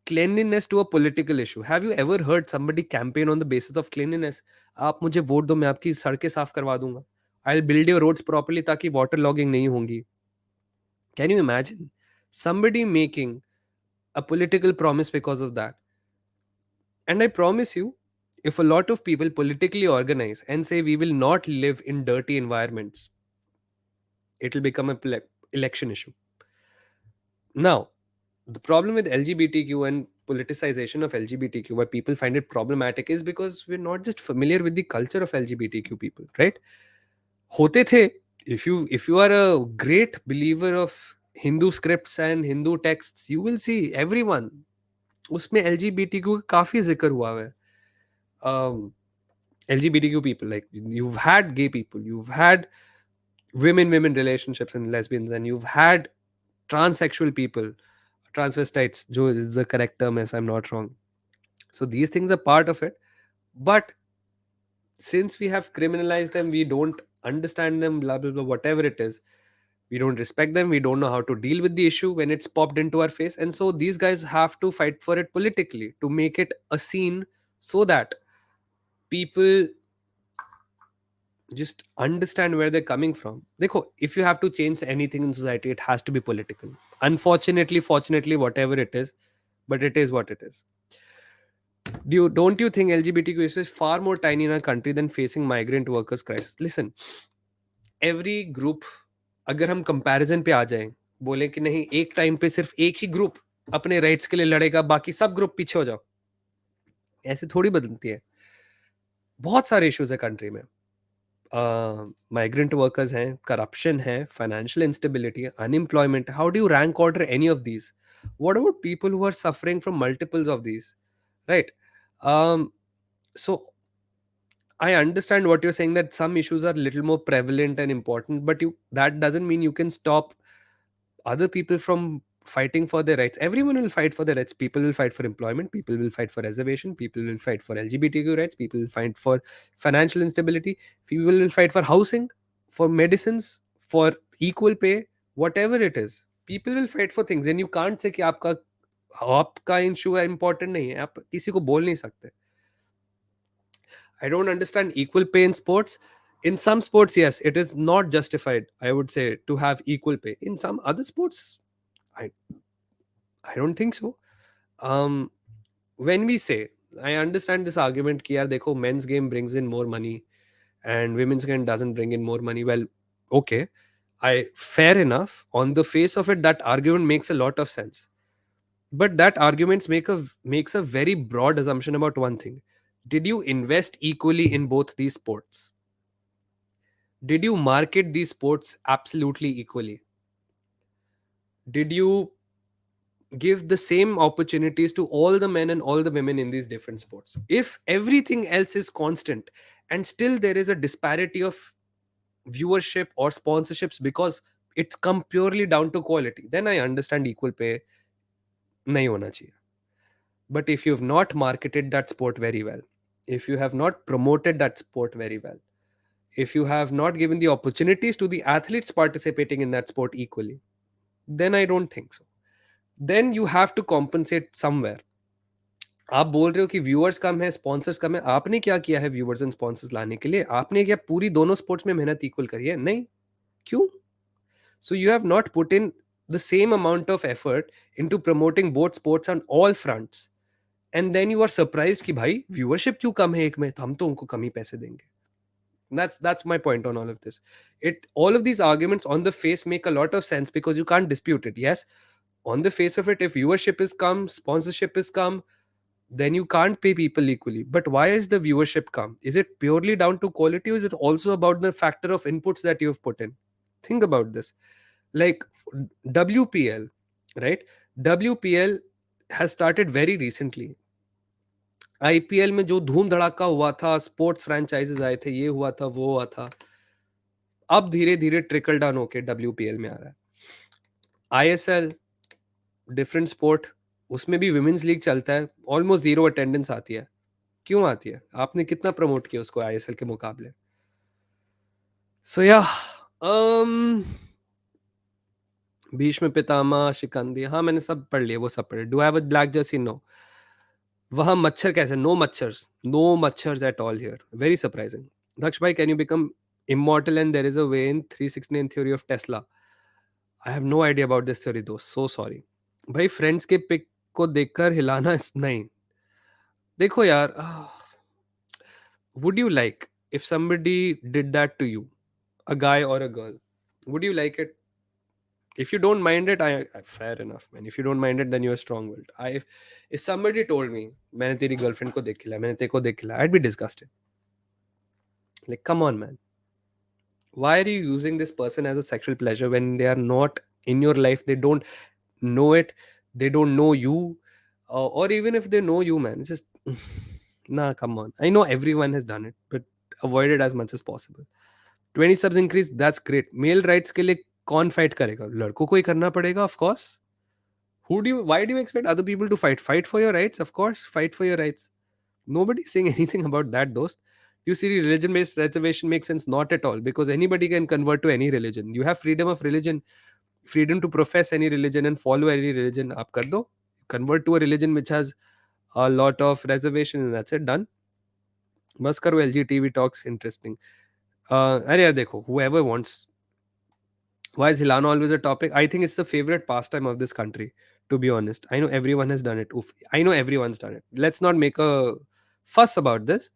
Speaker 1: cleanliness to a political issue. Have you ever heard somebody campaign on the basis of cleanliness? आप मुझे वोट दो, मैं आपकी सड़कें साफ करवा दूंगा. I'll build your roads properly ताकि वाटर लॉगिंग नहीं होंगी. Can you imagine somebody making a political promise because of that? And I promise you, if a lot of people politically organize and say we will not live in dirty environments, it will become a election issue. Now, the problem with LGBTQ and politicization of LGBTQ, why people find it problematic, is because we're not just familiar with the culture of LGBTQ people, right? होते थे. If you are a great believer of Hindu scripts and Hindu texts, you will see everyone उसमें LGBTQ का काफी जिक्र हुआ है. um, LGBTQ people, like you've had gay people, you've had women relationships and lesbians, and you've had transsexual people, transvestites, jo is the correct term if I'm not wrong. So these things are part of it. But since we have criminalized them, we don't understand them, blah, blah, blah, whatever it is. We don't respect them. We don't know how to deal with the issue when it's popped into our face. And so these guys have to fight for it politically to make it a scene so that people just understand where they're coming from. Dekho, if you have to change anything in society, it has to be political. Unfortunately, fortunately, whatever it is, but it is what it is. Don't you think LGBTQ is far more tiny in our country than facing migrant workers crisis? Listen, every group, अगर हम comparison पे आ जाएं, बोले कि नहीं एक time पे सिर्फ एक ही ग्रुप अपने राइट्स के लिए लड़ेगा, बाकी सब ग्रुप पीछे हो जाओ, ऐसे थोड़ी बदलती है. बहुत सारे इश्यूज है कंट्री में. माइग्रेंट वर्कर्स हैं, करप्शन है, फाइनेंशियल इंस्टेबिलिटी है, unemployment. How do you rank order any of these? What about people who are suffering from multiples of these, right? So I understand what you're saying, that some issues are a little more prevalent and important, but that doesn't mean you can stop other people from fighting for their rights. Everyone will fight for their rights. People will fight for employment, people will fight for reservation, people will fight for LGBTQ rights, people will fight for financial instability, people will fight for housing, for medicines, for equal pay, whatever it is. People will fight for things, and you can't say कि आपका issue है important नहीं है. आप किसी को बोल नहीं सकते. I don't understand equal pay in sports. In some sports, yes, it is not justified, I would say, to have equal pay. In some other sports, I I don't think so. Um, when we say, I understand this argument कि यार देखो men's game brings in more money and women's game doesn't bring in more money. Well, okay, fair enough. On the face of it, that argument makes a lot of sense. But that arguments makes a very broad assumption about one thing. Did you invest equally in both these sports? Did you market these sports absolutely equally? Did you give the same opportunities to all the men and all the women in these different sports. If everything else is constant and still there is a disparity of viewership or sponsorships because it's come purely down to quality, then I understand equal pay nahi hona chahiye. But if you have not marketed that sport very well, if you have not promoted that sport very well, if you have not given the opportunities to the athletes participating in that sport equally, then I don't think so. Then you have to compensate somewhere. आप बोल रहे हो कि viewers कम है, sponsors कम है। आपने क्या किया है व्यूअर्स एंड स्पॉन्सर्स लाने के लिए? आपने क्या पूरी दोनों स्पोर्ट्स में मेहनत इक्वल करी है? नहीं। क्यों? So you have not put in the same amount of effort into promoting both sports on all fronts. And then you are surprised कि भाई व्यूअरशिप क्यों कम है एक में, तो हम तो उनको कम ही पैसे देंगे. That's my point on all of this. All of these arguments on the face make a lot of sense because you can't dispute it. Yes, on the face of it, if viewership is come, sponsorship is come, then you can't pay people equally. But why is the viewership come? Is it purely down to quality, or is it also about the factor of inputs that you've put in? Think about this. Like WPL, right? WPL has started very recently. IPL में जो धूम धड़ाका हुआ था, sports franchises आए थे, ये हुआ था, वो हुआ था, अब धीरे धीरे ट्रिकल डाउन होके डब्ल्यूपीएल में आ रहा है. आईएसएल डिफरेंट स्पोर्ट, उसमें भी विमेंस लीग चलता है, ऑलमोस्ट जीरो अटेंडेंस आती है. क्यों आती है? आपने कितना प्रमोट किया उसको आईएसएल के मुकाबले? सो या भीष्म पितामह, शिकंदी, हाँ मैंने सब पढ़ लिया, वो सब पढ़े. Do I have a black jersey? No. वहां मच्छर कैसे? नो मच्छर्स at all here. Very surprising. Daksh भाई, can you become immortal and there is a way in 369 theory of Tesla? I have no idea about this theory though. So sorry. भाई friends के pick को देखकर हिलाना नहीं. देखो यार, would you like if somebody did that to you, a guy or a girl, would you like it? If you don't mind it, fair enough man. If you don't mind it, then you're strong willed. If somebody told me मैंने तेरी girlfriend को देख के लाया, मैंने तेरे को देख के लाया, I'd be disgusted. Like, come on man, why are you using this person as a sexual pleasure when they are not in your life? They don't know it, they don't know you, or even if they know you, man, it's just nah, come on. I know everyone has done it, but avoid it as much as possible. 20 subs increase, that's great. Male rights के लिए कौन fight करेगा? लड़कों को ही करना पड़ेगा, of course. Why do you expect other people to fight for your rights? Of course, fight for your rights. Nobody's saying anything about that, dost. You see, religion based reservation makes sense? Not at all, because anybody can convert to any religion. You have freedom of religion, freedom to profess any religion and follow any religion. Aap kar do. Convert to a religion which has a lot of reservation, and that's it, done. Bas karo, LGTV talks interesting. अरे यार देखो, whoever wants. Why is Hilana always a topic? I think it's the favorite pastime of this country, to be honest. I know everyone has done it. Oof. I know everyone's done it. Let's not make a fuss about this.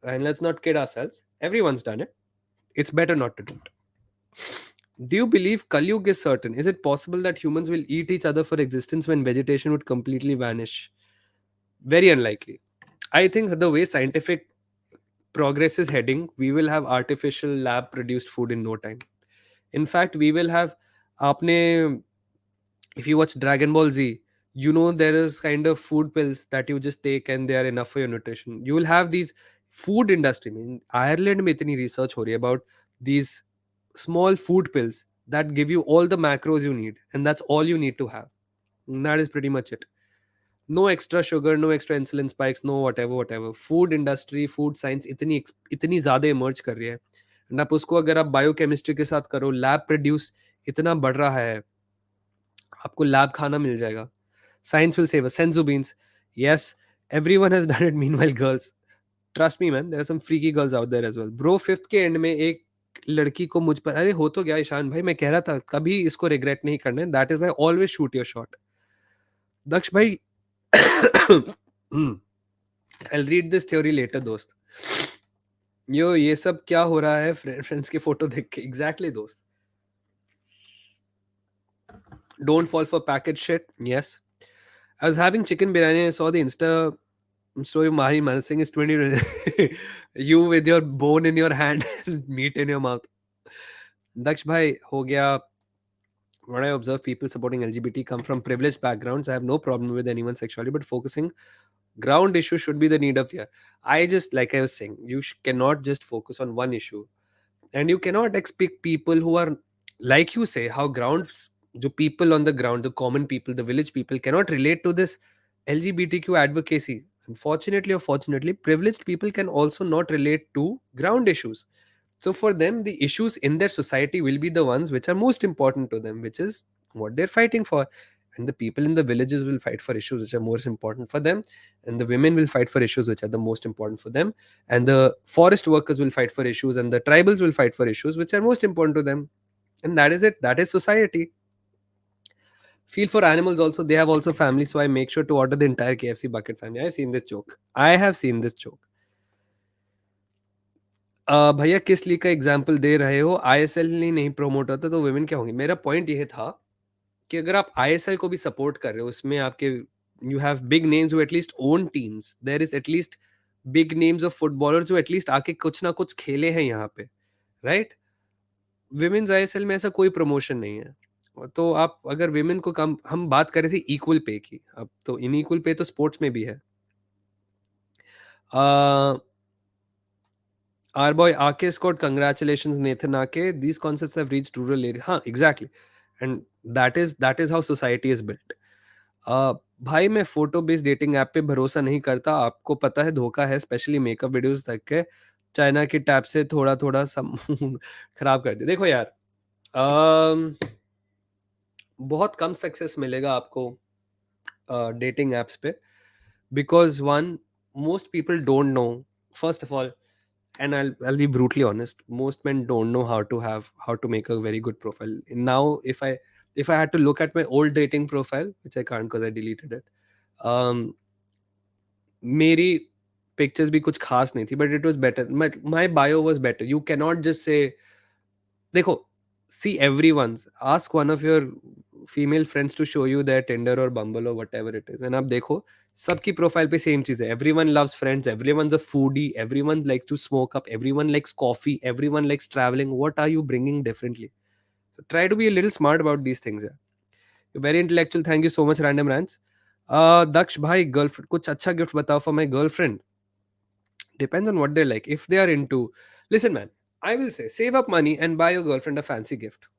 Speaker 1: And let's not kid ourselves. Everyone's done it. It's better not to do it. Do you believe Kalyug is certain? Is it possible that humans will eat each other for existence when vegetation would completely vanish? Very unlikely. I think the way scientific progress is heading, we will have artificial lab produced food in no time. In fact, we will have, aapne, if you watch Dragon Ball Z, you know there is kind of food pills that you just take and they are enough for your nutrition. You will have these food industry. In Ireland में इतनी research हो रही है about these small food pills that give you all the macros you need, and that's all you need to have. And that is pretty much it. No extra sugar, no extra insulin spikes, no whatever. Food industry, food science इतनी ज़्यादा emerge कर रही है. And आप उसको अगर आप biochemistry के साथ करो, लैब प्रोड्यूस इतना बढ़ रहा है, आपको लैब खाना मिल जाएगा. Science will save us. Senzu beans. Yes, everyone has done it. Meanwhile, girls, trust me man, there are some freaky girls out there as well. Bro, 5th के एंड में एक लड़की को मुझ पर, अरे हो तो गया ईशान भाई, मैं कह रहा था कभी इसको रिग्रेट नहीं करना है. That is why always shoot your shot. Daksh भाई, I'll read this theory later दोस्त. ये सब क्या हो रहा है फ्रेंड्स के फोटो देख के? एग्जैक्टली दोस्त. Don't fall for package shit. Yes, I was having chicken biryani. I saw the Insta story of Mahi Manasingh is 20. You with your bone in your hand, meat in your mouth. Daksh bhai, हो गया When I observe people supporting LGBT come from privileged backgrounds, I have no problem with anyone's sexuality, but focusing ground issue should be the need of the hour. I just, like I was saying, you cannot just focus on one issue, and you cannot expect people who are, like you say, how grounds, the people on the ground, the common people, the village people cannot relate to this LGBTQ advocacy. Unfortunately or fortunately, privileged people can also not relate to ground issues. So for them, the issues in their society will be the ones which are most important to them, which is what they're fighting for. And the people in the villages will fight for issues which are most important for them. And the women will fight for issues which are the most important for them. And the forest workers will fight for issues, and the tribals will fight for issues which are most important to them. And that is it. That is society. Feel for animals also. They have also families. So I make sure to order the entire KFC bucket family. I have seen this joke. I have seen this joke. भैया किस league का example दे रहे हो? ISL नहीं promote होता तो women क्या होंगी? मेरा पॉइंट ये था कि अगर आप आईएसएल को भी सपोर्ट कर रहे हो, उसमें आपके you have big names who at least own teams, there is at least big names of footballers जो एटलीस्ट आके कुछ ना कुछ खेले हैं यहाँ पे, राइट? विमेन्स आईएसएल में ऐसा कोई प्रमोशन नहीं है। तो आप अगर विमेन को कम, हम बात कर रहे थे इक्वल पे की, अब तो इनइक्वल पे तो स्पोर्ट्स में भी है। Our boy Ake scored. Congratulations, Nathan Ake. These concepts have reached rural area. हाँ, exactly. And that is how society is built. भाई मैं फोटो बेस्ड डेटिंग ऐप पे भरोसा नहीं करता, आपको पता है धोखा है, स्पेशली मेकअप वीडियोस देख के चाइना की टैप से थोड़ा थोड़ा सब खराब कर दिया। देखो यार, बहुत कम सक्सेस मिलेगा आपको डेटिंग एप्स पे, because one, most people don't know, first of all, and I'll be brutally honest, most men don't know how to make a very good profile. Now if I had to look at my old dating profile, which I can't because I deleted it, um मेरी pictures भी कुछ खास नहीं थी, but it was better, my bio was better. You cannot just say, देखो, see, everyone's ask one of your female friends to show you their Tinder or Bumble or whatever it is, and आप देखो सबकी profile पे same चीज है. Everyone loves friends, everyone's a foodie, everyone likes to smoke up, everyone likes coffee, everyone likes traveling. What are you bringing differently? So try to be a little smart about these things. Yeah, you're very intellectual. Thank you so much, Random Rants. Daksh bhai, girlfriend, कुछ अच्छा gift बताओ for my girlfriend. Depends on what they like. If they are into, listen, man, I will say save up money and buy your girlfriend a fancy gift.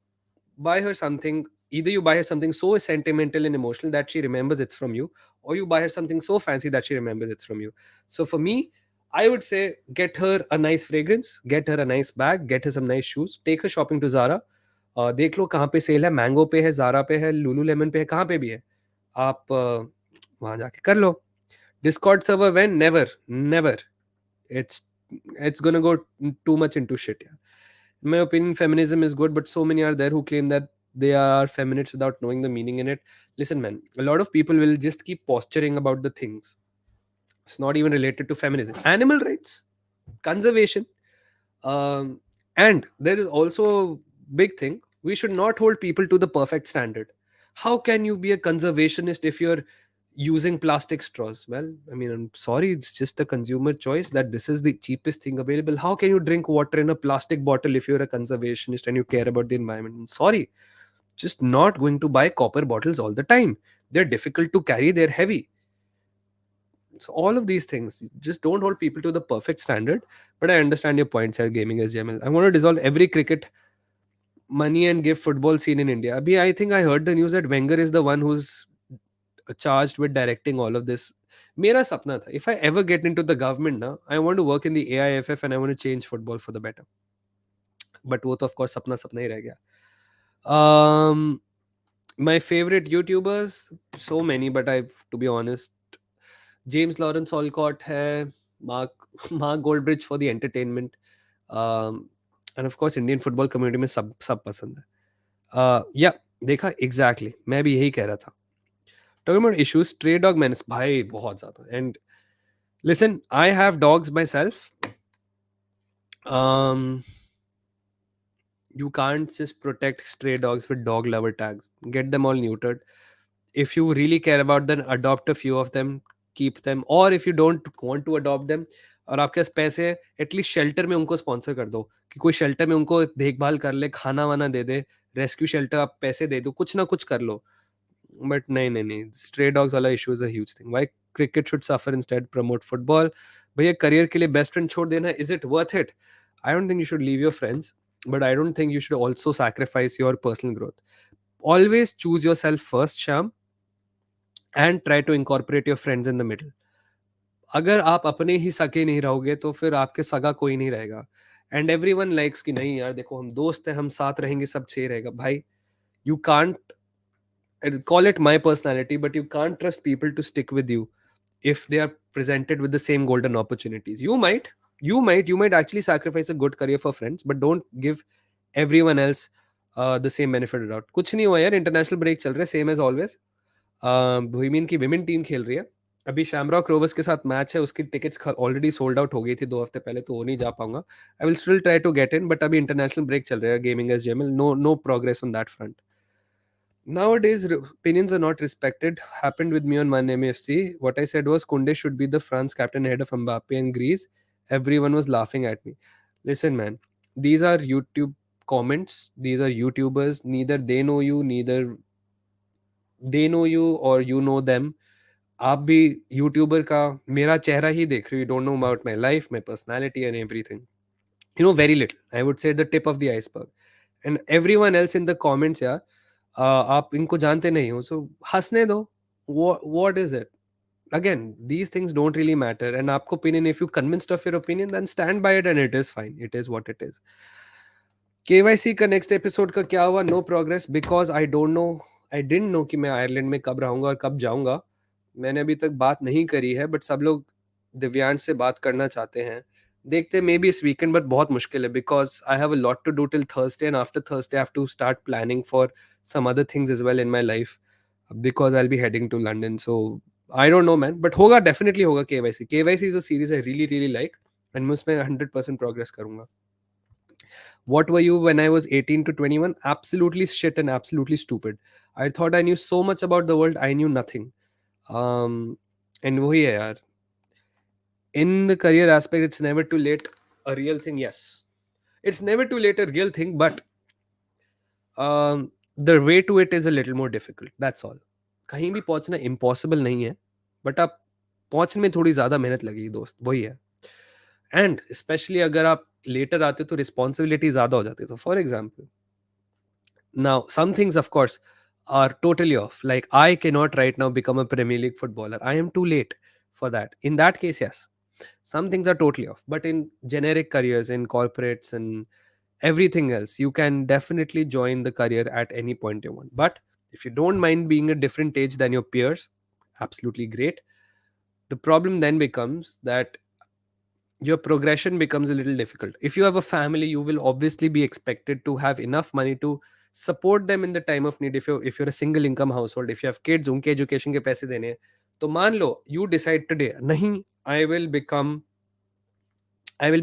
Speaker 1: Buy her something. Either you buy her something so sentimental and emotional that she remembers it's from you, or you buy her something so fancy that she remembers it's from you. So for me, I would say get her a nice fragrance, get her a nice bag, get her some nice shoes, take her shopping to Zara. देख लो कहाँ पे cell है, mango पे है, Zara पे है, Lulu lemon पे है, कहाँ पे भी है, आप वहाँ जाके कर लो. Discord server when? Never, never. It's gonna go too much into shit. Yeah. In my opinion, feminism is good, but so many are there who claim that they are feminists without knowing the meaning in it. Listen, man, a lot of people will just keep posturing about the things. It's not even related to feminism. Animal rights, conservation, and there is also a big thing. We should not hold people to the perfect standard. How can you be a conservationist if you're using plastic straws? Well, I mean, I'm sorry, it's just a consumer choice that this is the cheapest thing available. How can you drink water in a plastic bottle if you're a conservationist and you care about the environment? I'm sorry, just not going to buy copper bottles all the time. They're difficult to carry, they're heavy. So all of these things, just don't hold people to the perfect standard. But I understand your points here, gaming as Jamil. I want to dissolve every cricket money and give football scene in India. Abhi, I think I heard the news that Wenger is the one who's charged with directing all of this. मेरा सपना था, if I ever get into the government ना, I want to work in the AIFF and I want to change football for the better. But वो तो of course सपना सपना ही रह गया. My favorite YouTubers, so many, but to be honest, James Lawrence Olcott है, Mark Mark Goldbridge for the entertainment, and of course Indian football community में सब पसंद है. Yeah, देखा exactly, मैं भी यही कह रहा था. Talking about issues, stray dog menace, भाई बहुत ज़्यादा. And listen, I have dogs myself. You can't just protect stray dogs with dog lover tags. Get them all neutered. If you really care about them, adopt a few of them, keep them. Or if you don't want to adopt them, और आपके पास पैसे हैं, at least shelter में उनको sponsor कर दो कि कोई शेल्टर में उनको देखभाल कर ले, खाना वाना दे दे, रेस्क्यू शेल्टर आप पैसे दे दो, कुछ ना कुछ कर लो। बट नहीं, नहीं, नहीं, स्ट्रे डॉग्स वाला issue is a huge thing. Why cricket should suffer instead promote football? भैया करियर के लिए बेस्ट फ्रेंड छोड़ देना, is it worth it? I don't think you should leave your friends, but I don't think you should also sacrifice your personal growth. Always choose yourself first, Sham, and try to incorporate your friends in the middle. अगर आप अपने ही सगे नहीं रहोगे तो फिर आपके सगा कोई नहीं रहेगा। एंड एवरीवन लाइक्स कि नहीं यार देखो हम दोस्त हैं, हम साथ रहेंगे, सब सही रहेगा। भाई, you can't, call it my personality, but you can't trust people to stick with you if they are presented with the same golden opportunities. You might actually sacrifice a good career for friends, but don't give everyone else the same benefit of doubt. कुछ नहीं हुआ यार, international break चल रहे, same as always. भुईमीन की women team खेल रही है अभी, शैमरॉक रोवर्स के साथ मैच है, उसकी टिकट्स ऑलरेडी सोल्ड आउट हो गई थी 2 हफ्ते पहले, तो वो नहीं जा पाऊंगा। I will still try to get in, but अभी इंटरनेशनल ब्रेक चल रहा है गेमिंग एज जेमल, no progress on that front. Nowadays, opinions are not respected. Happened with me on One MFC. What I said was Kunde should be the France captain ahead of Mbappe and Greece. Everyone was laughing at me. Listen, man, these are YouTube comments. These are YouTubers. Neither they know you, neither they know you or you know them. आप भी YouTuber का मेरा चेहरा ही देख रहे हो, you don't know about my life, my personality and everything, you know, very little. I would say the tip of the iceberg. And everyone else in the comments, यार आप इनको जानते नहीं हो, so हंसने दो। What is it? Again, these things don't really matter. And आपको opinion, if you convinced of your opinion, then stand by it and it is fine. It is what it is. KYC का next episode का क्या हुआ? No progress because I didn't know कि मैं Ireland में कब रहूंगा और कब जाऊंगा। मैंने अभी तक बात नहीं करी है, बट सब लोग दिव्यांश से बात करना चाहते हैं। देखते मे बी इस वीकेंड, बट बहुत मुश्किल है because I have a lot to do till Thursday, and after Thursday I have to start planning for some other things as well in my life, because I will be heading to London. So I don't know man, but होगा, definitely होगा। KYC is a series I really really like, and मैं उसमें 100% progress करूंगा। What were you when I was 18 to 21? Absolutely shit and absolutely stupid. I thought I knew so much about the world. I knew nothing. Um, and वही है यार. In the career aspect, it's never too late. A real thing, yes. It's never too late a real thing, but the way to it is a little more difficult. That's all. कहीं भी पहुंचना impossible नहीं है, but आप पहुंचने में थोड़ी ज़्यादा मेहनत लगेगी दोस्त, वही है। एंड स्पेशली अगर आप लेटर आते हो तो रिस्पॉन्सिबिलिटी ज़्यादा हो जाती है। तो for example, now, some things, of course, are totally off. Like, I cannot right now become a Premier League footballer. I am too late for that. In that case, yes, some things are totally off. But in generic careers, in corporates and everything else, you can definitely join the career at any point you want. But if you don't mind being a different age than your peers, absolutely great. The problem then becomes that your progression becomes a little difficult. If you have a family, you will obviously be expected to have enough money to support them in the time of need. If you're a single income household, if you have kids, उनके education के पैसे देने हैं, तो मान लो you decide today, नहीं, I will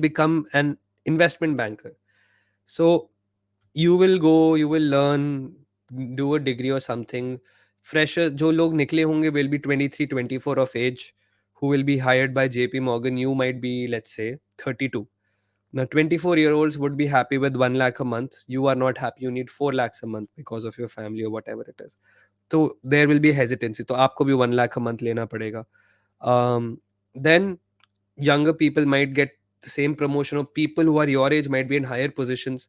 Speaker 1: become an investment banker. So you will learn, do a degree or something. Fresher जो लोग निकले होंगे will be 23, 24 of age, who will be hired by JP Morgan. You might be, let's say, 32. Now, 24-year-olds would be happy with 1 lakh a month. You are not happy. You need 4 lakhs a month because of your family or whatever it is. So there will be hesitancy. तो आपको भी 1 lakh a month लेना पड़ेगा. Then younger people might get the same promotion, or people who are your age might be in higher positions.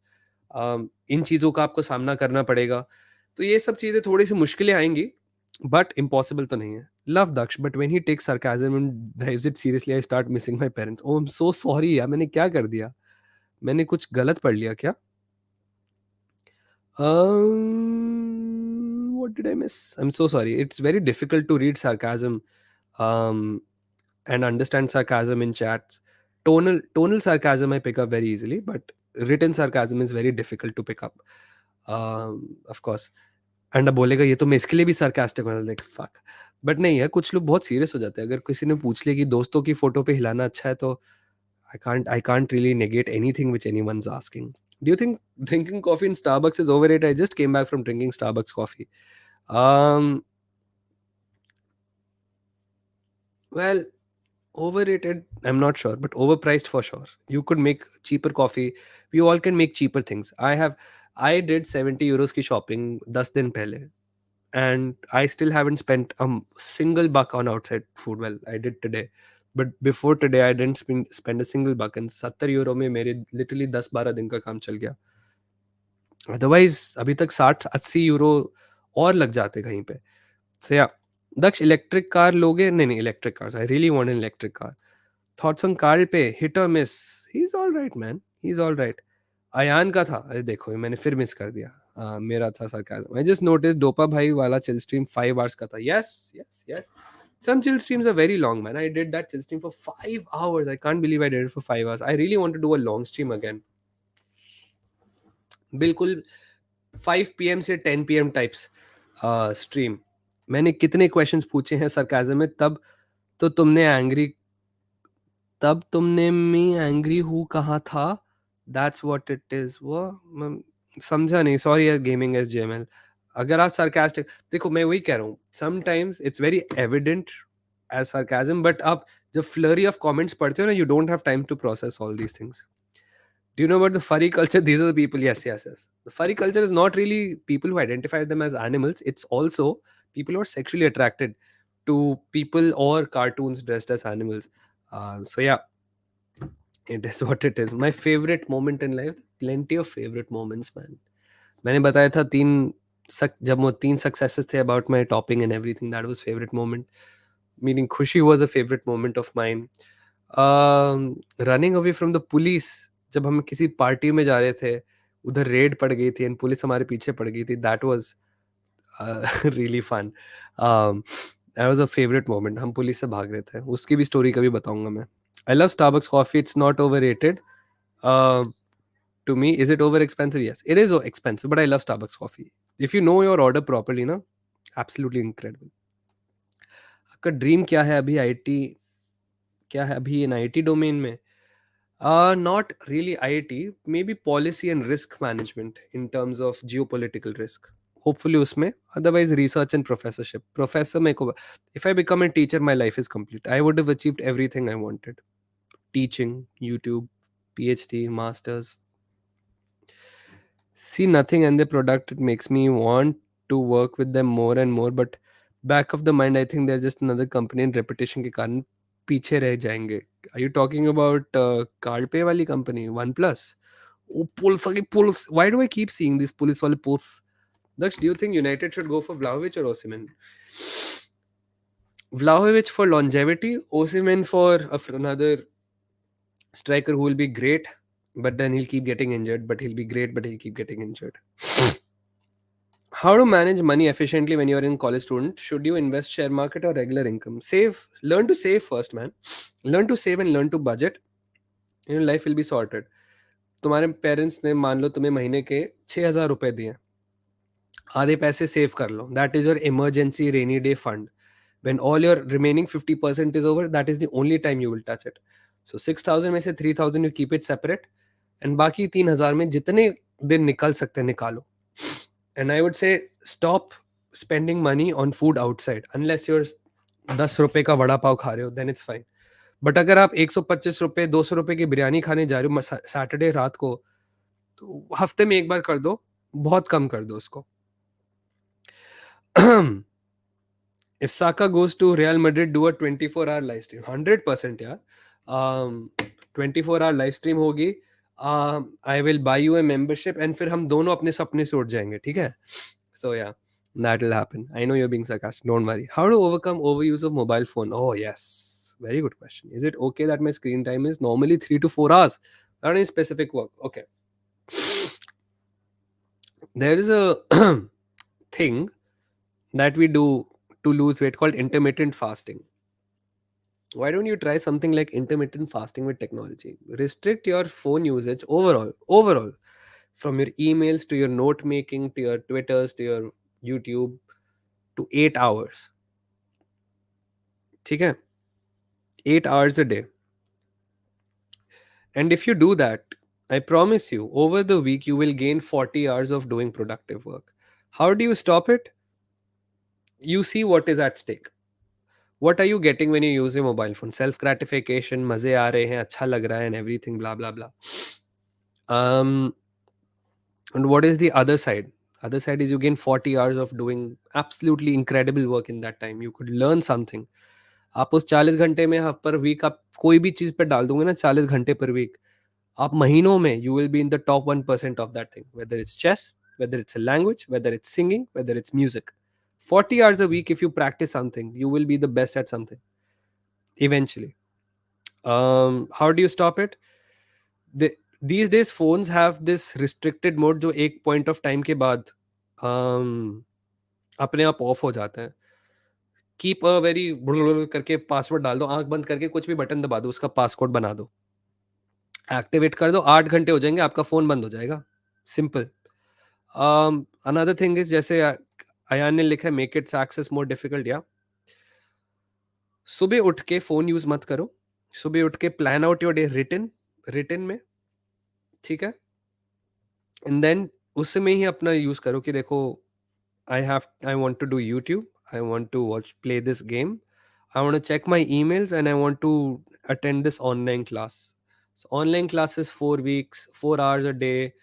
Speaker 1: इन चीज़ों का आपको सामना करना पड़ेगा। तो ये सब चीज़ें थोड़ी सी मुश्किलें आएंगी, बट इम्पॉसिबल तो नहीं है। Love Daksh, but when he takes sarcasm and drives it seriously, I start missing my parents. Oh, I'm so sorry यार, मैंने क्या कर दिया? मैंने कुछ गलत पढ़ लिया क्या? What did I miss? I'm so sorry. It's very difficult to read sarcasm um, and understand sarcasm in chats. Tonal sarcasm I pick up very easily, but written sarcasm is very difficult to pick up. Of course. And अब बोलेगा ये तो मैं इसके लिए भी sarcastic होना, like fuck. But नहीं है, कुछ लोग बहुत सीरियस हो जाते हैं। अगर किसी ने पूछ लिया कि दोस्तों की फोटो पे हिलाना अच्छा है, तो I can't really negate anything which anyone's asking. Do you think drinking coffee in Starbucks is overrated? I just came back from drinking Starbucks coffee. Well, overrated, I'm not sure, but overpriced for sure. You could make cheaper coffee. We all can make cheaper things. I have I did 70 euros की shopping 10 दिन पहले, and I still haven't spent a single buck on outside food. Well, I did today, but before today I didn't spend a single buck, and 70 euro में मेरे literally 10-12 दिन का काम चल गया। अदरवाइज अभी तक 60-80 यूरो और लग जाते कहीं पे। सो या, दक्ष इलेक्ट्रिक कार लोगे? नहीं नहीं, electric cars, I really want an electric car. Thoughts on Carl Pei, hit और miss. He is all right man, he is all right. Ayaan का था, अरे देखो ये मैंने फिर मिस कर दिया। मेरा था sarcasm. I just notice dopa भाई वाला चिल स्ट्रीम 5 आवर्स का था। Yes yes yes, some chill streams are very long, man. I did that chill stream for 5 hours. I can't believe I did it for 5 hours. I really want to do a long stream again. बिल्कुल 5 PM से 10 PM types stream. मैंने कितने questions पूछे हैं sarcasm में, तो तुमने angry तब तुमने मी एंग्री हु कहा था, दैट्स व्हाट इट इज। वो समझा नहीं, सॉरी यार, गेमिंग एस जेएमएल। अगर आप सरकास्टिक, देखो मैं वही कह रहा हूँ, sometimes it's very evident as sarcasm, but आप जब फ्लरी ऑफ कमेंट्स पढ़ते हो ना, you don't have time to process all these things. Do you know about the furry culture? These are the people. Yes, yes, yes. The furry culture is not really people who identify them as animals. It's also people who are sexually attracted to people or cartoons dressed as animals. So yeah, it is what it is. My favorite moment in life, plenty of favorite moments, man. मैंने बताया था जब वो 3 successes थे about my topping and everything, that was favorite moment. Meaning खुशी was a favorite moment of mine. Running away from the police, जब हम किसी पार्टी में जा रहे थे, उधर रेड पड़ गई थी एंड पुलिस हमारे पीछे पड़ गई थी, that was really fun. That was a favourite moment. हम पुलिस से भाग रहे थे, उसकी भी स्टोरी कभी बताऊंगा मैं। I love Starbucks coffee, it's not overrated. To me, is it over expensive? Yes, it is expensive, but I love Starbucks coffee. If you know your order properly, ना, absolutely incredible. आपका dream क्या है अभी IT, क्या है अभी in IT domain में? Not really IT, maybe policy and risk management in terms of geopolitical risk. Hopefully उसमें, otherwise research and professorship. Professor मेरे को, if I become a teacher, my life is complete. I would have achieved everything I wanted. Teaching, YouTube, PhD, masters. See nothing and the product, it makes me want to work with them more and more, but back of the mind I think they're just another company and reputation के कारण पीछे रह जाएंगे। Are you talking about card pay वाली company OnePlus? Oh, Pulse, okay, Pulse. Why do I keep seeing these police वाले Pulse? Daksh, do you think United should go for Vlahovic or Osimhen? Vlahovic for longevity, Osimhen for another striker who will be great, but then he'll keep getting injured, but he'll be great, but he'll keep getting injured. How to manage money efficiently when you're in college student? Should you invest share market or regular income? Save, learn to save first, man. Learn to save and learn to budget. Your life will be sorted. तुम्हारे parents ने मान लो तुम्हें महीने के 6,000 रुपए दिए, आधे पैसे सेव कर लो, that is your emergency rainy day fund. when all your remaining 50% is over, that is the only time you will touch it. So 6,000 में से 3,000 you keep it separate, and बाकी 3,000 में जितने दिन निकल सकते हैं निकालो। And I would say stop spending money on food outside unless you're 10 रुपए का वड़ा पाव खा रहे हो, then it's fine. बट अगर आप 125 रुपए 200 रुपए की बिरयानी खाने जा रहे हो सैटरडे रात को, तो हफ्ते में एक बार कर दो, बहुत कम कर दो उसको। If Saka goes to Real Madrid, do a 24-hour live stream. 100% यार, 24-hour live stream होगी। I will buy you a membership and फिर हम दोनों अपने सपने से उठ जाएंगे, ठीक है? So yeah, that will happen. I know you're being sarcastic, don't worry. How to overcome overuse of mobile phone? Oh yes, very good question. Is it okay that my screen time is normally 3 to 4 hours? Not any specific work. Okay. There is a thing that we do to lose weight called intermittent fasting. Why don't you try something like intermittent fasting with technology? Restrict your phone usage overall, from your emails to your note making to your Twitters to your YouTube, to 8 hours. ठीक है? 8 hours a day. And if you do that, I promise you, over the week you will gain 40 hours of doing productive work. How do you stop it? You see what is at stake. What are you getting when you use your mobile phone? Self gratification, मजे आ रहे हैं, अच्छा लग रहा है, and everything, blah blah blah. And what is the other side? Other side is you gain 40 hours of doing absolutely incredible work in that time. You could learn something. आप उस 40 घंटे में पर वीक आप कोई भी चीज पे डाल दोगे ना, 40 घंटे पर वीक, आप महीनों में you will be in the top 1% of that thing, whether it's chess, whether it's a language, whether it's singing, whether it's music. 40 hours a week, if you practice something, you will be the best at something eventually. How do you stop it? These days phones have this restricted mode जो एक point of time के बाद अपने आप of हो जाता है. Keep a very करके पासवर्ड डाल दो, आंख बंद करके कुछ भी बटन दबा दो, उसका पासकोड बना दो, एक्टिवेट कर दो, 8 घंटे हो जाएंगे, आपका फोन बंद हो जाएगा. सिंपल. अनदर थिंग इज, जैसे अयान ने लिखा है, make its axis more difficult. या सुबह उठ के फोन यूज मत करो. सुबह उठ के plan out your day written written में. ठीक है. एंड देन उसमें ही अपना यूज करो कि देखो, I want to do YouTube, I want to play this game, I want to check my emails, and I want to attend this online class. So online classes 4 weeks, 4 hours a day,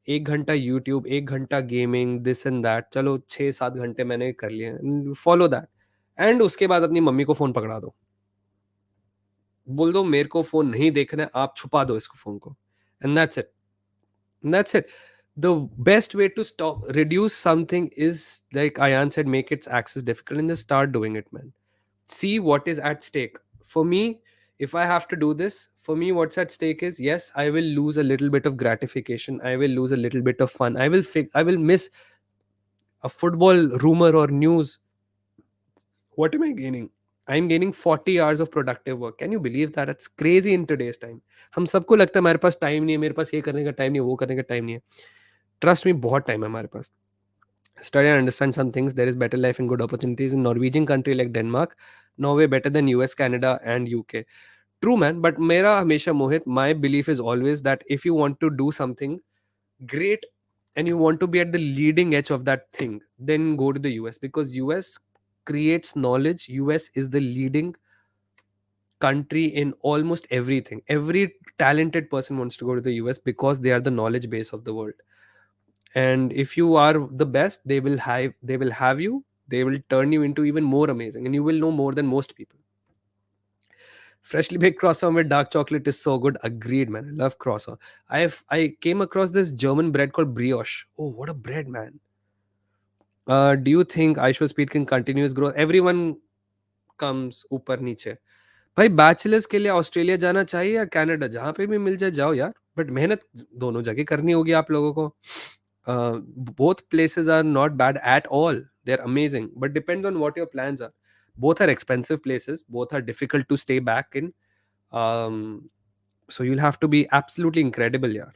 Speaker 1: 1 घंटा YouTube, 1 घंटा gaming, this and that. चलो 6-7 घंटे मैंने कर लिए, follow that. And उसके बाद अपनी मम्मी को फोन पकड़ा दो, बोल दो मेरे को फोन नहीं देखना है, आप छुपा दो इसको फोन को. And that's it. That's it. The best way to stop, reduce something is, like Ayan said, make its access difficult and just start doing it, man. See what is at stake. For me, if I have to do this, for me, what's at stake is, yes, I will lose a little bit of gratification. I will lose a little bit of fun. I will miss a football rumor or news. What am I gaining? I'm gaining 40 hours of productive work. Can you believe that? It's crazy in today's time. हम सबको लगता है हमारे पास time नहीं है, मेरे पास ये करने का टाइम नहीं है, वो करने का टाइम नहीं है. ट्रस्ट मी, बहुत टाइम है हमारे पास. Study and understand some things. There is better life and good opportunities in Norwegian country like Denmark. Norway better than US, Canada and UK. True, man. But मेरा हमेशा मोहित, my belief is always that if you want to do something great and you want to be at the leading edge of that thing, then go to the US, because US creates knowledge. US is the leading country in almost everything. Every talented person wants to go to the US because they are the knowledge base of the world. And if you are the best, they will have you, they will turn you into even more amazing, and you will know more than most people. Freshly baked croissant with dark chocolate is so good. Agreed, man. I love croissant. I came across this German bread called brioche. Oh, what a bread, man. Do you think Aishwar's speed can continue its growth? Everyone comes ऊपर नीचे. भाई bachelors के लिए Australia जाना चाहिए या Canada? जहाँ पे भी मिल जाए जाओ यार, बट मेहनत दोनों जगह करनी होगी आप लोगों को. Both places are not bad at all. They're amazing, but depends on what your plans are. Both are expensive places. Both are difficult to stay back in. So you'll have to be absolutely incredible, yeah,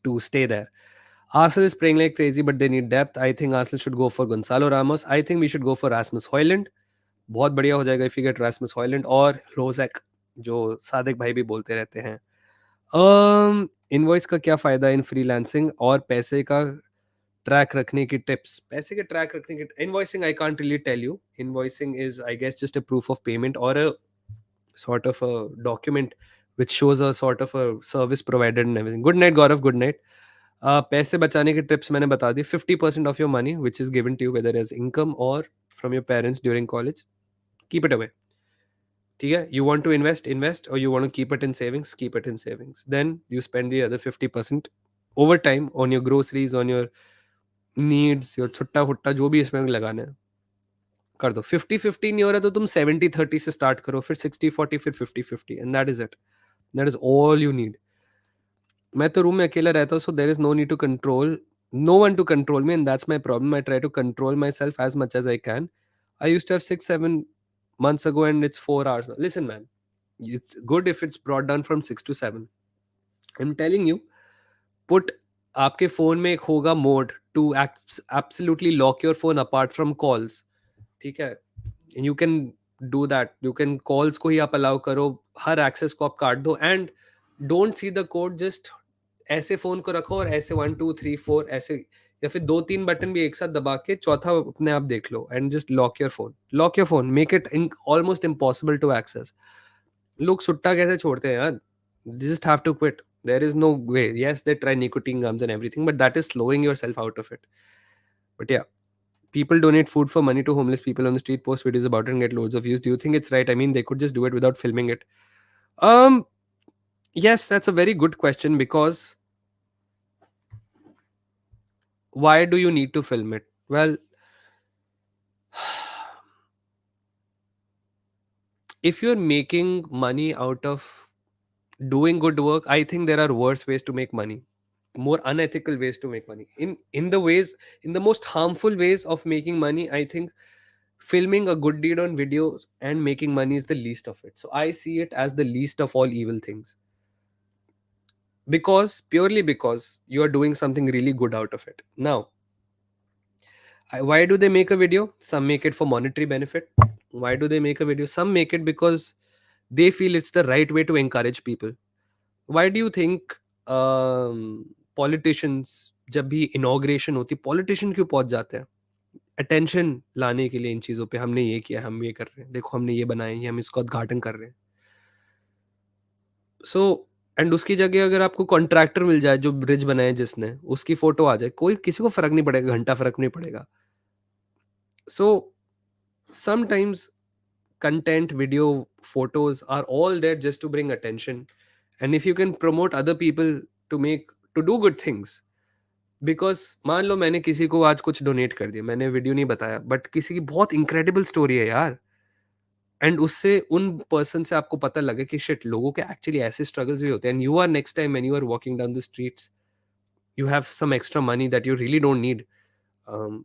Speaker 1: to stay there. Arsenal is playing like crazy, but they need depth. I think Arsenal should go for Gonzalo Ramos. I think we should go for Rasmus Højlund. बहुत बढ़िया हो जाएगा if you get Rasmus Højlund और Lozek, जो सादिक भाई भी बोलते रहते हैं. इनवॉइस का क्या फायदा इन फ्रीलांसिंग और पैसे का ट्रैक रखने की टिप्स? पैसे के ट्रैक रखने की invoicing I can't really tell you. Invoicing is, I guess, just a proof of payment और a sort of a document which shows a sort of a service provided and everything. Good night, Gaurav. Good night. पैसे बचाने की tips मैंने बता दी. 50% of your money which is given to you, whether as income or from your parents during college, keep it away. ठीक है. You want to invest, or you want to keep it in savings, keep it in savings. Then you spend the other 50% over time on your groceries, on your needs, your छुट्टा फुट्टा जो भी इसमें लगाना है कर दो. 50-50 नहीं हो रहा तो तुम 70-30 से स्टार्ट करो, फिर 60-40, फिर 50-50, and that is it. That is all you need. मैं तो रूम में अकेला रहता हूँ, so there is no need to control, no one to control me, and that's my problem. I try to control myself as much as I can. I used to have 6-7 months ago, and it's 4 hours now. Listen, man, it's good if it's brought down from 6 to 7. I'm telling you, put आपके phone में एक होगा mode to absolutely lock your phone apart from calls. ठीक है. You can do that. You can calls को ही आप allow करो, हर एक्सेस को आप काट दो, and don't see the code. Just ऐसे फोन को रखो और ऐसे 1 2 3 4 ऐसे, या फिर 2-3 बटन भी एक साथ दबा के चौथा अपने आप देख लो, and just lock your phone, make it almost impossible to access. लोग सुट्टा कैसे छोड़ते हैं यार? Just have to quit. There is no way. Yes, they try nicotine gums and everything, but that is slowing yourself out of it. But yeah, people donate food for money to homeless people on the street, post videos about it, and get loads of views. Do you think it's right? I mean, they could just do it without filming it. Um, yes, that's a very good question, because why do you need to film it? Well, if you're making money out of doing good work, I think there are worse ways to make money, more unethical ways to make money. In the most harmful ways of making money, I think filming a good deed on videos and making money is the least of it. So I see it as the least of all evil things, because purely because you are doing something really good out of it. Now, why do they make a video? Some make it for monetary benefit. Why do they make a video? Some make it because they feel it's the right way to encourage people. Why do you think politicians जब भी inauguration होती, politician क्यों पहुंच जाते हैं attention लाने के लिए इन चीज़ों पे? हमने ये किया, हम ये कर रहे हैं, देखो हमने ये बनाया, ये हम इसका उद्घाटन कर रहे हैं। सो एंड उसकी जगह अगर आपको कॉन्ट्रैक्टर मिल जाए जो ब्रिज बनाए जिसने, उसकी फोटो आ जाए, कोई किसी को फर्क नहीं पड़ेगा, घंटा फर्क नहीं पड़ेगा। So sometimes content, video, photos are all there just to bring attention. And if you can promote other people to do good things, because मान लो मैंने किसी को आज कुछ डोनेट कर दिया, मैंने वीडियो नहीं बताया, बट किसी की बहुत इनक्रेडिबल स्टोरी है यार, एंड उससे उन पर्सन से आपको पता लगे कि शिट, लोगों के एक्चुअली ऐसे स्ट्रगल्स भी होते हैं, and you are next time when you are walking down the streets, you have some extra money that you really don't need, um,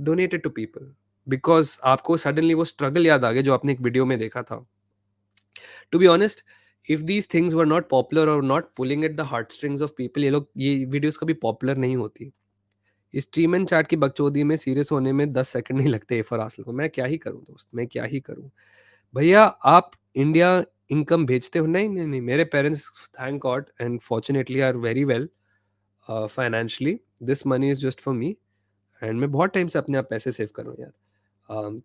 Speaker 1: donate it to people, because आपको suddenly वो struggle याद आ गया जो आपने एक वीडियो में देखा था. To be honest, if these things were not popular or not pulling at the heartstrings of people, ये लोग ये वीडियोस कभी पॉपुलर नहीं होती. इस स्ट्रीम एंड चैट की बकचोदी में सीरियस होने में 10 सेकंड नहीं लगते एफर हासिल को. मैं क्या ही करूं दोस्त, मैं क्या ही करूं भैया. आप इंडिया इनकम भेजते हो? नहीं नहीं नहीं, मेरे parents thank God and fortunately are very well financially. This money is just for me, and मैं बहुत टाइम से अपने आप पैसे सेव कर रहा हूँ यार.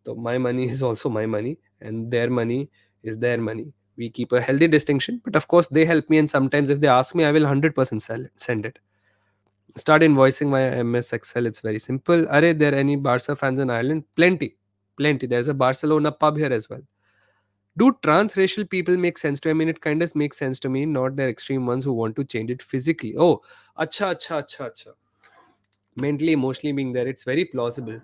Speaker 1: तो my money is also my money and their money is their money. We keep a healthy distinction, but of course they help me, and sometimes if they ask me, I will 100% send it. Start invoicing via MS Excel. It's very simple. Are there any Barca fans in Ireland? Plenty, plenty. There's a Barcelona pub here as well. Do transracial people make sense to you? I mean, it kind of makes sense to me, not the extreme ones who want to change it physically. Oh, acha, acha, acha, acha. Mentally, emotionally being there, it's very plausible.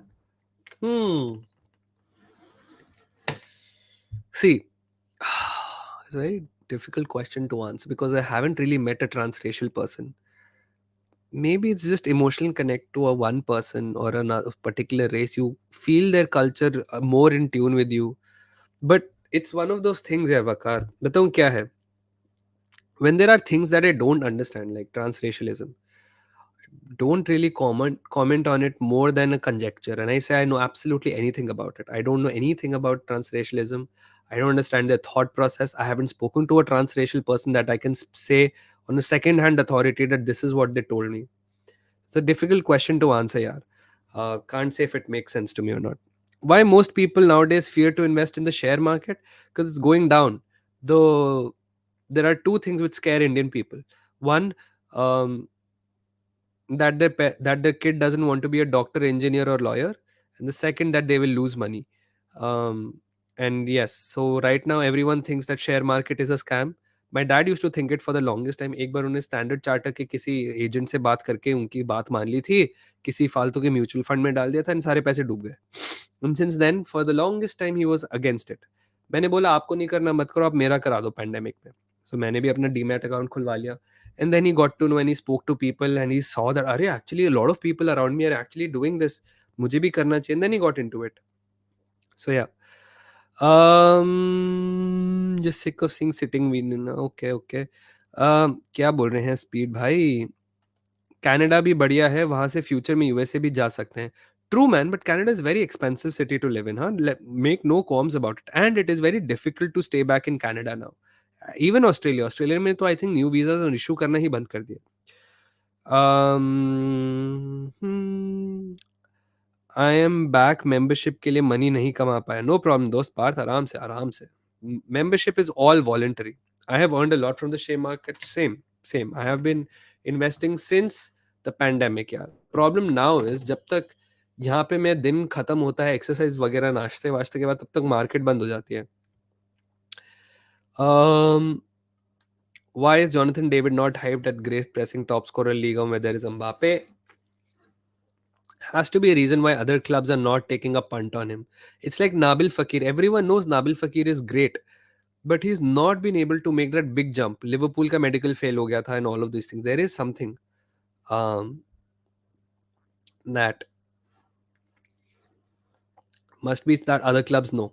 Speaker 1: See, it's a very difficult question to answer because I haven't really met a transracial person. Maybe it's just emotional connect to a one person or a particular race. You feel their culture more in tune with you. But it's one of those things, yaar, Vakar. Bataun kya hai? When there are things that I don't understand, like transracialism, don't really comment on it more than a conjecture. And I say I know absolutely anything about it. I don't know anything about transracialism. I don't understand their thought process. I haven't spoken to a transracial person that I can say on a second hand authority that this is what they told me. It's a difficult question to answer, yaar. Can't say if it makes sense to me or not. Why most people nowadays fear to invest in the share market? Because it's going down. Though there are two things which scare Indian people. One, um, that the kid doesn't want to be a doctor, engineer, or lawyer, and the second that they will lose money. And yes, so right now everyone thinks that share market is a scam. My dad used to think it for the longest time. एक बार उन्हें standard charter के किसी agent से बात करके उनकी बात मान ली थी, किसी फालतू के म्यूचुअल फंड में डाल दिया था, इन सारे पैसे डूब गए. And since then for the longest time he was against it. मैंने बोला आपको नहीं करना मत करो, आप मेरा करा दो पैंडेमिक में. So मैंने भी अपना डीमैट अकाउंट खुलवा लिया. And then he got to know and he spoke to people and he saw that अरे actually a lot of people around me are actually doing this, मुझे भी करना चाहिए. And then he got into it. So yeah. Just sick of seeing sitting win. Okay, okay. क्या बोल रहे हैं speed भाई? कनाडा भी बढ़िया है, वहां से फ्यूचर में यूएसए भी जा सकते हैं. True, man, but Canada is a very expensive city to live in, huh? Make no qualms about it. And it is very difficult to stay back in Canada now. Even Australia में तो I think new visas और issue करना ही बंद कर दिया. I am back. Membership के लिए money नहीं कमा पाया. No problem, दोस्त पार्थ, आराम से, आराम से. Membership is all voluntary. I have earned a lot from the share market. Same. Same. I have been investing since the pandemic यार. The problem now is जब तक यहाँ पे मैं दिन खत्म होता है एक्सरसाइज वगैरह नाश्ते वाश्ते के बाद तब तक मार्केट बंद हो जाती है. Um, why is Jonathan David not hyped at great pressing top scorer league where there is Mbappe? Has to be a reason why other clubs are not taking a punt on him. It's like Nabil Fakir. Everyone knows Nabil Fakir is great, but he's not been able to make that big jump. Liverpool का medical fail हो गया था and all of these things. There is something um, that must be that other clubs know.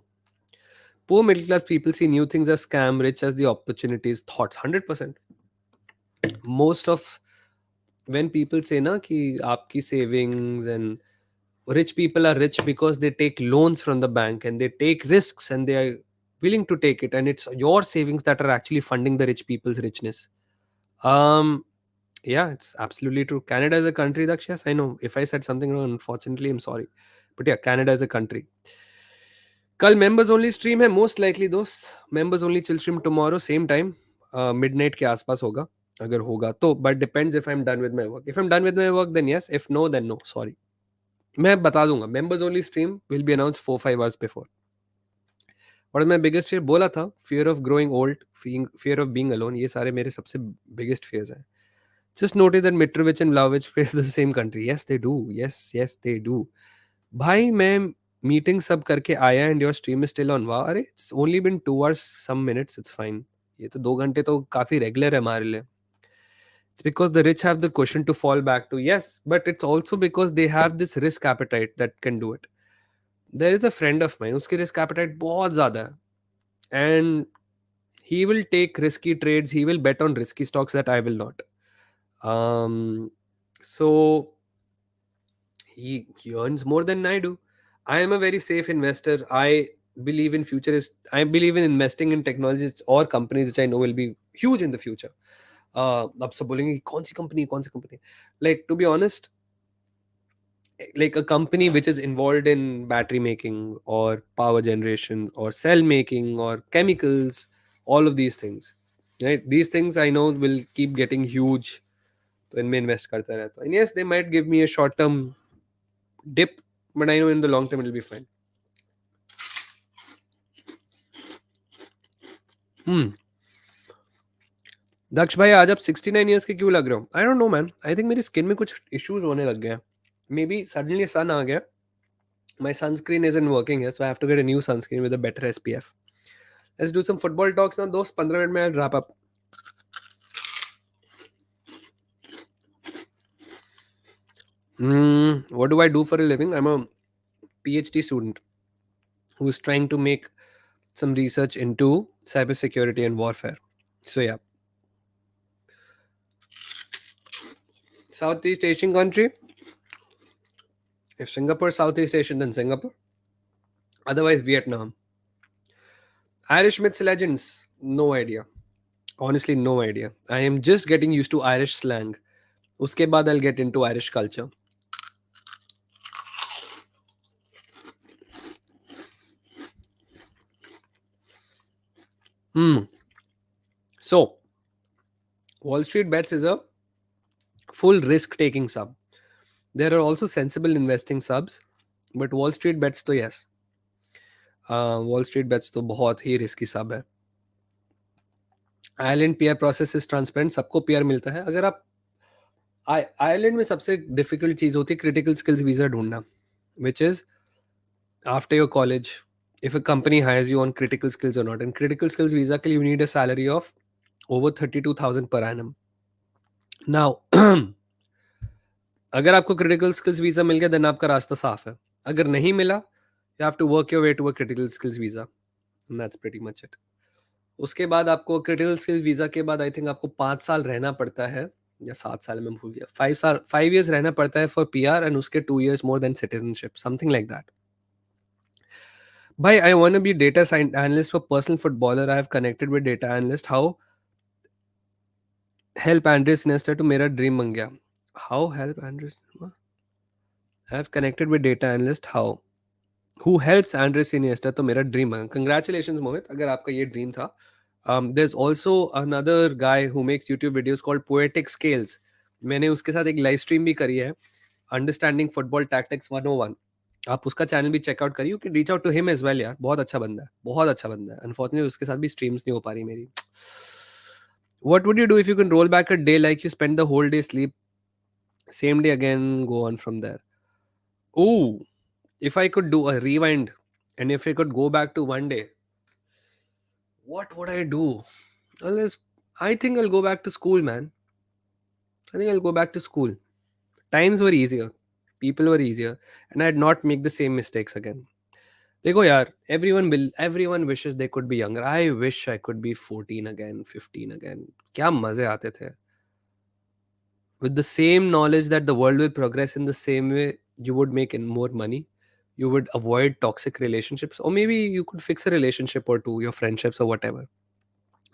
Speaker 1: Poor middle class people see new things as scam, rich as the opportunities. Thoughts 100%. Most of when people say na कि आपकी savings and rich people are rich because they take loans from the bank and they take risks and they are willing to take it, and it's your savings that are actually funding the rich people's richness. Um, yeah, it's absolutely true. Canada is a country, Daksh. Yes, I know. If I said something wrong, unfortunately, I'm sorry. But yeah, Canada is a country. कल members only stream है most likely दोस्त. Members only chill stream tomorrow same time, midnight के आसपास होगा अगर होगा तो. But depends if I'm done with my work. If I'm done with my work then yes. If no then no. Sorry. मैं बता दूंगा. Members only stream will be announced 4-5 hours before. What is my biggest fear? बोला था fear of growing old, fear of being alone. ये सारे मेरे सबसे biggest fears हैं. Just notice that Mitrovic and Vlahovic play the same country. Yes, they do. Yes, they do. भाई मैं meeting सब करके आया and your stream is still on. वाह, अरे it's only been 2 hours some minutes, it's fine. ये तो 2 घंटे तो काफी रेगुलर है हमारे लिए. It's because the rich have the cushion to fall back to. Yes, but it's also because they have this risk appetite that can do it. There is a friend of mine, उसकी risk appetite बहुत ज़्यादा है. And he will take risky trades. He will bet on risky stocks that I will not. So he earns more than I do. I am a very safe investor. I believe in futurist. I believe in investing in technologies or companies which I know will be huge in the future. अब सब बोलेंगे कि कौन सी company. Like to be honest, like a company which is involved in battery making or power generation or cell making or chemicals, all of these things, right? These things I know will keep getting huge. तो इनमें invest करता रहता हूँ. And yes, they might give me a short term dip, but I know in the long term it'll be fine. दक्ष भाई आज आप 69 years के क्यों लग रहे हो? आई don't know man. I think मेरी स्किन में कुछ इश्यूज होने लग गए हैं. मे बी सडनली सन आ गया. My sunscreen isn't working here, so I have to get a new sunscreen with a better SPF. Let's do some football talks now. दोस्त 15 minute में I'll wrap up. What do I do for a living? I'm a PhD student who's trying to make some research into cybersecurity and warfare. So yeah. Southeast Asian country. If Singapore is Southeast Asian, then Singapore. Otherwise, Vietnam. Irish myths, legends. No idea. Honestly, no idea. I am just getting used to Irish slang. Uske baad I'll get into Irish culture. So, Wall Street Bets is a full risk-taking sub. There are also sensible investing subs, but Wall Street Bets तो yes. Wall Street Bets तो बहुत ही risky sub है. Ireland PR process is transparent. सबको PR मिलता है. अगर आप Ireland में सबसे डिफिकल्ट चीज होती है क्रिटिकल स्किल्स वीजा ढूंढना, which is after your college, if a company hires you on critical skills or not. And critical skills visa के लिए you need a salary of over 32,000 per annum. Now, अगर आपको critical skills visa मिल गया then आपका रास्ता साफ है. अगर नहीं मिला, you have to work your way to a critical skills visa. And that's pretty much it. उसके बाद आपको क्रिटिकल स्किल्स वीजा के बाद आई थिंक आपको 5 साल रहना पड़ता है या 7 साल में भूल गया, 5 years रहना पड़ता है फॉर PR एंड उसके 2 years more than citizenship, something like that. भाई I want to be data analyst for personal footballer. I have connected with data analyst. How help Andres Nestor to मेरा dream बन गया. How help Andres, I have connected with data analyst. How who helps Andres Iniesta तो मेरा dream बन. Congratulations मोहित, अगर आपका ये dream था There's also another guy who makes YouTube videos called Poetic Scales. मैंने उसके साथ एक लाइव स्ट्रीम भी करी है, अंडरस्टैंडिंग फुटबॉल टैक्टिक्स 101. आप उसका चैनल भी चेकआउट करिए, you can reach out to him as well यार. बहुत अच्छा बंदा है, बहुत अच्छा बंदा है. अनफॉर्चुनेटली उसके साथ भी स्ट्रीम्स नहीं हो पा रही मेरी. What would you do if you can roll back a day like you spend the whole day sleep, same day again, go on from there? Oh, if I could do a rewind and if I could go back to one day, what would I do? Unless I think I'll go back to school, man. I think I'll go back to school. Times were easier, people were easier, and I'd not make the same mistakes again. देखो यार, everyone wishes they could be younger. I wish I could be 14 again, 15 again. क्या मजे आते थे. With the same knowledge that the world will progress in the same way, you would make in more money. You would avoid toxic relationships, or maybe you could fix a relationship or two, your friendships or whatever.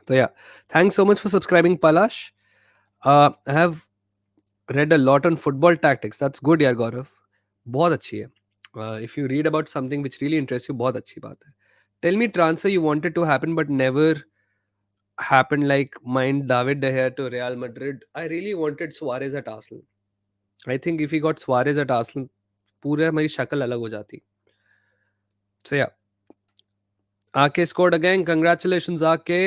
Speaker 1: So yeah, thanks so much for subscribing, Palash. I have read a lot on football tactics. That's good, यार गौरव. बहुत अच्छी है. If you read about something which really interests you, बहुत अच्छी बात है. Tell me transfer you wanted to happen but never happened, like mine David De Gea to Real Madrid. I really wanted Suarez at Arsenal. I think if he got Suarez at Arsenal, पूरे हमारी शक्ल अलग हो जाती. So yeah, आके scored again. Congratulations आके.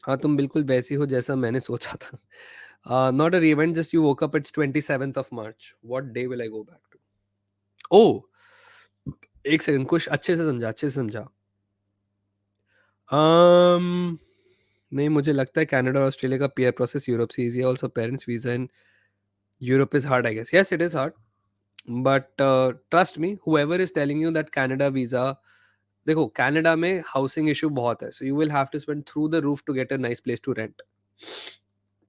Speaker 1: हाँ तुम बिल्कुल वैसी हो जैसा मैंने सोचा था. Not a revenge, just you woke up. It's 27th of March. What day will I go back to? Oh, एक सेकंड, कुछ अच्छे से समझा, अच्छे से समझा. नहीं, मुझे लगता है कनाडा और ऑस्ट्रेलिया का पीआर प्रोसेस यूरोप से इजी है. Also parents visa in Europe is hard, I guess. Yes, it is hard. But trust me, whoever is telling you that Canada visa, देखो कनाडा में हाउसिंग इशू बहुत है, so you will have to spend through the roof to get a nice place to rent.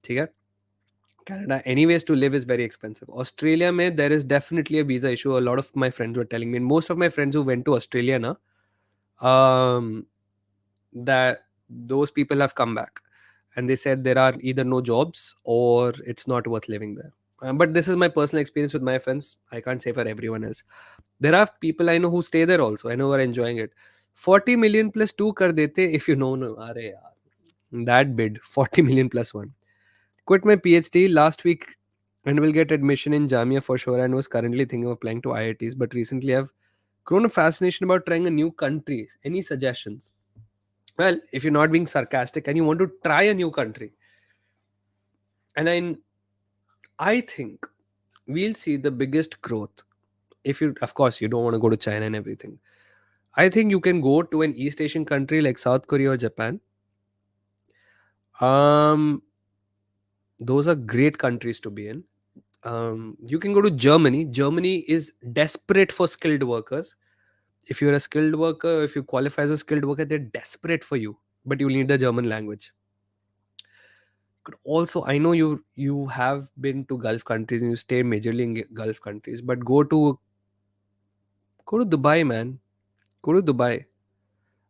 Speaker 1: ठीक है. Canada, anyways, to live is very expensive. Australia, mein, there is definitely a visa issue. A lot of my friends were telling me, and most of my friends who went to Australia, na, um, that those people have come back, and they said there are either no jobs or it's not worth living there. But this is my personal experience with my friends. I can't say for everyone else. There are people I know who stay there also. I know who are enjoying it. 40 million plus 2 kar dete if you know. No, are yaar, that bid 40 million plus 1. Quit my PhD last week and will get admission in Jamia for sure, and was currently thinking of applying to IITs. But recently I've grown a fascination about trying a new country. Any suggestions? Well, if you're not being sarcastic and you want to try a new country, and I think we'll see the biggest growth if you, of course, you don't want to go to China and everything. I think you can go to an East Asian country like South Korea or Japan. Those are great countries to be in. You can go to Germany. Germany is desperate for skilled workers. If you're a skilled worker, if you qualify as a skilled worker, they're desperate for you, but you need the German language. Also, I know you have been to Gulf countries and you stay majorly in Gulf countries, but go to Dubai, man. Go to Dubai.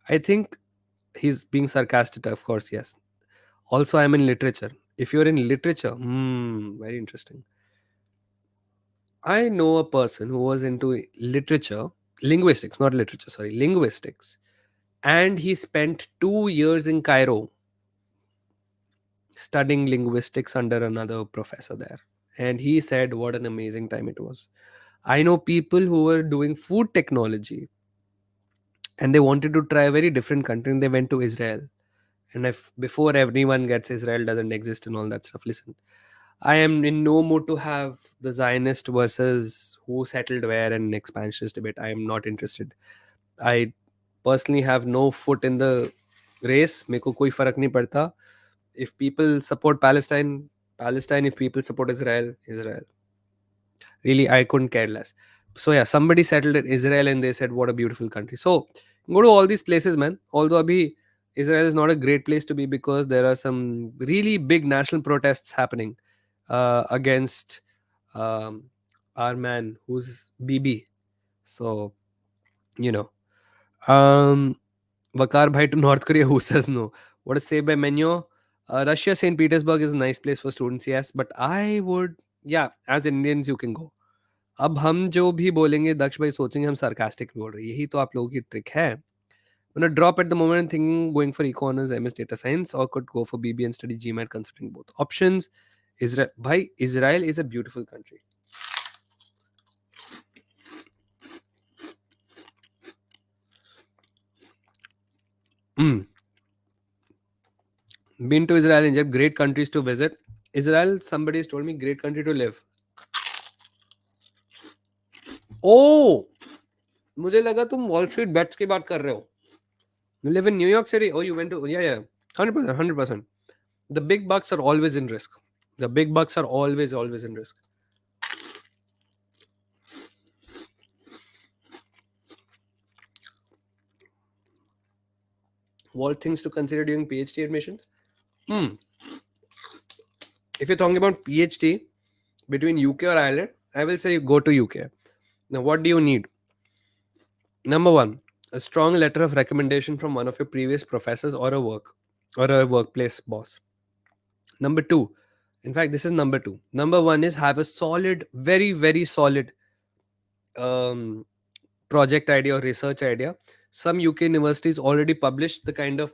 Speaker 1: I think he's being sarcastic, of course, yes. Also, I'm in literature. If you're in literature, very interesting. I know a person who was into literature, linguistics, not literature, sorry, linguistics. And he spent 2 years in Cairo studying linguistics under another professor there. And he said what an amazing time it was. I know people who were doing food technology and they wanted to try a very different country and they went to Israel. And if before everyone gets Israel doesn't exist and all that stuff, listen, I am in no mood to have the Zionist versus who settled where and expansionist debate. I am not interested. I personally have no foot in the race. मेरे को कोई फर्क नहीं पड़ता. If people support Palestine, Palestine. If people support Israel, Israel. Really, I couldn't care less. So yeah, somebody settled in Israel and they said, what a beautiful country. So go to all these places, man. Although abhi, Israel is not a great place to be because there are some really big national protests happening against um, our man who's BB. So, you know. Vakar Bhai to North Korea, who says no? What is say by Menyo? Russia, St. Petersburg is a nice place for students, yes. But I would, yeah, as Indians, you can go. अब हम जो भी बोलेंगे दक्ष भाई सोचेंगे हम sarcastic बोल रहे हैं. यही तो आप लोगों की ट्रिक है. When I drop at the moment and thinking going for eco honors, MS data science, or could go for BB and study GMAT considering both options. Israel, bhai, Israel is a beautiful country. Mm. Been to Israel and Egypt, great countries to visit. Israel, somebody's told me, great country to live. Oh, मुझे लगा तुम wall street bets की बात कर रहे हो. You live in New York City? Oh, you went to, yeah, yeah, 100%, 100%. The big bucks are always in risk. The big bucks are always in risk. What things to consider during PhD admissions? Hmm. If you're talking about PhD between UK or Ireland, I will say you go to UK. Now, what do you need? Number one, a strong letter of recommendation from one of your previous professors or a workplace boss. Number two, in fact, this is number two. Number one is have a solid, very solid um, project idea or research idea. Some UK universities already published the kind of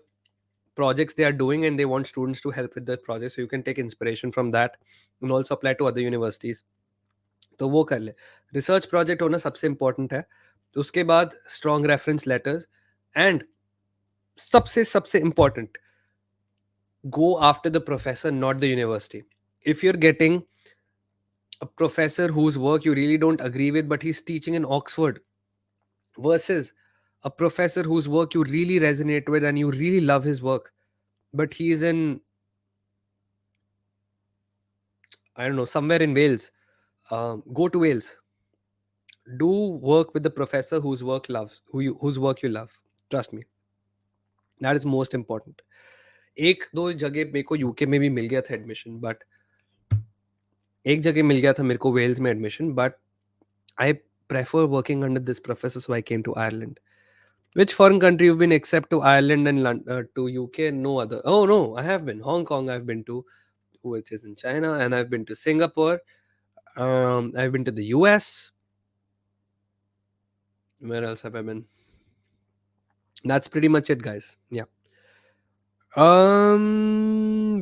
Speaker 1: projects they are doing and they want students to help with the project, so you can take inspiration from that and also apply to other universities. तो वो कर ले. Research project होना सबसे important है. उसके बाद strong reference letters and सबसे सबसे important, go after the professor, not the university. If you're getting a professor whose work you really don't agree with, but he's teaching in Oxford, versus a professor whose work you really resonate with and you really love his work, but he's in, I don't know, somewhere in Wales, go to Wales. Do work with the professor whose work you love. Trust me, that is most important. एक दो जगह मेरे को UK में भी मिल गया था admission, but एक जगह मिल गया था मेरे को वेल्स में admission, but I prefer working under this professor, so I came to Ireland. Which foreign country you've been except to Ireland and to UK? No other. Oh no, I have been Hong Kong. I've been to, which is in China, and I've been to Singapore. I've been to the US. Where else have I been? That's pretty much it, guys. Yeah.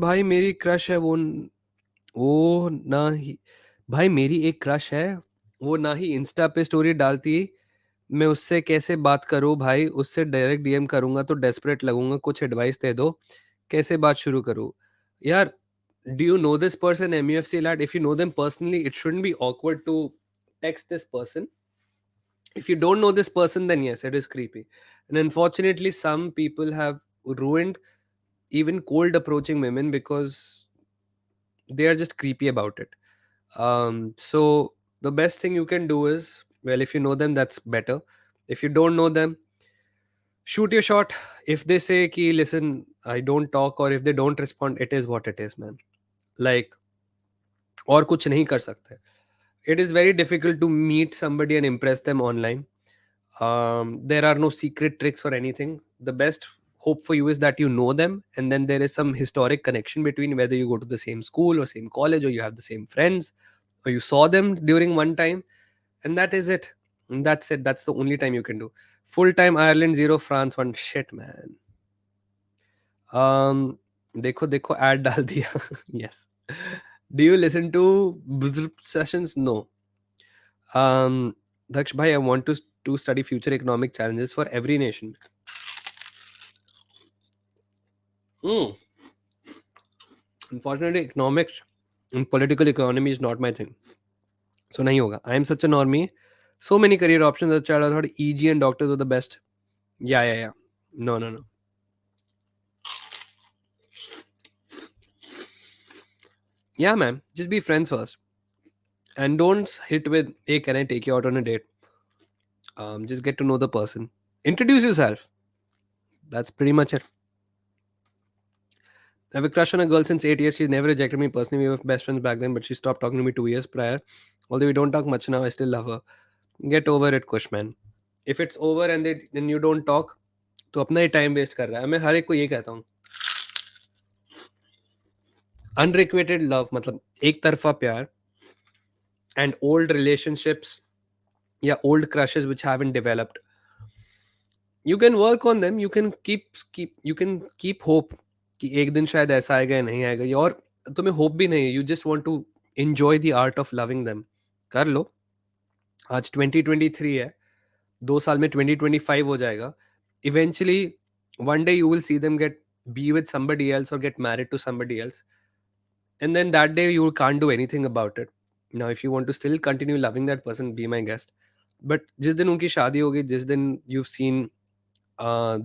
Speaker 1: भाई मेरी crush है वो ना ही भाई मेरी एक crush है, वो ना ही इंस्टा पे स्टोरी डालती. मैं उससे कैसे बात करूं भाई, उससे डायरेक्ट डीएम करूंगा तो डेस्परेट लगूंगा, कुछ एडवाइस दे दो, कैसे बात शुरू करूं यार. Do you know this person MUFC lad? If you know them personally, it shouldn't be awkward to text this person. If you don't know this person, then yes, it is creepy. And unfortunately, some people have ruined even cold approaching women because they are just creepy about it. So the best thing you can do is, well, if you know them, that's better. If you don't know them, shoot your shot. If they say ki listen, I don't talk, or if they don't respond, it is what it is, man. Like, और कुछ नहीं कर सकते. It is very difficult to meet somebody and impress them online. There are no secret tricks or anything. The best hope for you is that you know them, and then there is some historic connection between whether you go to the same school or same college, or you have the same friends, or you saw them during one time, and that is it. And that's it. That's the only time you can do. Full time Ireland 0, France 1. Shit, man. देखो देखो ad डाल दिया. Yes. Do you listen to sessions? No. Daksh bhai, I want to study future economic challenges for every nation. Unfortunately, economics and political economy is not my thing. So nahi hoga. I am such a normie. So many career options. As a child, I thought EG and doctors were the best. Yeah. No. Yeah, man. Just be friends first. And don't hit with, hey, can I take you out on a date? Just get to know the person. Introduce yourself. That's pretty much it. I have a crush on a girl since 8 years. She's never rejected me personally. We were best friends back then, but she stopped talking to me 2 years prior. Although we don't talk much now, I still love her. Get over it, Kush, man. If it's over and then you don't talk, तो अपना ही time waste कर रहा है. मैं हर एक को ये कहता हूँ. अनरिक्वेटेड लव मतलब एक तरफा प्यार and old relationships, yeah, old crushes which haven't developed, You can work on them, you can keep hope कि एक दिन शायद ऐसा आएगा या नहीं आएगा, और तुम्हें होप भी नहीं है, you just want to enjoy the art of loving them. कर लो. आज 2023 है, 2 साल में 2025 हो जाएगा. Eventually one day you will see them be with somebody else or get married to somebody else, and then that day you can't do anything about it. Now if you want to still continue loving that person, be my guest. But जिस दिन उनकी शादी होगी, जिस दिन you've seen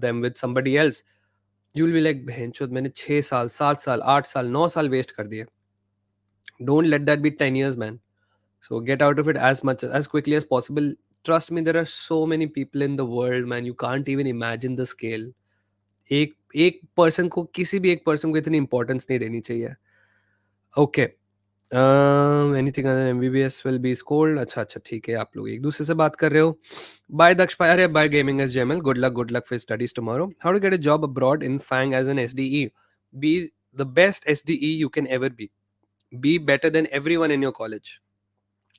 Speaker 1: them with somebody else, you will be like, बहनचोद मैंने 6 साल 7 साल 8 साल 9 साल वेस्ट कर दिए. Don't let that be 10 years, man. So get out of it as quickly as possible. Trust me, there are so many people in the world, man. You can't even imagine the scale. एक एक person को, किसी भी एक person को इतनी importance नहीं देनी चाहिए. Okay. Anything other MBBS will be scold. अच्छा अच्छा, ठीक है, आप लोग एक दूसरे से बात कर रहे हो. बाय दक्ष भाई, अरे bye gaming S Jemal, good luck for studies tomorrow. How to get a job abroad in FAANG as an SDE? Be the best SDE you can ever be. Be better than everyone in your college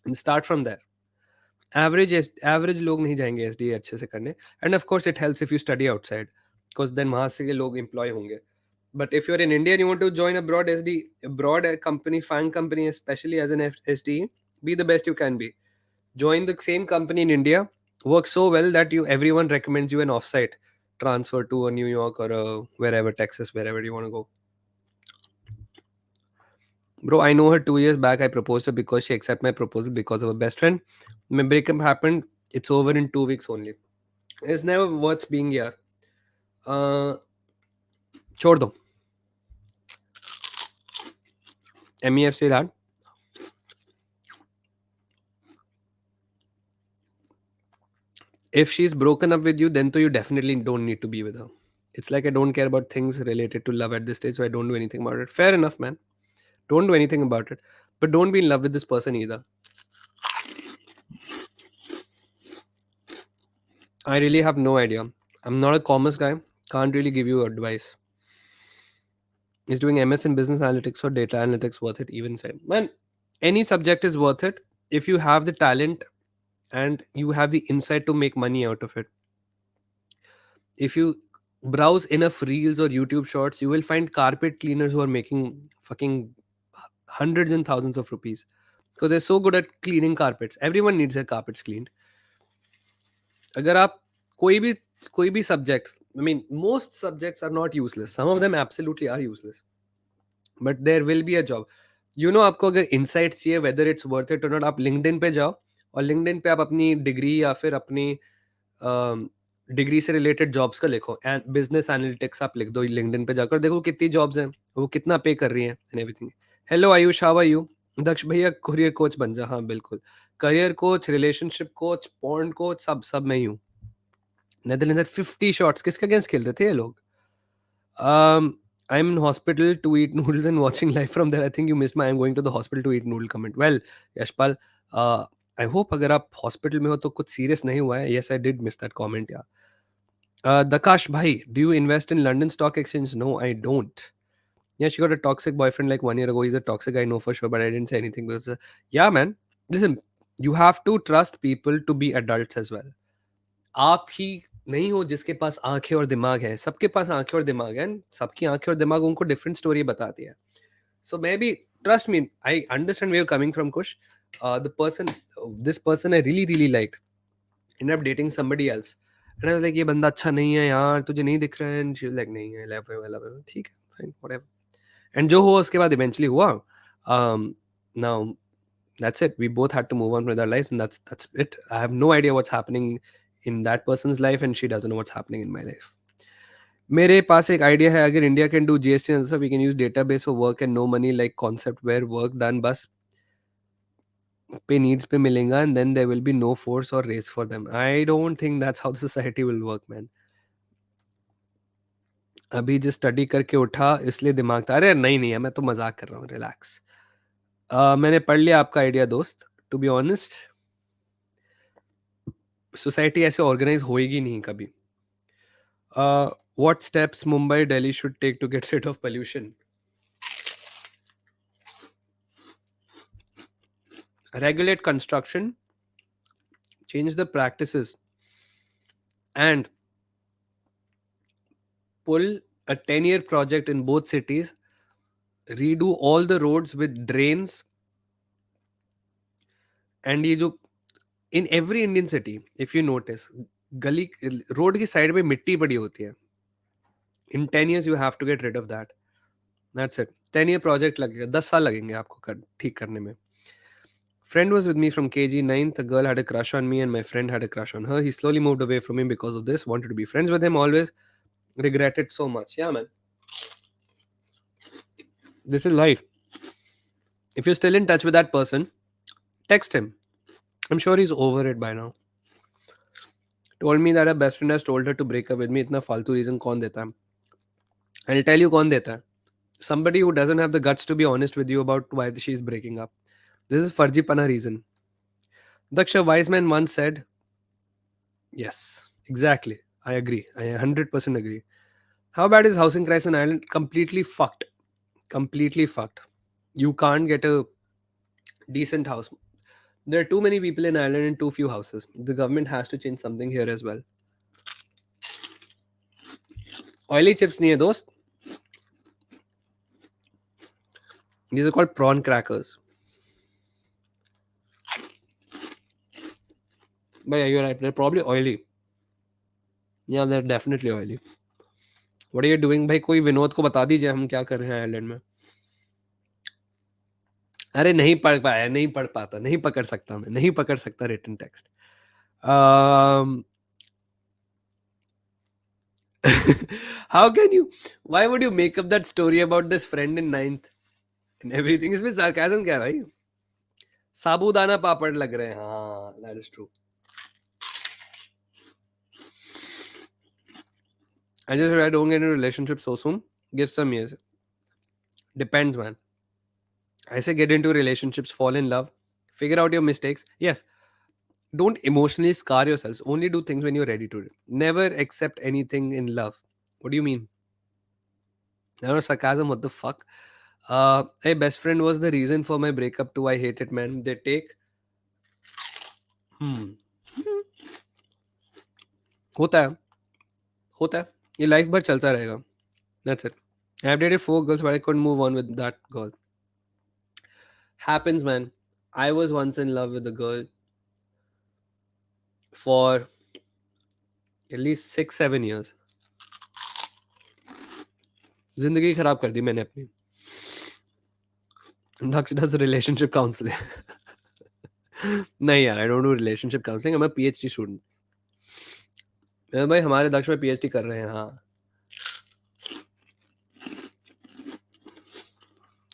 Speaker 1: and start from there. Average लोग नहीं जाएंगे SDA अच्छे से करने. And of course it helps if you study outside, because then वहाँ से के लोग एम्प्लॉय होंगे. But if you are in India and you want to join abroad SD abroad a company, FANG company, especially as an SDE, be the best you can be. Join the same company in India, work so well that everyone recommends you an offsite transfer to a New York or a wherever, Texas, wherever you want to go. Bro, I know her 2 years back. I proposed her because she accepted my proposal because of her best friend. My breakup happened. It's over in 2 weeks only. It's never worth being here. Uh, छोड़ दो. MEF से that. If she's broken up with you, then you definitely don't need to be with her. It's like I don't care about things related to love at this stage, so I don't do anything about it. Fair enough, man. Don't do anything about it. But don't be in love with this person either. I really have no idea. I'm not a commerce guy. Can't really give you advice. Is doing MS in business analytics or data analytics worth it? Even said, man, any subject is worth it if you have the talent and you have the insight to make money out of it. If you browse enough reels or YouTube shorts, you will find carpet cleaners who are making fucking hundreds and thousands of rupees because they're so good at cleaning carpets. Everyone needs their carpets cleaned. अगर आप कोई भी subject, I mean, most subjects are not useless. Some of them absolutely are useless. But there will be a job. आपको अगर insight चाहिए whether it's worth it or not, आप LinkedIn पे जाओ और LinkedIn पे आप अपनी डिग्री या फिर अपनी डिग्री से रिलेटेड जॉब्स का लिखो, एंड बिजनेस एनालिटिक्स आप लिख दो लिंक्डइन पे जाकर, देखो कितनी जॉब्स हैं, वो कितना पे कर रही हैं and everything. Hello Ayush, how are you? Daksh भैया करियर कोच बन जा. हाँ बिल्कुल, career coach, relationship coach, pond coach, सब सब मैं ही हूँ. नेदरलैंड 50 शॉट्स किसके अगेंस्ट खेल रहे थे ये लोग? I'm in hospital to eat noodles and watching live from there. I think you missed my I'm going to the hospital to eat noodle comment. Well, Yashpal, I hope अगर आप hospital में हो तो कुछ सीरियस नहीं हुआ है. Yes, I did miss that comment, yeah. Dakash bhai, do you invest in London Stock Exchange? No, I don't. Yeah, she got a toxic boyfriend like 1 year ago. He's a toxic, I know for sure, but I didn't say anything because, yeah, man. Listen, you have to trust people to be adults as well. आप ही नहीं हो जिसके पास आंखें और दिमाग है. सबके पास आंखें और दिमाग है. सबकी आंखें और दिमाग उनको डिफरेंट स्टोरी बताती है. So maybe trust me, I understand where you're coming from, Kush. This person I really liked ended up dating somebody else. And I was like, ये बंदा अच्छा नहीं है यार, तुझे नहीं दिख रहा है. And she was like, नहीं है, I love him. ठीक है, fine, whatever. And जो हुआ उसके बाद eventually हुआ. Now that's it. We both had to move on with our lives, and that's it. I have no idea what's happening in that person's life, and she doesn't know what's happening in my life. मेरे पास एक idea है, अगर India can do GST answer, we can use database for work and no money like concept where work done बस पे needs पे मिलेगा and then there will be no force और race for them. I don't think that's how society will work, man. अभी जो study करके उठा इसलिए दिमाग था. अरे नहीं नहीं है, मैं तो मजाक कर रहा हूँ, रिलैक्स. मैंने पढ़ लिया आपका आइडिया दोस्त. टू बी ऑनेस्ट, सोसाइटी ऐसे ऑर्गेनाइज होएगी नहीं कभी. What steps Mumbai, Delhi should take to get rid of pollution? Regulate construction, change the practices, and Pull a 10-year project in both cities, redo all the roads with drains, and ये जो in every Indian city, if you notice, गली road की side में मिट्टी पड़ी होती है. In 10 years you have to get rid of that. That's it. 10-year project लगेगा, 10 साल लगेंगे आपको ठीक करने में. Friend was with me from KG 9th. A girl had a crush on me, and my friend had a crush on her. He slowly moved away from me because of this. Wanted to be friends with him always. Regretted so much. Yeah, man. This is life. If you're still in touch with that person, text him. I'm sure he's over it by now. Told me that her best friend has told her to break up with me. इतना फालतू reason कौन देता है? I'll tell you कौन देता है. Somebody who doesn't have the guts to be honest with you about why she's breaking up. This is farjipana reason. Daksha wise man once said, yes, exactly. I agree. I 100% agree. How bad is housing crisis in Ireland? Completely fucked. Completely fucked. You can't get a decent house. There are too many people in Ireland and too few houses. The government has to change something here as well. Oily chips nahi hai dost. These are called prawn crackers. But yeah, you're right. They're probably oily. Yeah, they're definitely oily. What are you doing? भाई कोई विनोद को बता दीजिए हम क्या कर रहे हैं आयरलैंड में. अरे नहीं पढ़ पाया, नहीं पढ़ पाता, नहीं पकड़ सकता मैं, नहीं पकड़ सकता written text. How can you? Why would you make up that story about this friend in ninth and everything? इसमें sarcasm क्या है भाई? साबूदाना पापड़ लग रहे हैं. हाँ, that is true. I just said I don't get in a relationship so soon. Give some years. Depends, man. I say get into relationships, fall in love, figure out your mistakes. Yes, don't emotionally scar yourselves. Only do things when you're ready to. Never accept anything in love. What do you mean? That was sarcasm. What the fuck? My best friend was the reason for my breakup too. I hate it, man. They take. Hmm. होता है, होता है. ये life भर चलता रहेगा. That's it. I've dated 4 girls, but I couldn't move on with that girl. Happens, man. I was once in love with a girl for at least 6-7 years. जिंदगी खराब कर दी मैंने अपनी. Dux does relationship counseling. नहीं यार, I don't do relationship counseling. I'm a PhD student. भाई हमारे दक्ष में PhD कर रहे हैं. हाँ.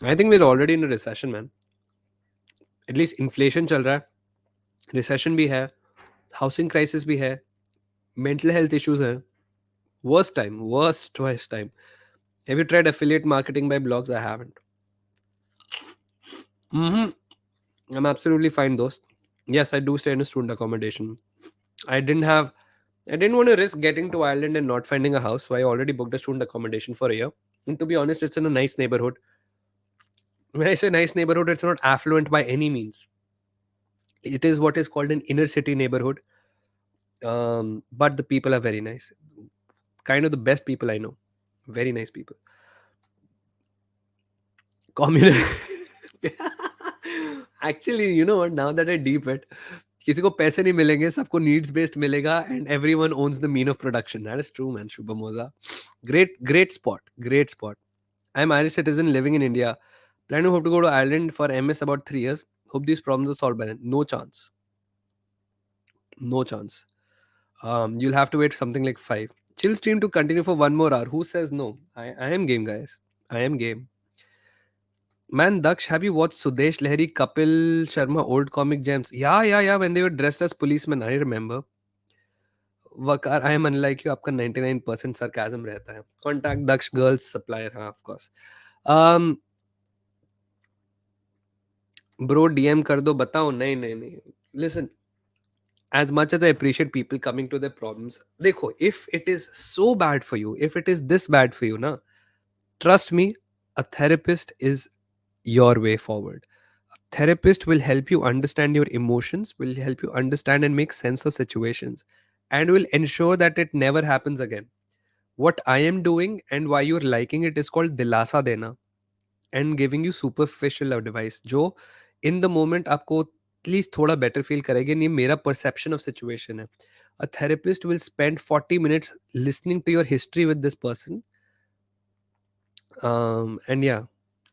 Speaker 1: I think we're already in a recession, man. At least inflation चल रहा है, recession भी है, housing crisis भी है, mental health issues हैं. Worst time. Have you tried affiliate marketing by blogs? I haven't. I'm absolutely fine, dost. Yes, I do stay in a student accommodation. I didn't want to risk getting to Ireland and not finding a house, so I already booked a student accommodation for a year. And to be honest, it's in a nice neighborhood. When I say nice neighborhood, it's not affluent by any means. It is what is called an inner city neighborhood. But the people are very nice. Kind of the best people I know. Very nice people. Actually, you know what? Now that I deep it, किसी को पैसे नहीं मिलेंगे, सबको needs based मिलेगा, and everyone owns the mean of production. That is true, man. Shubham Oza. Great spot. I'm Irish citizen living in India. Plan to hope to go to Ireland for MS about 3 years. Hope these problems are solved by then. No chance. You'll have to wait something like 5. Chill stream to continue for 1 more hour. Who says no? I am game, guys. I am game. Man, Daksh, have you watched Sudesh Lahiri, Kapil Sharma old comic gems? Yeah. When they were dressed as policemen, I remember. Vakar, I am unlike you. आपका 99% sarcasm रहता है. Contact Daksh girls supplier, हाँ, of course. Bro, DM कर दो, बताओ. नहीं. Listen, as much as I appreciate people coming to their problems, देखो, if it is so bad for you, if it is this bad for you, na, trust me, a therapist is your way forward. A therapist will help you understand your emotions, will help you understand and make sense of situations, and will ensure that it never happens again. What I am doing and why you're liking it is called dilasa dena and giving you superficial advice जो in the moment आपको at least थोड़ा better feel करेगी. नहीं, मेरा perception of situation है. A therapist will spend 40 minutes listening to your history with this person. And yeah,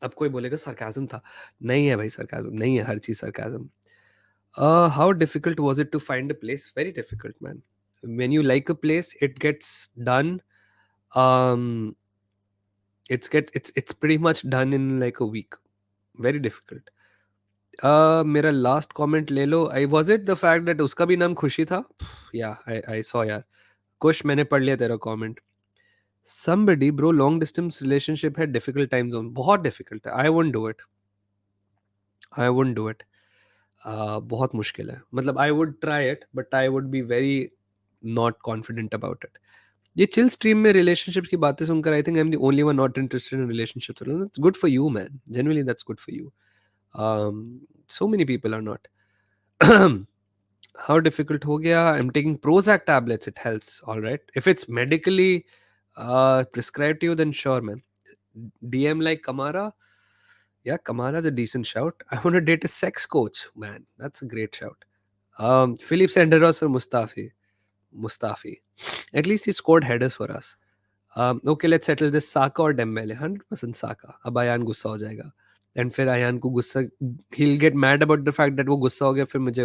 Speaker 1: अब कोई बोलेगा sarcasm था. नहीं है भाई sarcasm. नहीं है हर चीज़ sarcasm. How difficult was it to find a place? Very difficult, man. When you like a place, it gets done. Um, it's pretty much done in like a week. Very difficult. मेरा last comment ले लो. I was it the fact that उसका भी नाम खुशी था. या I saw यार. कुछ मैंने पढ़ लिया तेरा comment. somebody bro long distance relationship है difficult time zone. बहुत difficult है. I wouldn't do it. बहुत मुश्किल है. मतलब I would try it but I would be very not confident about it. ये chill stream में relationships की बातें सुनकर I think I'm the only one not interested in relationships. That's good for you, man. Genuinely, that's good for you. So many people are not. How difficult ho gaya? I'm taking Prozac tablets. It helps. All right. If it's medically prescribed to you, then sure, man. DM like Kamara. Yeah, Kamara's a decent shout. I want to date a sex coach. Man, that's a great shout. Philip Senderos or Mustafi. Mustafi. At least he scored headers for us. Okay, let's settle this. Saka or Dembele? 100% Saka. अब अयान गुस्सा हो जाएगा. And फिर अयान को गुस्सा, he'll get mad about the fact that वो गुस्सा हो गया, फिर मुझे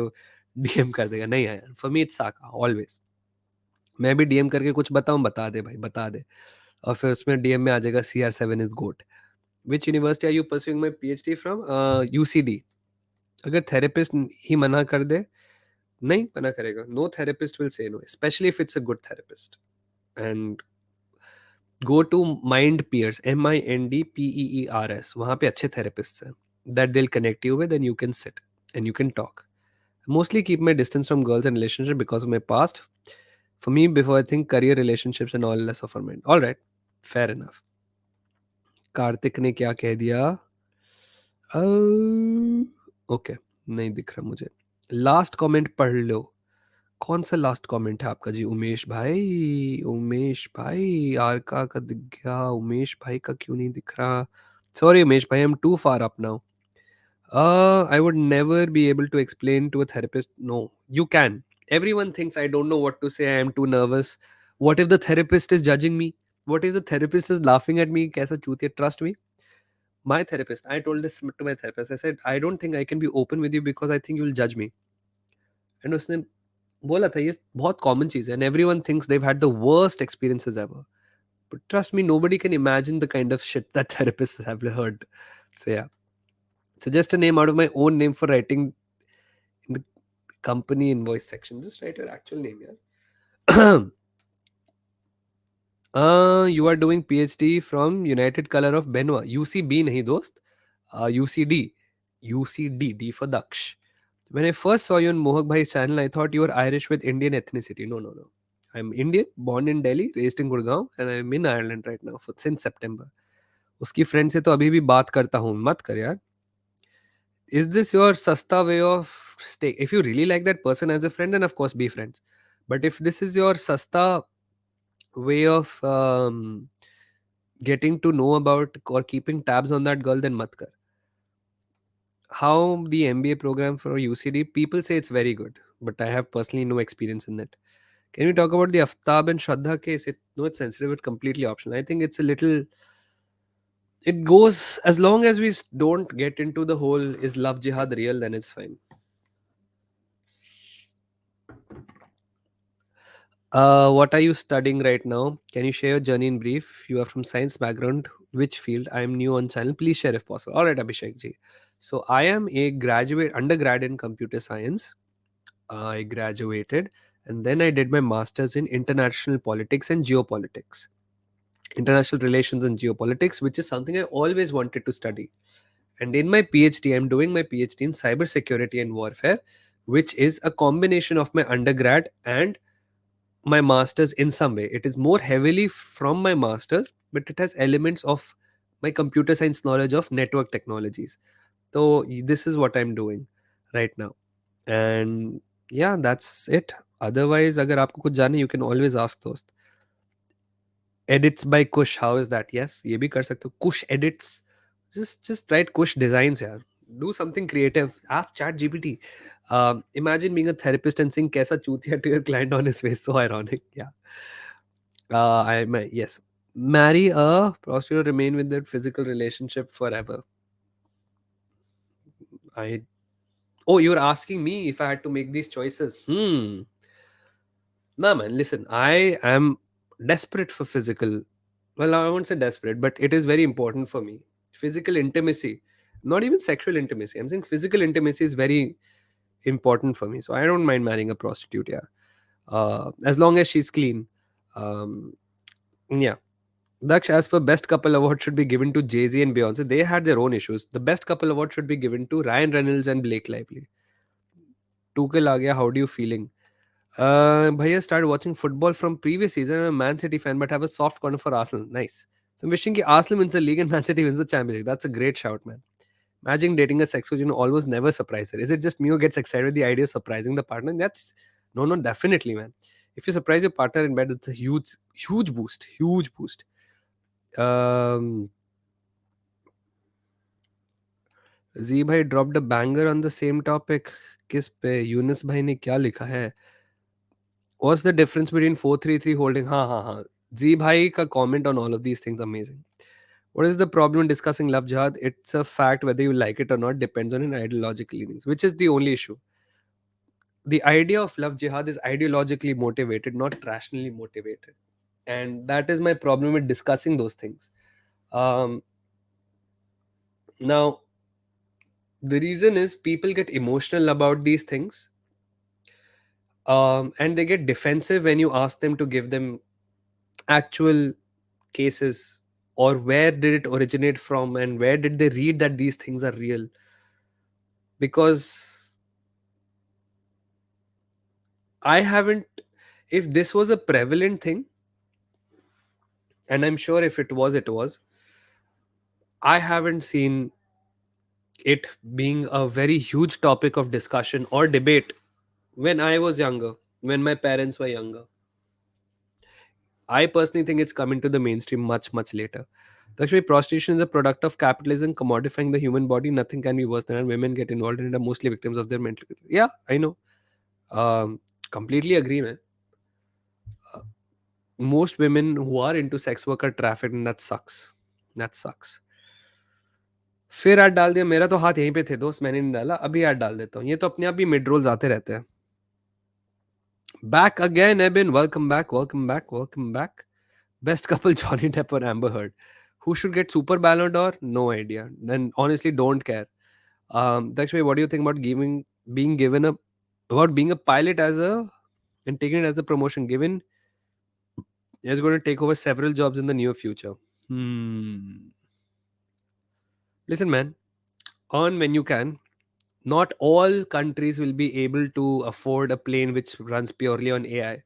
Speaker 1: डीएम कर देगा. नहीं Ayan, for me it's Saka always. मैं भी डीएम करके कुछ बताऊं, बता दे भाई, बता दे. और फिर उसमें डीएम में आ जाएगा CR7 is goat. Which university are you pursuing my PhD from? UCD. अगर थेरेपिस्ट ही मना कर दे, नहीं मना करेगा. No therapist will say no, specially if it's a good therapist. And go to MindPeers. MINDPEERS. वहाँ पे अच्छे थेरेपिस्ट हैं that they'll connect you with, and you can sit and you can talk. Mostly keep my distance from girls and relationship because of my past. For me, before I think career, relationships and all less of our mind. All right, fair enough. Kartik ने क्या कह दिया? Okay, नहीं दिख रहा मुझे. Last comment पढ़ लो. कौन सा लास्ट कमेंट है आपका जी? उमेश भाई, उमेश भाई आरका का दिख गया. उमेश भाई का क्यों नहीं दिख रहा? सॉरी उमेश भाई, I am too far up now. I would never be able to explain to a therapist. No, you can. Everyone thinks I don't know what to say. I am too nervous. What if the therapist is judging me? What if the therapist is laughing at me? कैसा चूतिया? Trust me. My therapist, I told this to my therapist. I said, I don't think I can be open with you because I think you will judge me. And उसने बोला था ये बहुत common चीज़ है. And everyone thinks they've had the worst experiences ever. But trust me, nobody can imagine the kind of shit that therapists have heard. So yeah. Suggest a name out of my own name for writing in the company invoice section. Just write your actual name, yeah. You are doing PhD from United Color of Benua. UCB nahi dost. UCD. UCD. D for Daksh. When I first saw you on Mohak Bhai's channel, I thought you were Irish with Indian ethnicity. No, no, no. I'm Indian, born in Delhi, raised in Gurgaon, and I'm in Ireland right now since September. उसकी friend से तो अभी भी बात करता हूँ. मत कर यार. Is this your sasta way of stay? If you really like that person as a friend, then of course be friends. But if this is your sasta way of getting to know about or keeping tabs on that girl, then mat kar. How the MBA program for UCD? People say it's very good, but I have personally no experience in that. Can we talk about the Aftab and Shraddha case? No, it's sensitive, it's completely optional. I think it's a little. It goes as long as we don't get into the whole is love jihad real, then it's fine. What are you studying right now? Can you share your journey in brief? You are from science background. Which field? I am new on channel. Please share if possible. All right, Abhishek ji. So I am a undergrad in computer science. I graduated and then I did my master's in international politics and geopolitics. International relations and geopolitics, which is something I always wanted to study. And in my PhD, I'm doing my PhD in cybersecurity and warfare, which is a combination of my undergrad and my master's in some way. It is more heavily from my master's, but it has elements of my computer science knowledge of network technologies. So this is what I'm doing right now. And yeah, that's it. Otherwise, अगर आपको कुछ जाने, you can always ask दोस्त. edits by Kush, how is that? Yes, ये भी कर सकते हो, Kush edits. Just write Kush designs यार. Do something creative. Ask Chat GPT. Imagine being a therapist and saying कैसा चूतिया to your client on his face. So ironic. Yeah. Yes. Marry a prostitute, remain with that physical relationship forever. I Oh, you're asking me if I had to make these choices. Nah, man, listen, I am desperate for physical. Well, I won't say desperate, but it is very important for me. Physical intimacy, not even sexual intimacy. I'm saying physical intimacy is very important for me. So I don't mind marrying a prostitute, yeah. As long as she's clean. Um, yeah. Daksh, as per best couple award should be given to Jay-Z and Beyonce. They had their own issues. The best couple award should be given to Ryan Reynolds and Blake Lively. Tuchel aa gaya, how do you feeling? Bhaiya started watching football from previous season. I'm a Man City fan, but have a soft corner for Arsenal. Nice. So I'm wishing ki Arsenal wins the league and Man City wins the Champions League. That's a great shout, man. Imagine dating a sex coach, almost never surprise her. Is it just me who gets excited with the idea of surprising the partner? That's no, definitely, man. If you surprise your partner in bed, it's a huge, huge boost. Huge boost. Um, Z भाई dropped a banger on the same topic. किस पे यूनिस भाई ने क्या लिखा है? What's the difference between 433 holding? हाँ हाँ हाँ. Z भाई का comment on all of these things amazing. What is the problem in discussing love jihad? It's a fact whether you like it or not depends on your ideological leanings, which is the only issue. The idea of love jihad is ideologically motivated, not rationally motivated. And that is my problem with discussing those things. Now, the reason is people get emotional about these things, and they get defensive when you ask them to give them actual cases, or where did it originate from and where did they read that these things are real. Because I haven't, if this was a prevalent thing, and I'm sure if it was, I haven't seen it being a very huge topic of discussion or debate when I was younger, when my parents were younger. I personally think it's come into the mainstream much, much later. Actually, prostitution is a product of capitalism commodifying the human body. Nothing can be worse than women get involved in it are mostly victims of their mental. Yeah, I know. Um, Completely agree, man. Uh, Most women who are into sex work are trafficked, and that sucks. That sucks. फिर add डाल दिया, मेरा तो हाथ यहीं पे थे दोस्त, मैंने नहीं डाला, अभी ऐड डाल देता हूँ, ये तो अपने आप ही मिड रोल्स आते रहते हैं. Back again, Eben. Welcome back. Welcome back. Welcome back. Best couple Johnny Depp or Amber Heard. Who should get Super Ballon d'Or? No idea. Then honestly, don't care. Dakshmi, what do you think about being given a about being a pilot as a and taking it as a promotion? Given is going to take over several jobs in the near future. Listen, man. Earn when you can. Not all countries will be able to afford a plane which runs purely on AI.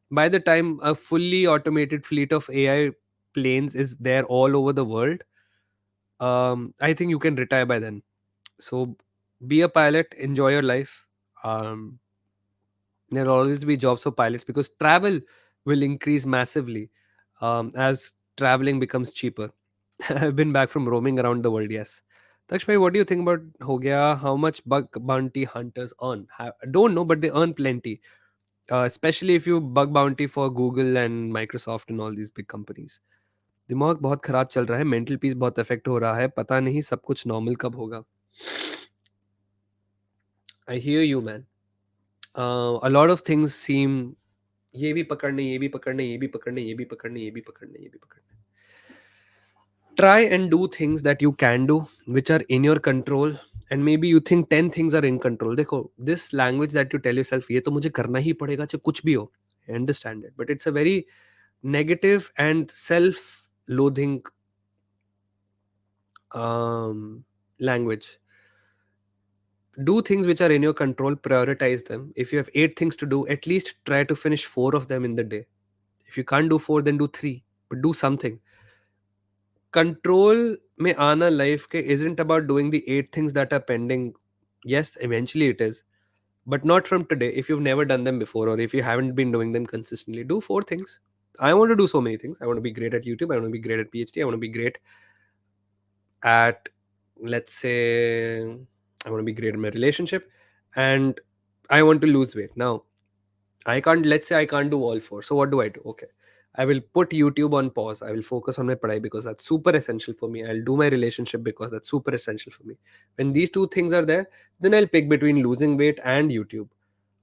Speaker 1: By the time a fully automated fleet of AI planes is there all over the world, I think you can retire by then. So be a pilot, enjoy your life. Um, there will always be jobs for pilots because travel will increase massively as traveling becomes cheaper. I've been back from roaming around the world, yes. Daksh, what do you think about Ho Gaya? How much bug bounty hunters earn? I don't know, but they earn plenty. Especially if you bug bounty for Google and Microsoft and all these big companies. दिमाग बहुत खराब चल रहा है, mental peace बहुत affect हो रहा है, पता नहीं सब कुछ नॉर्मल कब होगा. I hear you man. A lot of things seem, ये भी पकड़ने, ये भी पकड़ने, ये भी पकड़ने, ये भी पकड़ने, ये भी पकड़ने, ये भी पकड़ने. Try and do things that you can do which are in your control, and maybe you think 10 things are in control. देखो, this language that you tell yourself, ये तो मुझे करना ही पड़ेगा चाहे कुछ भी हो. I understand it, but it's a very negative and self-loathing language. Do things which are in your control, prioritize them. If you have 8 things to do, at least try to finish 4 of them in the day. If you can't do 4, then do 3, but do something. Control में आना life के isn't about doing the 8 things that are pending. Yes, eventually it is, but not from today. If you've never done them before, or if you haven't been doing them consistently, do 4 things. I want to do so many things. I want to be great at YouTube. I want to be great at PhD. I want to be great at, let's say, I want to be great in my relationship, and I want to lose weight. Now, I can't, let's say I can't do all four. So what do I do? Okay. I will put YouTube on pause. I will focus on my padai because that's super essential for me. I'll do my relationship because that's super essential for me. When these two things are there, then I'll pick between losing weight and YouTube.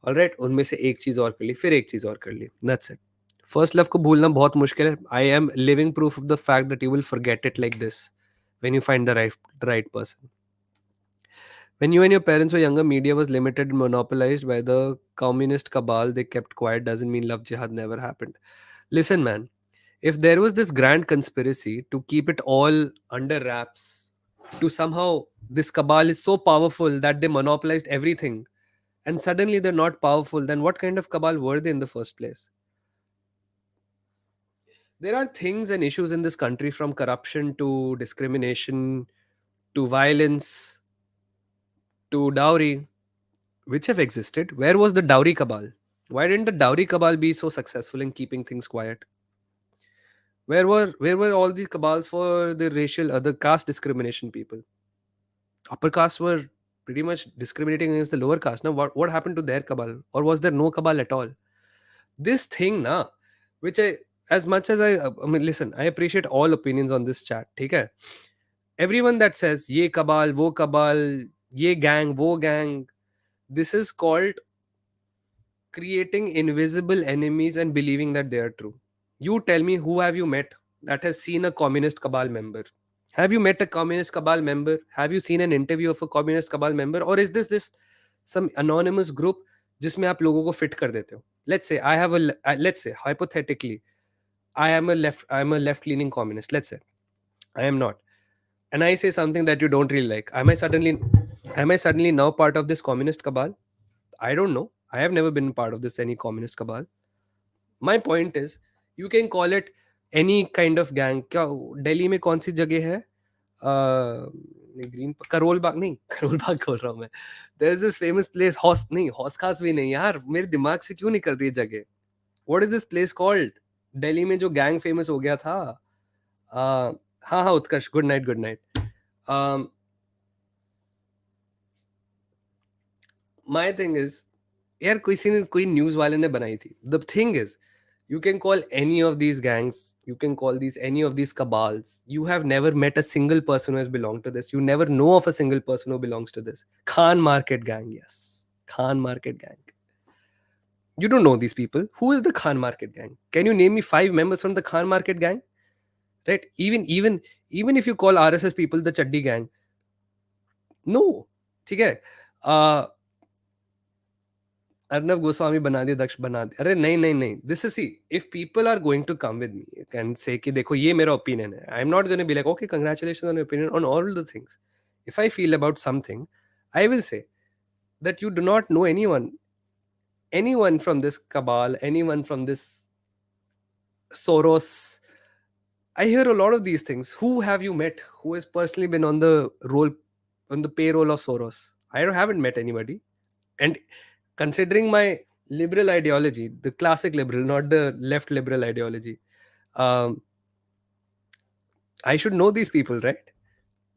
Speaker 1: All right, उनमें से एक चीज और कर ली, फिर एक चीज और कर ली. That's it. फर्स्ट लव को भूलना बहुत मुश्किल है. I am living proof of the fact that you will forget it like this when you find the right person. When you and your parents were younger, media was limited, monopolized by the communist cabal. They kept quiet. Doesn't mean love jihad never happened. Listen, man, if there was this grand conspiracy to keep it all under wraps, to somehow this cabal is so powerful that they monopolized everything, and suddenly they're not powerful, then what kind of cabal were they in the first place? There are things and issues in this country, from corruption to discrimination to violence to dowry, which have existed. Where was the dowry cabal? Why didn't the dowry cabal be so successful in keeping things quiet? Where were all these cabals for the racial, other caste discrimination people? Upper caste were pretty much discriminating against the lower caste. Now, what happened to their cabal, or was there no cabal at all? This thing, na, which I, as much as I mean, listen, I appreciate all opinions on this chat. ठीक है? Everyone that says ye cabal, wo cabal, ye gang, wo gang, this is called creating invisible enemies and believing that they are true. You tell me, who have you met that has seen a communist cabal member? Have you met a communist cabal member? Have you seen an interview of a communist cabal member? Or is this just some anonymous group जिसमें आप लोगों को fit कर देते हो? Let's say I have let's say hypothetically I'm a left leaning communist. Let's say I am not, and I say something that you don't really like. Am I suddenly now part of this communist cabal? I don't know. I have never been part of this any communist cabal. My point is, you can call it any kind of gang. क्या दिल्ली में कौन सी जगह है? Green Karol Bagh नहीं, करोल बाग बोल रहा हूँ मैं. There is this famous place, हॉस नहीं, हॉस खास भी नहीं यार, मेरे दिमाग से क्यों निकल रही है जगह. What is this place called? Delhi में जो गैंग फेमस हो गया था. हाँ हाँ Utkarsh, good night good night. My thing is, यार कोई न्यूज वाले ने बनाई थी. The thing is, you can call any of these gangs, you can call these any of these cabals. You have never met a single person who has belonged to this. You never know of a single person who belongs to this. Khan Market Gang, yes. Khan Market Gang. You don't know these people. Who is the Khan Market Gang? Can you name me 5 members from the Khan Market Gang? Right? Even if you call RSS people the Chaddi Gang, no. ठीक है. अर्नब गोस्वामी बना दिया, दक्ष बना दिया. अरे नहीं नहीं नहीं, this is see, if people are going to come with me and say कि देखो ये मेरा ओपिनियन है, I am not gonna be like okay congratulations on your opinion on all the things. If I feel about something, I will say that you do not know anyone from this cabal, anyone from this Soros. I hear a lot of these things. Who have you met who has personally been on the payroll of Soros? I haven't met anybody. And considering my liberal ideology, the classic liberal, not the left liberal ideology, I should know these people, right?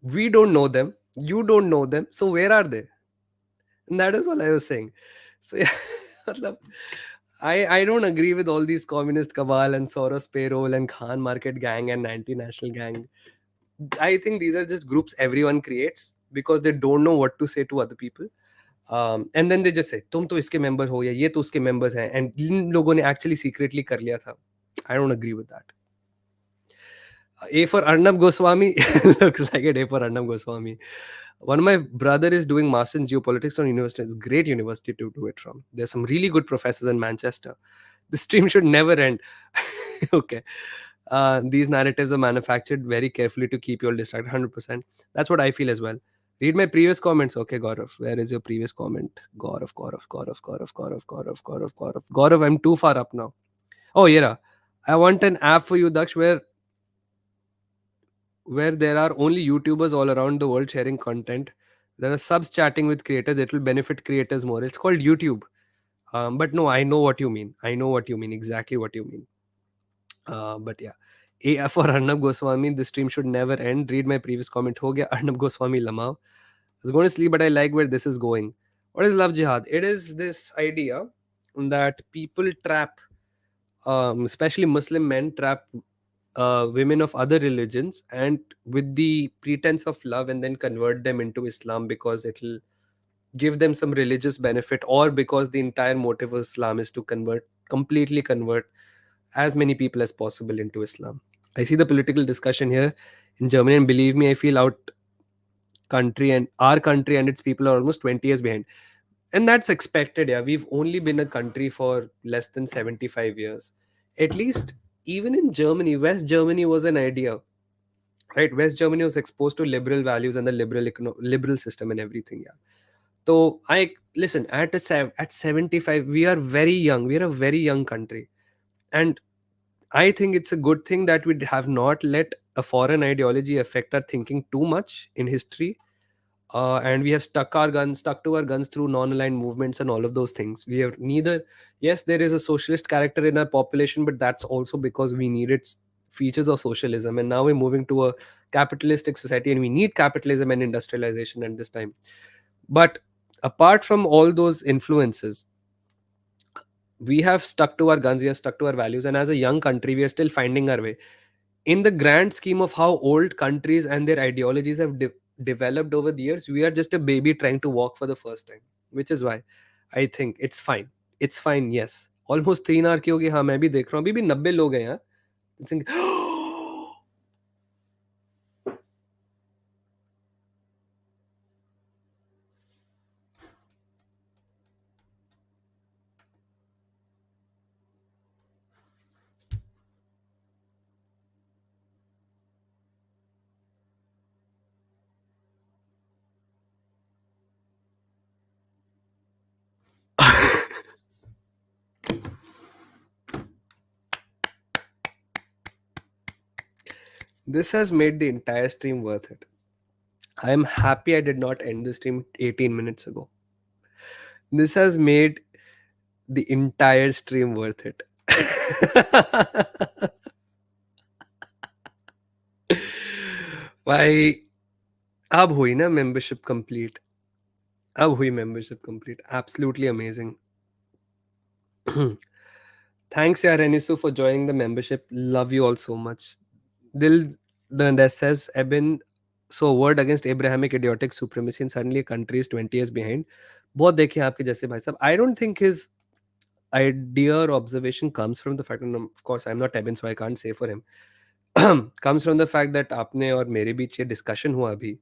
Speaker 1: We don't know them, you don't know them, so where are they? And that is all I was saying. So yeah, matlab, I don't agree with all these communist cabal and Soros payroll and Khan Market Gang and anti-national gang. I think these are just groups everyone creates because they don't know what to say to other people. And then they just say तुम तो इसके member हो या ये तो उसके members हैं, and इन लोगों ने actually secretly कर लिया था. I don't agree with that. A for Arnab Goswami. Looks like an A for Arnab Goswami. One of my brother is doing master in geopolitics on university. It's a great university to do it from. There's some really good professors in Manchester. The stream should never end. Okay. These narratives are manufactured very carefully to keep you all distracted. 100%. That's what I feel as well. Read my previous comments. Okay, Gaurav. Where is your previous comment? Gaurav, I'm too far up now. Oh, yeah. I want an app for you, Daksh, where there are only YouTubers all around the world sharing content. There are subs chatting with creators. It will benefit creators more. It's called YouTube. But no, I know what you mean. I know what you mean. Exactly what you mean. But yeah, A for Arnab Goswami. The stream should never end. Read my previous comment. Ho gaya Arnab Goswami Lama. I was going to sleep, but I like where this is going. What is love jihad? It is this idea that people trap, especially Muslim men, trap women of other religions, and with the pretense of love, and then convert them into Islam because it'll give them some religious benefit, or because the entire motive of Islam is to completely convert as many people as possible into Islam. I see the political discussion here in Germany, and believe me, I feel our country and its people are almost 20 years behind. And that's expected. Yeah, we've only been a country for less than 75 years. At least, even in Germany, West Germany was an idea, right? West Germany was exposed to liberal values and the liberal system and everything. Yeah. So I listen at 75, we are very young. We are a very young country, and I think it's a good thing that we have not let a foreign ideology affect our thinking too much in history. And we have stuck to our guns through non-aligned movements and all of those things. We have neither. Yes, there is a socialist character in our population, but that's also because we needed features of socialism, and now we're moving to a capitalistic society, and we need capitalism and industrialization at this time. But apart from all those influences, we have stuck to our guns, we have stuck to our values, and as a young country, we are still finding our way. In the grand scheme of how old countries and their ideologies have developed over the years, we are just a baby trying to walk for the first time, which is why I think it's fine. It's fine, yes. Almost 3 hour की होगी, हाँ मैं भी देख रहा हूँ, अभी भी 90 लोग हैं यहाँ. It's in- This has made the entire stream worth it. I am happy I did not end the stream 18 minutes ago. This has made the entire stream worth it. भाई, अब हुई ना मेंबरशिप कंप्लीट. अब हुई membership complete. Absolutely amazing. Thanks, yeah, Renisu, for joining the membership. Love you all so much. Dil that says Eben, so a word against Abrahamic idiotic supremacy, and suddenly a country is 20 years behind. बहुत देखे हैं आपके जैसे भाई साहब. I don't think his idea or observation comes from the fact, and of course I'm not Eben, so I can't say for him. Comes from the fact that आपने और मेरे बीच ये discussion हुआ अभी.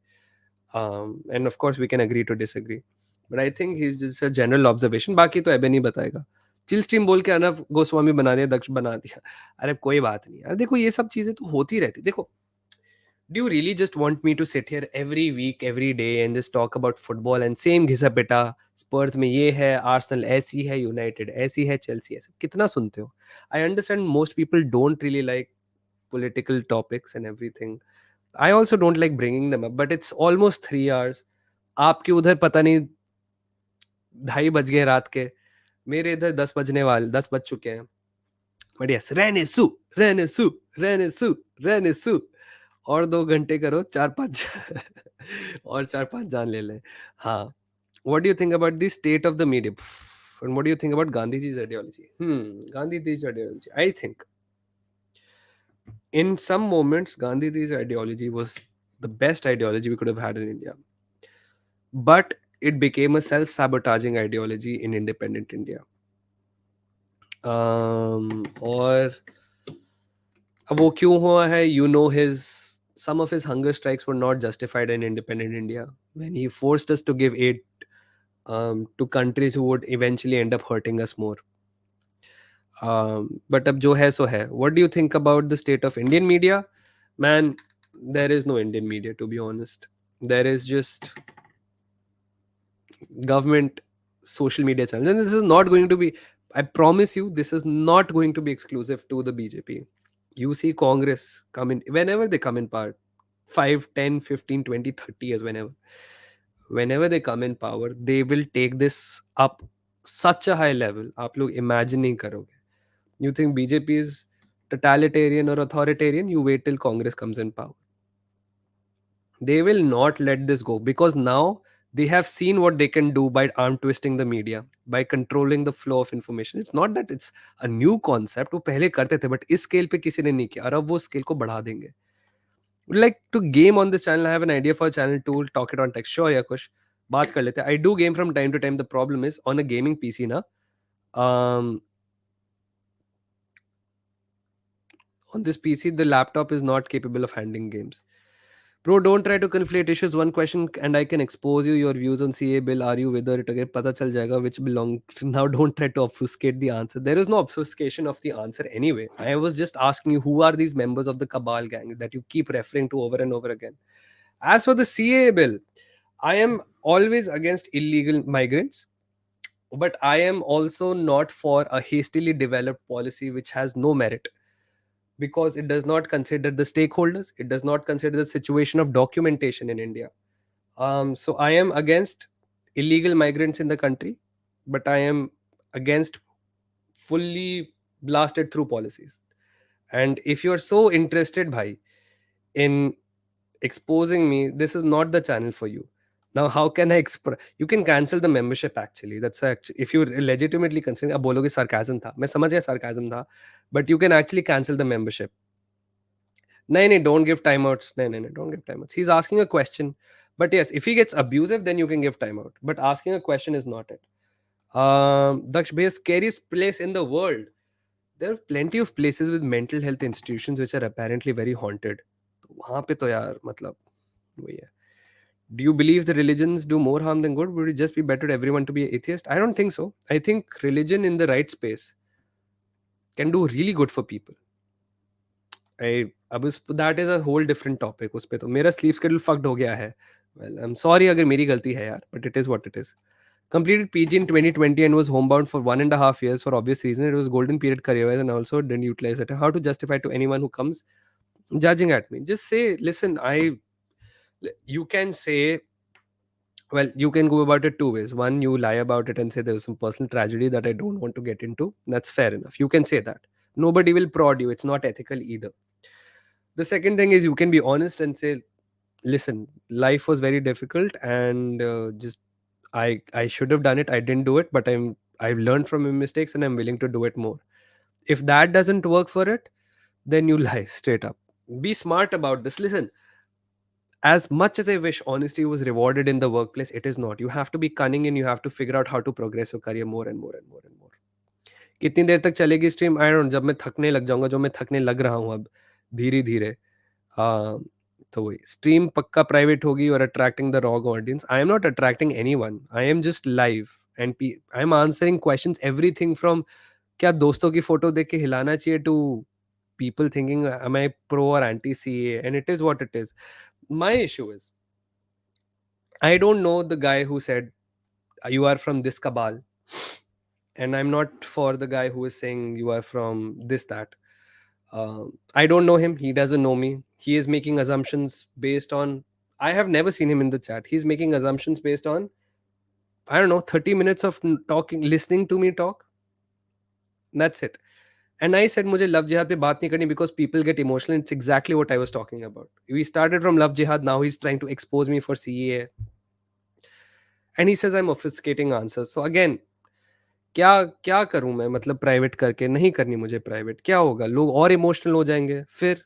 Speaker 1: And of course we can agree to disagree, but I think he's just a general observation. बाकी तो एबे नहीं बताएगा. चिल स्ट्रीम बोल के अनव गोस्वामी बना दिया, दक्ष बना दिया. अरे कोई बात नहीं यार, देखो ये सब चीजें तो होती रहती. देखो, do you really just want me to sit here every week, every day and just talk about football and same घिसा पिटा, स्पर्स में ये है, आर्सेनल ऐसी है, यूनाइटेड ऐसी है, चेल्सी ऐसी, कितना सुनते हो? I understand most people don't really like political topics and everything. I also don't like bringing them up, but it's almost 3 hours. आपके उधर पता नहीं 2:30 बज गए रात के, मेरे इधर 10 बज चुके हैं. बट यस, रहने सु और 2 घंटे करो, 4-5 और 4-5 जान ले लें. हाँ. What do you think about the state of the media? And what do you think about Gandhiji's ideology? Gandhiji's ideology. I think in some moments, Gandhiji's ideology was the best ideology we could have had in India. But it became a self-sabotaging ideology in independent India. और अब वो क्यों हुआ है? You know, some of his hunger strikes were not justified in independent India when he forced us to give aid to countries who would eventually end up hurting us more. But अब जो है सो है. What do you think about the state of Indian media? Man, there is no Indian media, to be honest. There is just government social media channels, and this is not going to be, I promise you, this is not going to be exclusive to the BJP. You see Congress come in whenever they come in power, 5, 10, 15, 20, 30 years, whenever they come in power, they will take this up such a high level. आप लोग imagine नहीं करोगे. You think BJP is totalitarian or authoritarian, you wait till Congress comes in power. They will not let this go because now they have seen what they can do by arm twisting the media, by controlling the flow of information. It's not that it's a new concept, वो पहले करते थे but इस scale पे किसी ने नहीं किया और अब वो scale को बढ़ा देंगे. Would like to game on this channel. I have an idea for a channel to talk it on text. Sure, Yakush. बात कर लेते हैं. I do game from time to time. The problem is on a gaming PC ना, um, on this PC the laptop is not capable of handling games. Bro, don't try to conflate issues. One question and I can expose you your views on CA bill. Are you with or it again? पता चल जाएगा which belong. Now don't try to obfuscate the answer. There is no obfuscation of the answer anyway. I was just asking you who are these members of the cabal gang that you keep referring to over and over again. As for the CA bill, I am always against illegal migrants, but I am also not for a hastily developed policy which has no merit because it does not consider the stakeholders, it does not consider the situation of documentation in India. So I am against illegal migrants in the country, but I am against fully blasted through policies. And if you are so interested, bhai, in exposing me, this is not the channel for you. Now how can I express? You can cancel the membership actually. That's actually, if you legitimately considering, अब बोलोगे sarcasm था, मैं समझ गया sarcasm था, but you can actually cancel the membership. नहीं नहीं, don't give timeouts. नहीं नहीं नहीं, don't give timeouts. He's asking a question, but yes, if he gets abusive, then you can give timeout. But asking a question is not it. Daksh bhai, scariest place in the world. There are plenty of places with mental health institutions which are apparently very haunted. तो वहाँ पे तो यार मतलब वही है. Do you believe the religions do more harm than good? Would it just be better to everyone to be an atheist? I don't think so. I think religion in the right space can do really good for people. अब उस that is a whole different topic. उस पे तो मेरा sleep schedule fucked हो गया है. Well I am sorry अगर मेरी गलती है यार, but it is what it is. Completed PG in 2020 and was homebound for 1.5 years for obvious reason. It was golden period career-wise and also didn't utilize it. How to justify to anyone who comes judging at me? Just say, listen, you can say, well, you can go about it two ways. One, you lie about it and say there was some personal tragedy that I don't want to get into. That's fair enough. You can say that. Nobody will prod you. It's not ethical either. The second thing is you can be honest and say, listen, life was very difficult and just I should have done it. I didn't do it, but I've learned from my mistakes and I'm willing to do it more. If that doesn't work for it, then you lie straight up. Be smart about this. Listen, as much as I wish honesty was rewarded in the workplace, it is not. You have to be cunning and you have to figure out how to progress your career more and more and more and more. कितनी देर तक चलेगी stream? I don't. जब मैं थकने लग जाऊंगा, जो मैं थकने लग रहा हूँ अब धीरे धीरे. हाँ, तो वही स्ट्रीम पक्का प्राइवेट होगी और attracting the wrong audience. I am not attracting anyone. I am just live and I M answering questions, everything from क्या दोस्तों की फोटो देख के हिलाना चाहिए to people thinking am I pro or anti CA, and it is what it is. My issue is I don't know the guy who said you are from this cabal, and I'm not for the guy who is saying you are from this that. I don't know him. He doesn't know me. He is making assumptions based on. I have never seen him in the chat. He's making assumptions based on, I don't know, 30 minutes of talking, listening to me talk. That's it. And I said, मुझे love jihad पे बात नहीं करनी because people get emotional. It's exactly what I was talking about. We started from love jihad. Now he's trying to expose me for CEA. And he says I'm obfuscating answers. So again, क्या क्या करूं मैं? मतलब private करके नहीं करनी मुझे private. क्या होगा? लोग और इमोशनल हो जाएंगे फिर.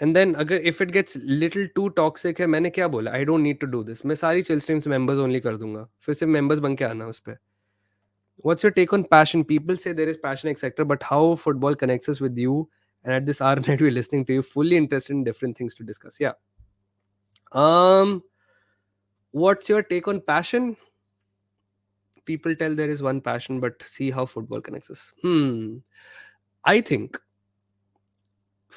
Speaker 1: एंड देन अगर if it gets little too toxic है, मैंने क्या बोला? I don't need to do this. मैं सारी चिल स्ट्रीम्स मेंबर्स ओनली कर दूंगा. फिर से मेंबर्स बन के आना उस पे. What's your take on passion? People say there is passion, etc. But how football connects us with you? And at this hour night, we're listening to you, fully interested in different things to discuss. Yeah. What's your take on passion? People tell there is one passion, but see how football connects us. I think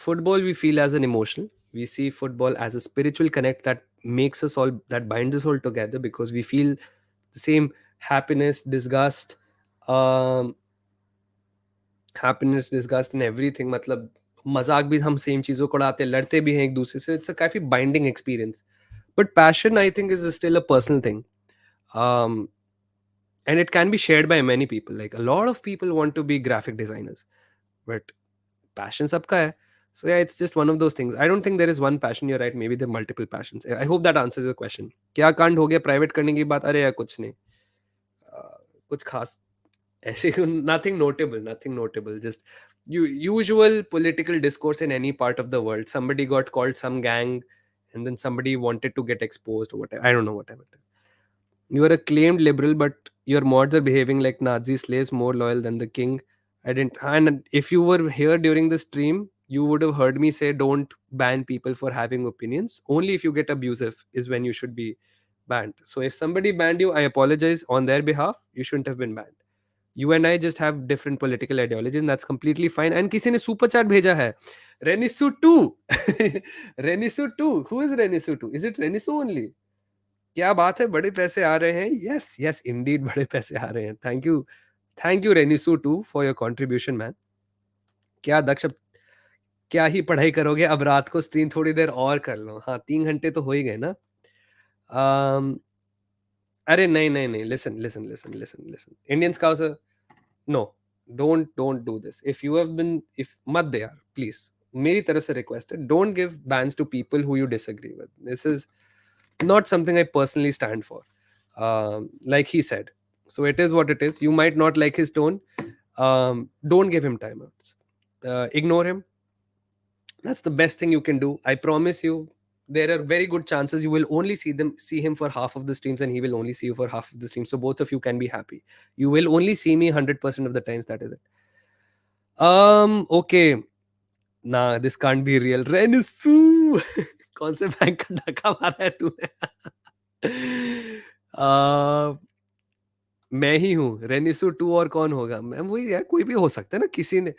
Speaker 1: football we feel as an emotional. We see football as a spiritual connect that makes us all, that binds us all together because we feel the same happiness, disgust, happiness, disgust and everything. मतलब मजाक भी हम same चीज़ों को उड़ाते, लड़ते भी हैं एक दूसरे से. इट्स अ काफ़ी binding experience. But passion I think is still a personal thing. and it can be shared by many people. Like a lot of people want to be graphic designers, but passion sabka hai. So yeah, it's just one of those things. I don't think there is one passion. You're right. Maybe there are multiple passions. I hope that answers your question. क्या कांड हो गया private करने की बात? अरे यार कुछ नहीं, कुछ खास ऐसे nothing notable, nothing notable. Just usual political discourse in any part of the world. Somebody got called some gang, and then somebody wanted to get exposed or whatever. I don't know, whatever it is. You are a claimed liberal, but your mods are behaving like Nazi slaves, more loyal than the king. I didn't. And if you were here during the stream, you would have heard me say, "Don't ban people for having opinions. Only if you get abusive is when you should be banned." So if somebody banned you, I apologize on their behalf. You shouldn't have been banned. You and I just have different political ideologies, and that's completely fine. And किसी ने super chat भेजा है. Renisu 2. Renisu 2. Who is Renisu 2? Is it Renisu only? क्या बात है, बड़े पैसे आ रहे हैं. यस यस इंडीड बड़े पैसे आ रहे हैं. Thank you Renisu too for your contribution man. क्या दक्ष, अब क्या ही पढ़ाई करोगे, अब रात को स्ट्रीम थोड़ी देर और कर लो. हाँ 3 घंटे तो हो ही गए ना. अरे नहीं नहीं नहीं, listen listen listen listen listen, Indian scouts, no, don't do this. If you have been, if मत दे यार प्लीज, मेरी तरफ से रिक्वेस्ट है, don't give bans to people who you disagree with. This is not something I personally stand for. Like he said. So it is what it is. You might not like his tone. Don't give him timeouts. Ignore him. That's the best thing you can do. I promise you, there are very good chances you will only see him for half of the streams, and he will only see you for half of the streams. So both of you can be happy. You will only see me 100% of the times. That is it. Okay. Nah, this can't be real. Renisu! कौन से bank का धक्का मारा है तूने? मैं ही हूँ रेनिसू 2, और कौन होगा? मैं वही यार, कोई भी हो सकता है ना, किसी ने.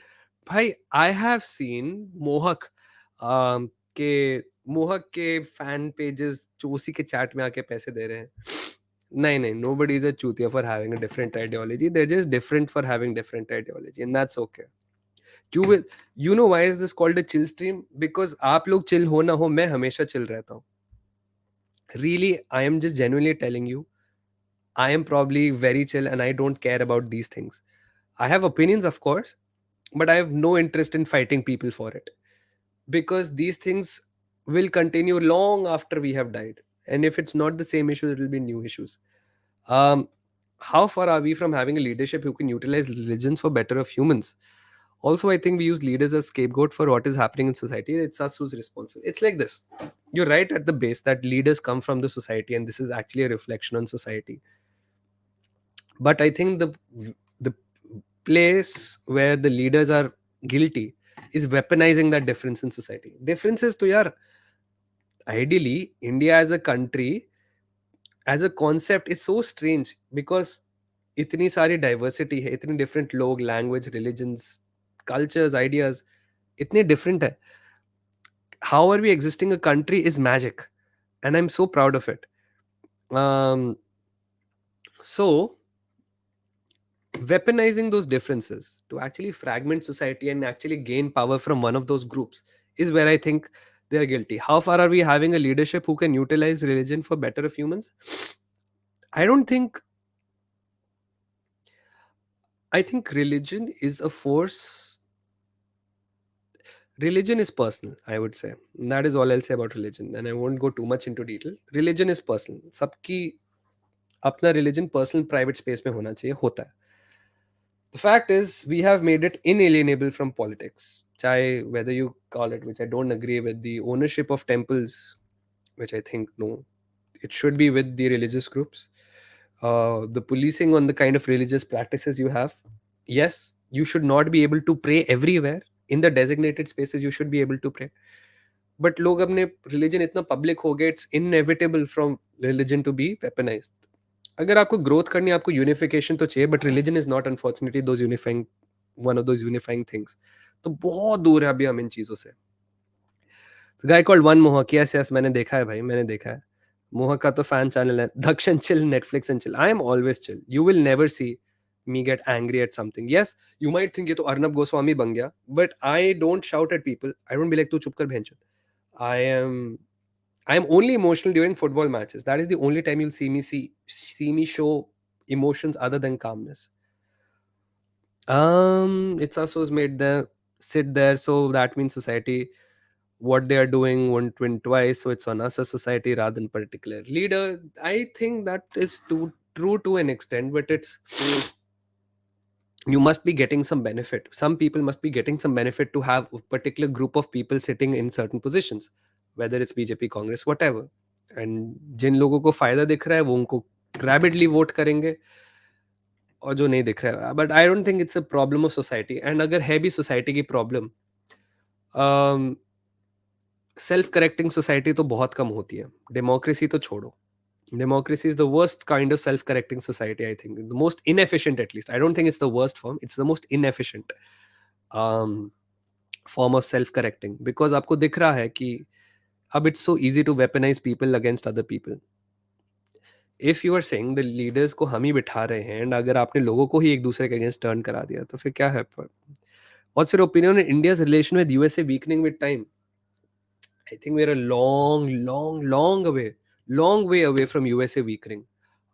Speaker 1: भाई आई हैव सीन मोहक के मोहक के फैन पेजेस जो उसी के चैट में आके पैसे दे रहे हैं. नहीं नहीं, nobody is a चूतिया for having a different ideology. They're just different for having different ideology, and that's okay. You know why is this called a chill stream? Because आप लोग chill हो ना हो, मैं हमेशा chill रहता हूँ. Really, I am just genuinely telling you, I am probably very chill and I don't care about these things. I have opinions, of course, but I have no interest in fighting people for it, because these things will continue long after we have died. And if it's not the same issue, it will be new issues. Um, how far are we from having a leadership who can utilize religions for better of humans? Also, I think we use leaders as scapegoat for what is happening in society. It's us who's responsible. It's like this. You're right at the base that leaders come from the society, and this is actually a reflection on society. But I think the place where the leaders are guilty is weaponizing that difference in society. Differences to yaar, ideally, India as a country, as a concept, is so strange because इतनी सारी diversity है, इतने different लोग, language, religions, cultures, ideas, इतने different है. How are we existing a country is magic, and I'm so proud of it. So weaponizing those differences to actually fragment society and actually gain power from one of those groups is where I think they are guilty. How far are we having a leadership who can utilize religion for better of humans? I don't think. I think religion is a force. Religion is personal, I would say. That is all I'll say about religion, and I won't go too much into detail. Religion is personal. सबकी अपना religion personal private space में होना चाहिए, होता है. The fact is, we have made it inalienable from politics. Chai, whether you call it, which I don't agree with, the ownership of temples, which I think no, it should be with the religious groups. The policing on the kind of religious practices you have. Yes, you should not be able to pray everywhere. In the designated spaces, you should be able to pray. But लोग अपने religion इतना public हो गए, it's inevitable from religion to be weaponized. अगर आपको growth करनी है, आपको यूनिफिकेशन तो चाहिए, but religion is not unfortunately those unifying, one of those unifying things. तो बहुत दूर है अभी हम इन चीजों से. गाय कॉल्ड वन मोहक, यस यस, मैंने देखा है भाई, मैंने देखा है. मोहक का तो फैन चैनल है, Daksh and chill, Netflix and chill. I am always chill. You will never see me get angry at something. Yes, you might think ये तो अर्नब गोस्वामी बन गया, but I don't shout at people. I don't be like तू चुप कर भैंचोद. I am only emotional during football matches. That is the only time you'll see me show emotions other than calmness. It's us who's made them sit there, so that means society, what they are doing won't win twice, so it's on us as society rather than particular leader. I think that is too true to an extent, but it's, you must be getting some benefit. Some people must be getting some benefit to have a particular group of people sitting in certain positions, whether it's BJP, Congress, whatever. And जिन लोगों को फायदा दिख रहा है वो उनको रैबिडली vote करेंगे, और जो नहीं दिख रहा है, but I don't think it's a problem of society. And अगर है भी सोसाइटी की प्रॉब्लम, सेल्फ करेक्टिंग सोसाइटी तो बहुत कम होती है. डेमोक्रेसी तो छोड़ो. Democracy is the worst kind of self-correcting society, I think. The most inefficient, at least. I don't think it's the worst form. It's the most inefficient um, form of self-correcting. Because आपको दिख रहा है कि अब it's so easy to weaponize people against other people. If you are saying the leaders को हम ही बिठा रहे हैं, and अगर आपने लोगों को ही एक दूसरे के against turn करा दिया, तो फिर क्या है? What's your opinion on India's relation with USA weakening with time? I think we're a long way away from USA weakening.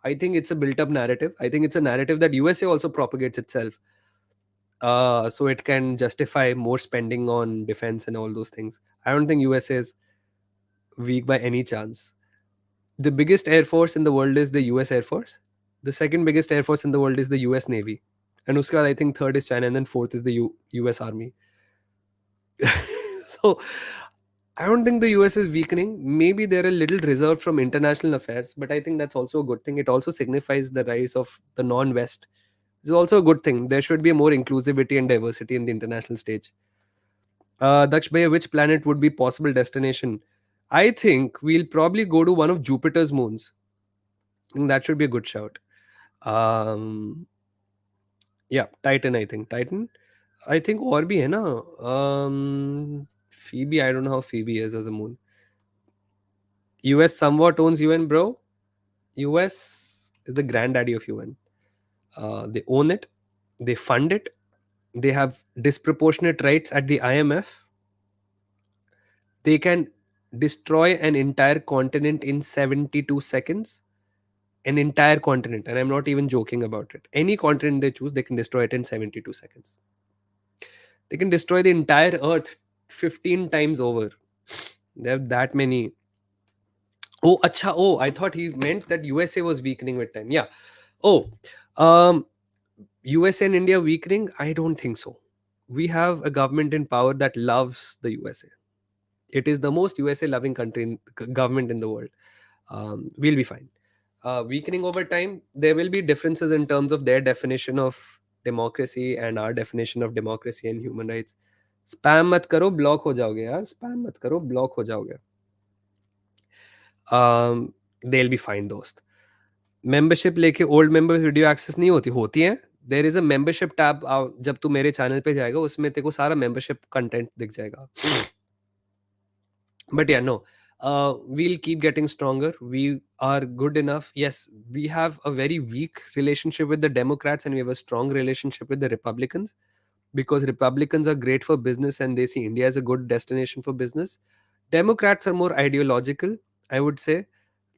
Speaker 1: I think it's a built-up narrative. I think it's a narrative that USA also propagates itself, so it can justify more spending on defense and all those things. I don't think USA is weak by any chance. The biggest air force in the world is the US Air Force. The second biggest air force in the world is the US Navy, and uske baad I think third is China, and then fourth is the US Army. So I don't think the US is weakening. Maybe they're a little reserved from international affairs, but I think that's also a good thing. It also signifies the rise of the non-West. It's also a good thing. There should be more inclusivity and diversity in the international stage. Daksh Bhaiya, which planet would be possible destination? I think we'll probably go to one of Jupiter's moons. That should be a good shout. Yeah, Titan, I think. Titan. I think और भी है ना. Phoebe, I don't know how Phoebe is as a moon. US somewhat owns UN, bro. US is the granddaddy of UN. They own it, they fund it, they have disproportionate rights at the IMF. They can destroy an entire continent in 72 seconds. An entire continent. And I'm not even joking about it. Any continent they choose, they can destroy it in 72 seconds. They can destroy the entire earth 15 times over. They have that many. Oh, acha. Oh, I thought he meant that USA was weakening with time. Yeah. Oh, USA and India weakening? I don't think so. We have a government in power that loves the USA. It is the most USA loving government in the world. We'll be fine. Weakening over time, there will be differences in terms of their definition of democracy and our definition of democracy and human rights. Spam मत करो, block हो जाओगे यार. Spam मत करो, block हो जाओगे. They'll be fine, दोस्त. मेंबरशिप लेके ओल्ड मेंबर वीडियो एक्सेस नहीं होती हैं. There is a membership tab. जब तू मेरे चैनल पे जाएगा उसमें तेरे को सारा मेंबरशिप कंटेंट दिख जाएगा. But yeah, no, we'll keep getting stronger. We are good enough. Yes, we have a very weak relationship with the Democrats and we have a strong relationship with the Republicans, because Republicans are great for business and they see India as a good destination for business. Democrats are more ideological, I would say,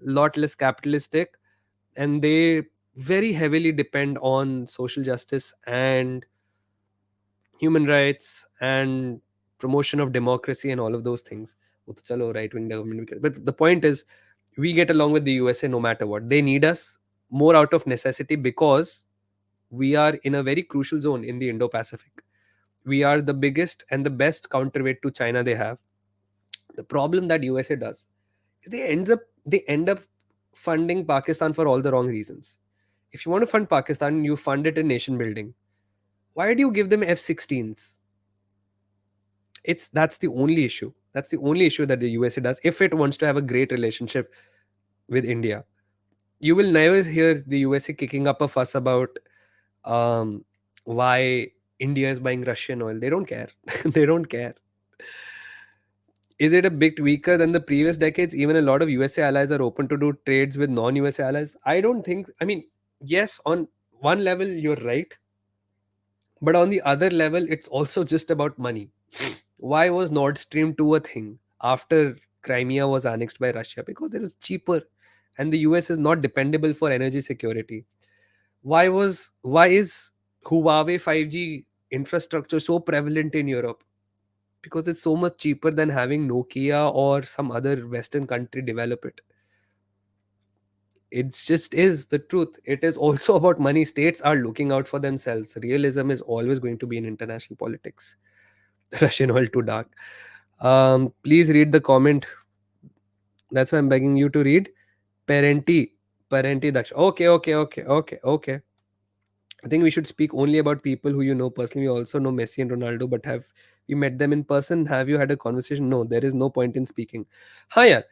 Speaker 1: lot less capitalistic, and they very heavily depend on social justice and human rights and promotion of democracy and all of those things. वो तो चलो right wing government. But the point is, we get along with the USA no matter what. They need us more out of necessity because we are in a very crucial zone in the Indo-Pacific. We are the biggest and the best counterweight to China they have. The problem that USA does is they end up funding Pakistan for all the wrong reasons. If you want to fund Pakistan, you fund it in nation building. Why do you give them F-16s? That's the only issue. That's the only issue that the USA does if it wants to have a great relationship with India. You will never hear the USA kicking up a fuss about why India is buying Russian oil. They don't care. They don't care. Is it a bit weaker than the previous decades? Even a lot of USA allies are open to do trades with non-USA allies. I don't think. I mean, yes, on one level you're right, but on the other level, it's also just about money. Why was Nord Stream 2 a thing after Crimea was annexed by Russia? Because it was cheaper, and the US is not dependable for energy security. Why is Huawei 5G infrastructure so prevalent in Europe? Because it's so much cheaper than having Nokia or some other Western country develop it. It's just is the truth. It is also about money. States are looking out for themselves. Realism is always going to be in international politics. Russian oil too dark. Please read the comment. That's why I'm begging you to read. Parenti. Parenti Daksh. Okay. I think we should speak only about people who you know personally. We also know Messi and Ronaldo, but have you met them in person? Have you had a conversation? No, there is no point in speaking. Hi,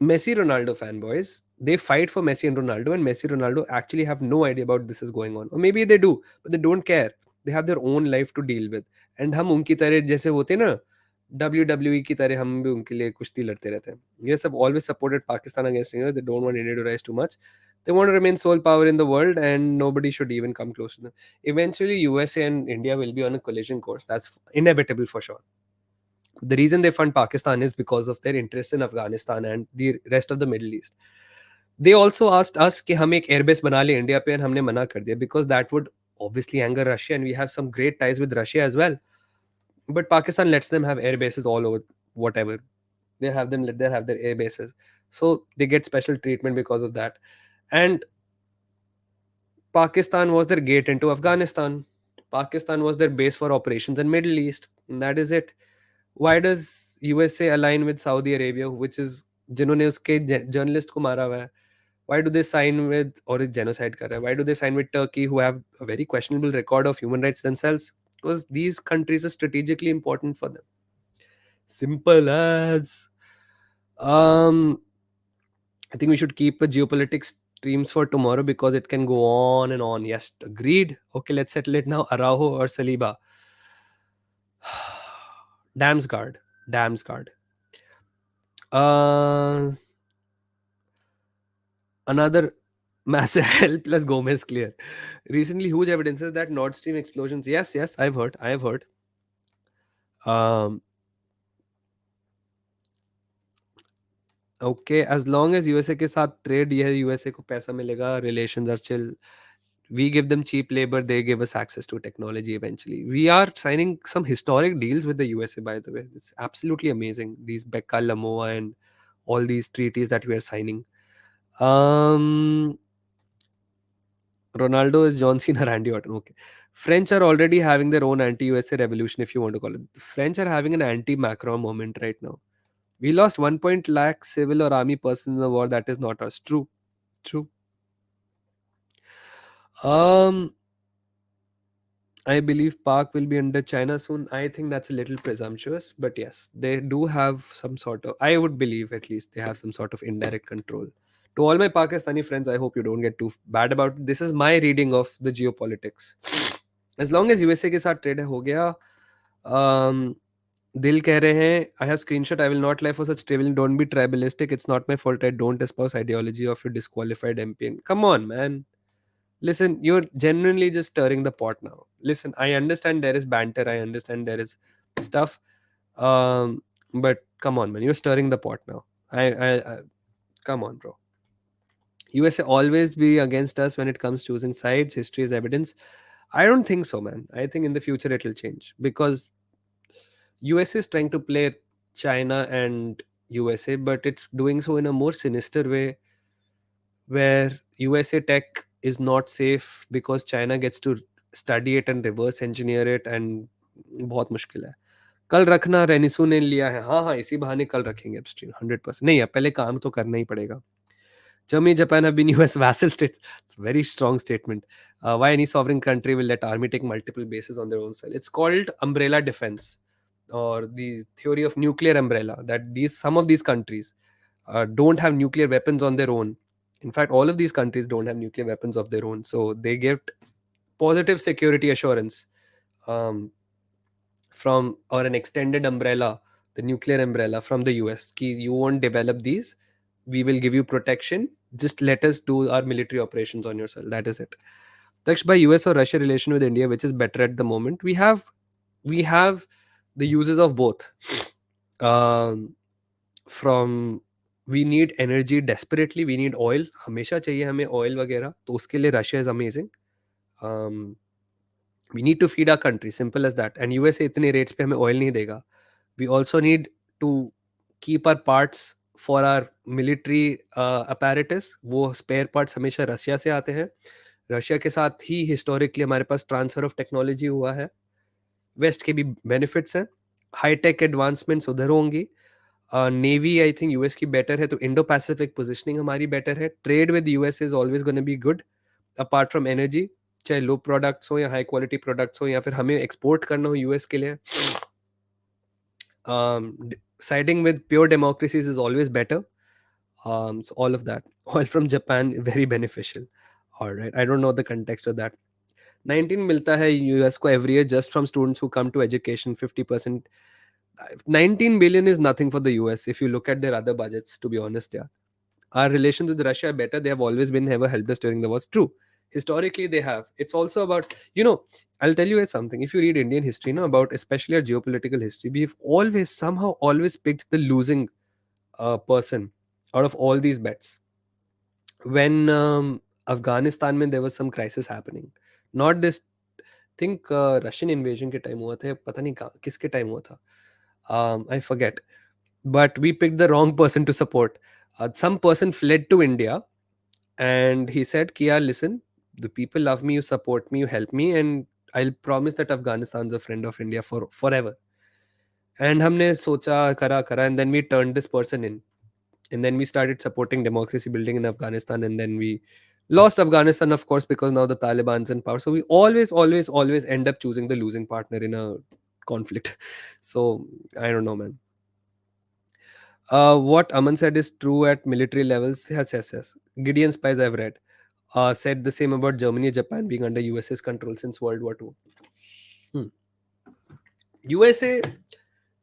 Speaker 1: Messi Ronaldo fanboys, they fight for Messi and Ronaldo, and Messi Ronaldo actually have no idea about this is going on. Or maybe they do, but they don't care. They have their own life to deal with. And हम उनकी तरह जैसे होते ना WWE की तरह हम भी उनके लिए कुश्ती लड़ते रहते हैं. ये सब always supported Pakistan against India. They don't want India to rise too much. They want to remain sole power in the world, and nobody should even come close to them. Eventually, USA and India will be on a collision course. That's inevitable for sure. The reason they fund Pakistan is because of their interest in Afghanistan and the rest of the Middle East. They also asked us कि हम एक airbase बना ले India पे, और हमने मना कर दिया because that would obviously anger Russia, and we have some great ties with Russia as well. But Pakistan lets them have air bases all over, whatever. They have them, let them have their air bases. So they get special treatment because of that. And Pakistan was their gate into Afghanistan. Pakistan was their base for operations in Middle East. And that is it. Why does USA align with Saudi Arabia, which is जिन्होंने उसके journalist को मारा हुआ है? Why do they sign with, or is genocide कर रहा है? Why do they sign with Turkey, who have a very questionable record of human rights themselves? Because these countries are strategically important for them. Simple as. Um, I think we should keep a geopolitics streams for tomorrow because it can go on and on. Yes, agreed. Okay, let's settle it now. Araujo or Saliba? Damsgaard. Damsgaard. Uh, Another massive L plus Gomez clear. Recently, huge evidences that Nord Stream explosions. Yes, I've heard. Um, okay, as long as USA के साथ trade ये है, USA को पैसा मिलेगा, relations are chill. We give them cheap labor, they give us access to technology eventually. We are signing some historic deals with the USA, by the way. It's absolutely amazing. These Becca Lamoa and all these treaties that we are signing. Ronaldo is John Cena, Randy Orton. Okay. French are already having their own anti-USA revolution, if you want to call it. The French are having an anti-Macron moment right now. We lost 1 lakh civil or army persons in the war. That is not us. True. True. I believe Park will be under China soon. I think that's a little presumptuous, but yes, they do have some sort of, I would believe at least they have some sort of indirect control. To all my Pakistani friends, I hope you don't get too bad about it. This is my reading of the geopolitics. As long as USA के साथ trade हो गया, दिल कह रहे हैं, I have screenshot, I will not lie for such tribal, don't be tribalistic, it's not my fault, I don't espouse ideology of your disqualified MP. Come on, man. Listen, you're genuinely just stirring the pot now. Listen, I understand there is banter, I understand there is stuff, but come on, man, you're stirring the pot now. I come on, bro. USA always be against us when it comes choosing sides. History is evidence. I don't think so, man. I think in the future it will change because USA is trying to play China and USA, but it's doing so in a more sinister way where USA tech is not safe because China gets to study it and reverse engineer it, and बहुत मुश्किल है. कल रखना रेनिसू ने लिया है. हाँ, इसी बहाने कल रखेंगे अपस्ट्रीम 100%. नहीं है, पहले काम तो करना ही पड़ेगा. Germany, Japan have been US vassal states. It's a very strong statement. Why any sovereign country will let army take multiple bases on their own soil? It's called umbrella defense, or the theory of nuclear umbrella. That some of these countries don't have nuclear weapons on their own. In fact, all of these countries don't have nuclear weapons of their own. So they get positive security assurance um, from, or an extended umbrella, the nuclear umbrella from the US. Ki you won't develop these. We will give you protection. Just let us do our military operations on your soil. That is it. Daksh, by US or Russia relation with India, which is better at the moment? We have the uses of both. Um, from we need energy desperately, we need oil, हमेशा चाहिए हमें oil वगैरह, तो उसके लिए Russia is amazing. We need to feed our country, simple as that. And USA इतने rates पे हमें ऑयल नहीं देगा. We also need to keep our parts for our military apparatus. वो स्पेयर पार्ट्स हमेशा रशिया से आते हैं. रशिया के साथ ही हिस्टोरिकली हमारे पास ट्रांसफर ऑफ टेक्नोलॉजी हुआ है. वेस्ट के भी बेनिफिट्स हैं. हाईटेक एडवांसमेंट्स उधर होंगी. नेवी आई थिंक यूएस की बेटर है, तो इंडो पैसिफिक पोजिशनिंग हमारी बेटर है. Trade with US is always gonna be good. Apart from energy, चाहे लो प्रोडक्ट्स हो या हाई क्वालिटी प्रोडक्ट्स हो, या फिर हमें एक्सपोर्ट करना हो यूएस के लिए, siding with pure democracies is always better. So all of that. Oil from Japan, very beneficial. All right, I don't know the context of that. 19 मिलता है यूएस को every year just from students who come to education. 50%. 19 billion is nothing for the US if you look at their other budgets, to be honest. Yeah, our relations with Russia are better. They have always been ever helped us during the wars. True, historically they have. It's also about, I'll tell you guys something. If you read Indian history, about especially our geopolitical history, we've always somehow always picked the losing person out of all these bets. When Afghanistan में there was some crisis happening, not this think Russian invasion के time हुआ था, पता नहीं किसके time हुआ था, I forget, but we picked the wrong person to support. Some person fled to India and he said कि यार listen, the people love me, you support me, you help me, and I'll promise that Afghanistan's a friend of India for forever. And हमने सोचा करा करा, and then we turned this person in, and then we started supporting democracy building in Afghanistan, and then we lost Afghanistan, of course, because now the Taliban's in power. So we always end up choosing the losing partner in a conflict. So I don't know, man. What Aman said is true at military levels. Yes. Gideon Spies I've read said the same about Germany, Japan being under USA's control since World War II. USA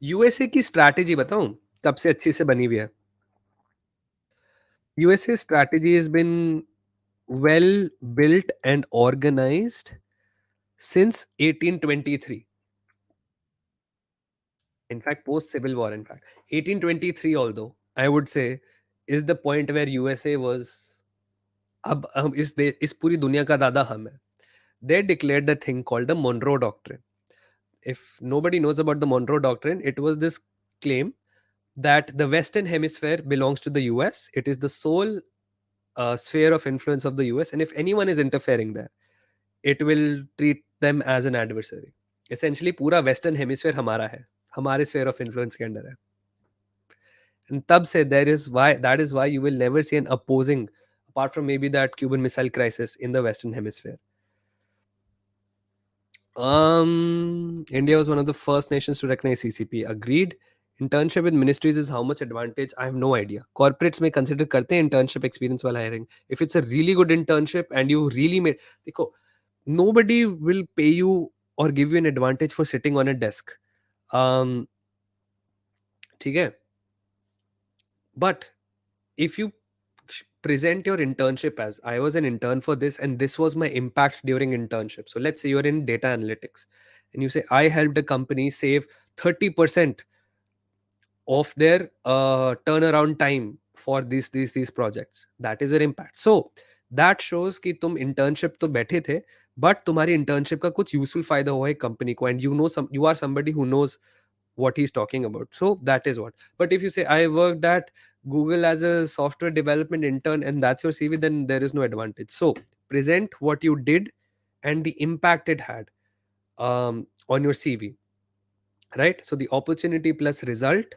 Speaker 1: USA की strategy बताऊं कब से अच्छी से बनी हुई है. USA strategy has been well built and organized since 1823. In fact, post Civil War, in fact. 1823, although, I would say, is the point where USA was, अब हम इस पूरी दुनिया का दादा हम है. They declared the thing called the Monroe Doctrine. If nobody knows about the Monroe Doctrine, it was this claim that the Western Hemisphere belongs to the US. It is the sole sphere of influence of the US, and if anyone is interfering there, it will treat them as an adversary. Essentially, पूरा Western Hemisphere हमारा है, हमारे sphere of influence के अंदर है. And तब से that is why you will never see an opposing, apart from maybe that Cuban Missile Crisis, in the Western Hemisphere. India was one of the first nations to recognize CCP. Agreed. Internship with ministries is how much advantage? I have no idea. Corporates may consider करते हैं internship experience while hiring. If it's a really good internship and you really made, देखो, nobody will pay you or give you an advantage for sitting on a desk. ठीक है. But if you present your internship as, I was an intern for this and this was my impact during internship. So let's say you're in data analytics and you say, I helped a company save 30% of their turnaround time for these projects. That is your impact. So that shows कि तुम internship तो बैठे थे, but तुम्हारी internship का कुछ useful फायदा हुआ है company को, and you are somebody who knows what he's talking about. So that is what. But if you say I worked at Google as a software development intern and that's your CV, then there is no advantage. So present what you did and the impact it had on your CV, right? So the opportunity plus result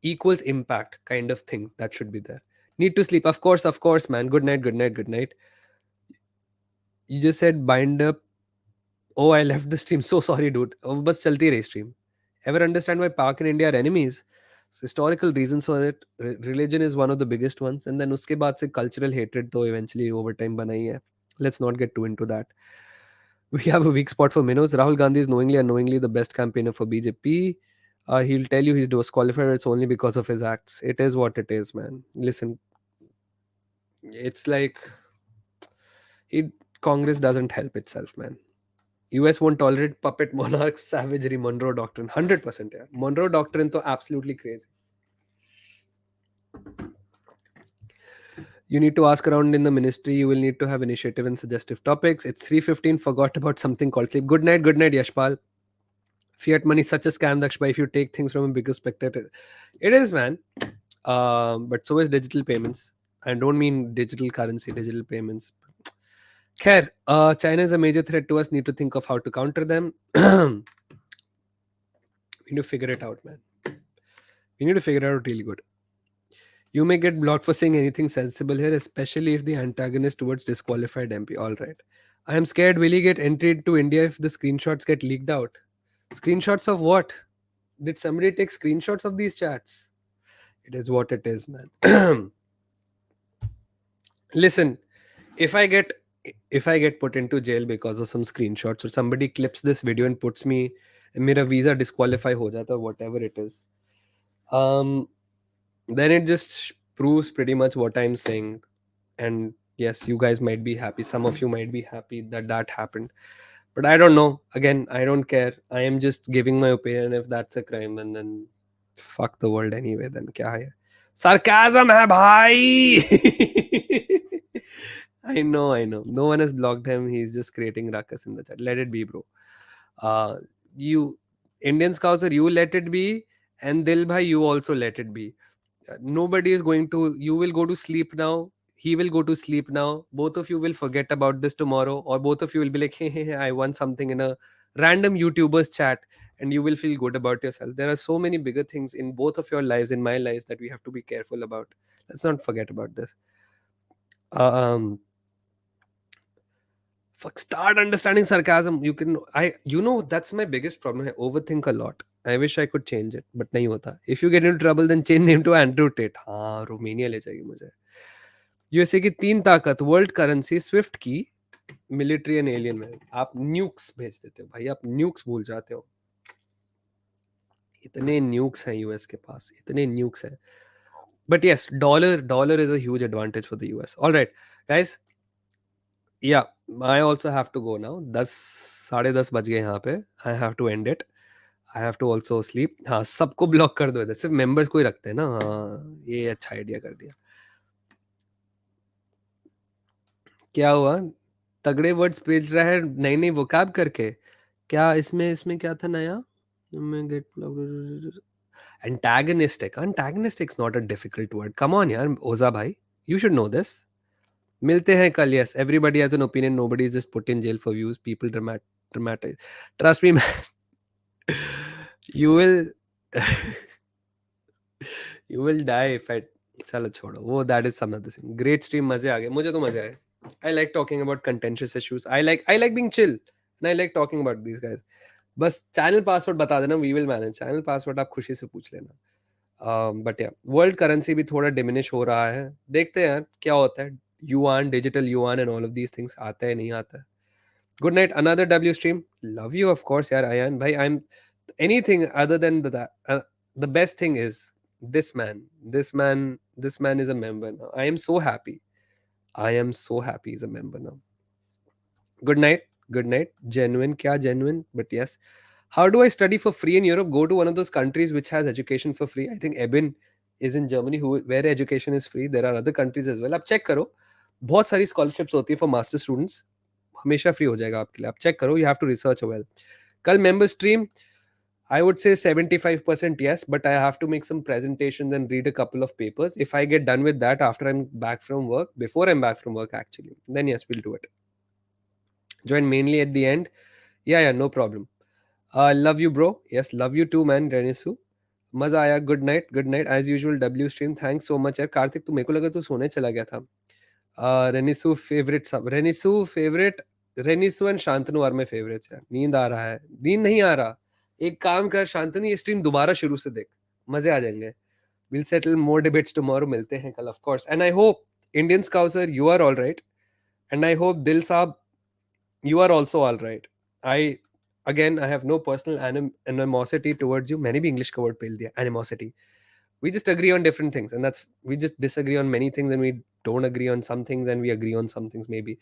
Speaker 1: equals impact kind of thing that should be there. Need to sleep, of course, man. Good night, good night, good night. You just said bind up. Oh, I left the stream. So sorry, dude. Oh, bas chalti rahi stream. Ever understand why Pak and India are enemies? So historical reasons for it. Religion is one of the biggest ones, and then uske baad se cultural hatred to eventually over time bana hi hai. Let's not get too into that. We have a weak spot for minnows. Rahul Gandhi is knowingly unknowingly the best campaigner for BJP. He'll tell you he's disqualified. It's only because of his acts. It is what it is, man. Listen, it's like he Congress doesn't help itself, man. US won't tolerate puppet monarchs, savagery, Monroe Doctrine. 100%, yeah. Monroe Doctrine to absolutely crazy. You need to ask around in the ministry. You will need to have initiative and suggestive topics. It's 3:15. Forgot about something called sleep. Good night, Yashpal. Fiat money is such a scam, Dakshbhai, if you take things from a bigger spectator. It is, man. But so is digital payments. I don't mean digital currency, digital payments. Khair, China is a major threat to us. Need to think of how to counter them. We need to figure it out, man. We need to figure it out really good. You may get blocked for saying anything sensible here, especially if the antagonist towards disqualified MP. All right. I am scared. Will he get entered to India if the screenshots get leaked out? Screenshots of what? Did somebody take screenshots of these chats? It is what it is, man. Listen, if I get put into jail because of some screenshots, or somebody clips this video and puts me, मेरा visa disqualify हो जाता है, whatever it is, then it just proves pretty much what I'm saying. And yes, you guys might be happy, some of you might be happy that happened, but I don't know. Again, I don't care. I am just giving my opinion. If that's a crime, and then fuck the world anyway, then kya hai? Sarcasm hai bhai. I know. No one has blocked him. He's just creating ruckus in the chat. Let it be, bro. You Indian Scouser, you let it be, and Dil bhai, you also let it be. Nobody is going to. You will go to sleep now. He will go to sleep now. Both of you will forget about this tomorrow, or both of you will be like, hey, I won something in a random YouTuber's chat, and you will feel good about yourself. There are so many bigger things in both of your lives, in my lives, that we have to be careful about. Let's not forget about this. Fuck, start understanding sarcasm. That's my biggest problem. I overthink a lot. I wish I could change it, but nahi hota. If you get into trouble, then change name to Andrew Tate. हाँ, Romania ले जाएगी मुझे. USA की 3 ताकत, world currency, Swift की, military and alien में. आप nukes भेज देते हो भाई, आप न्यूक्स भूल जाते हो. इतने न्यूक्स हैं यूएस के पास, इतने न्यूक्स हैं. But yes, dollar is a huge advantage for the US. All right, guys. Yeah, I also have to go now. 10 बज गए यहाँ पे. I have to end it. I have to also sleep. हाँ, सबको block कर दो इधर. सिर्फ मेंबर्स को ही रखते हैं ना. हाँ, ये अच्छा आइडिया कर दिया. क्या हुआ? तगड़े वर्ड्स भेज रहा है नई नई वोकैब करके. क्या इसमें क्या था नया? मैं gate antagonistic is not a difficult word. Come on यार, ओजा भाई, you should know this. मिलते हैं कल. Yes, everybody has an opinion. Nobody is just put in jail for views. People dramatize. Trust me, man. You will you will die if I. चलो छोड़ो वो. That is some other thing. Great stream. मजे आ गए. मुझे तो मजे आए. I like talking about contentious issues. I like being chill, and I like talking about these guys. बस चैनल पासवर्ड बता देना. We will manage. Channel password आप खुशी से पूछ लेना. बट या वर्ल्ड करेंसी भी थोड़ा डिमिनिश हो रहा है. देखते हैं यार क्या होता है. Yuan, digital yuan and all of these things आता है नहीं आता है. Good night. Another W stream. Love you of course यार अयान भाई. I M anything other than the best thing is this man is a member now. I am so happy. He's a member now. Good night. Genuine kya genuine, but yes. How do I study for free in Europe? Go to one of those countries which has education for free. I think Eben is in Germany, where education is free. There are other countries as well. आप check करो. बहुत सारी scholarships होती है for master students. हमेशा free हो जाएगा आपके लिए. आप check करो. You have to research well. कल member stream, I would say 75% yes, but I have to make some presentations and read a couple of papers. If I get done with that after I'm back from work, before I'm back from work actually, then yes, we'll do it. Join mainly at the end. Yeah, no problem. Love you, bro. Yes, love you too, man. Renisu. मजा आया. Good night as usual. W stream, thanks so much यार. कार्तिक, तू मेरे को लगा तू सोने चला गया था. Renisu favourite. Renisu and Shantanu are my favourites यार. नींद आ रहा है. नींद नहीं आ रहा. एक काम कर शांतनु, ये स्ट्रीम दोबारा शुरू से देख. मजे आ जाएंगे. Will settle more debates tomorrow. मिलते हैं कल of course. And I hope Indian Scouser you are all right. And I hope Dil Sahab you are also all right. I have no personal animosity towards you. मैंने भी English का word पेल दिया. Animosity. We just agree on different things, and we just disagree on many things, and we don't agree on some things, and we agree on some things maybe.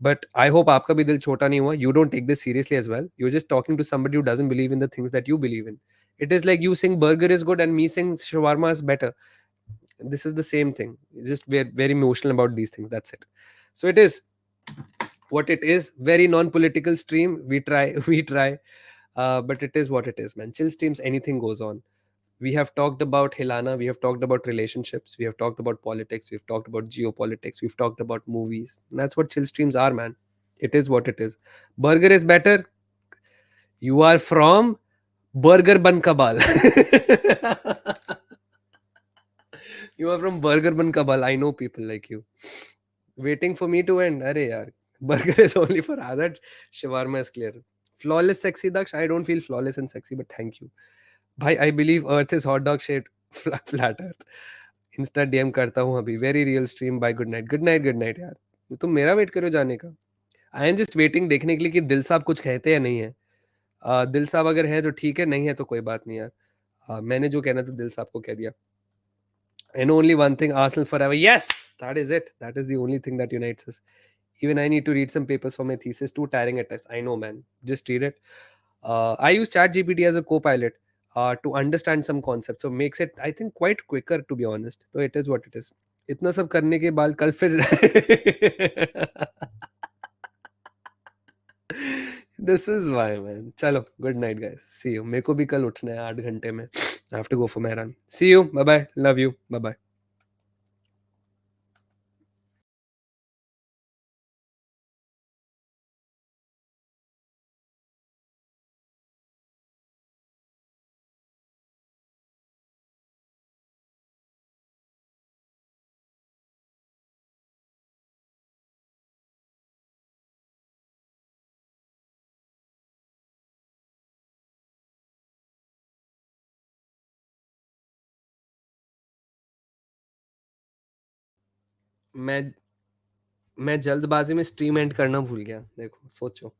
Speaker 1: But I hope आपका भी दिल छोटा नहीं हुआ. You don't take this seriously as well. You're just talking to somebody who doesn't believe in the things that you believe in. It is like you saying burger is good and me saying shawarma is better. This is the same thing. Just we're very emotional about these things. That's it. So it is what it is. Very non-political stream. We try, we try, but it is what it is, man. Chill streams, anything goes on. We have talked about Hilana. We have talked about relationships. We have talked about politics. We've talked about geopolitics. We've talked about movies. That's what chill streams are, man. It is what it is. Burger is better. You are from Burger Ban Kabal. You are from Burger Ban Kabal. I know people like you. Waiting for me to end. Arey yaar. Burger is only for Azad. Shawarma is clear. Flawless sexy Daksh. I don't feel flawless and sexy, but thank you. Bhai, I believe Earth is hot dog shaped. Flat Earth. Insta DM करता हूँ अभी. Very real stream. Bye. Good night. Good night. Good night यार. तुम मेरा wait करो जाने का. I am just waiting देखने के लिए कि दिल साहब कुछ कहते या नहीं है. दिल साहब अगर है तो ठीक है, नहीं है तो कोई बात नहीं यार. मैंने जो कहना था दिल साहब को कह दिया. I know only one thing, Arsenal forever. Yes, that is it. That is the only thing that unites us. Even I need to read some papers for my thesis. Too tiring at times. I know, man. Just read it. I use ChatGPT as a co-pilot to understand some concepts. So makes it, I think, quite quicker, to be honest. So it is what it is. इतना सब करने के बाद कल फिर this is why man. चलो good night guys. See you. मेरे को भी कल उठना है 8 घंटे में. I have to go for my run. See you. Bye bye. Love you. Bye bye. मैं मैं जल्दबाजी में स्ट्रीम एंड करना भूल गया. देखो सोचो.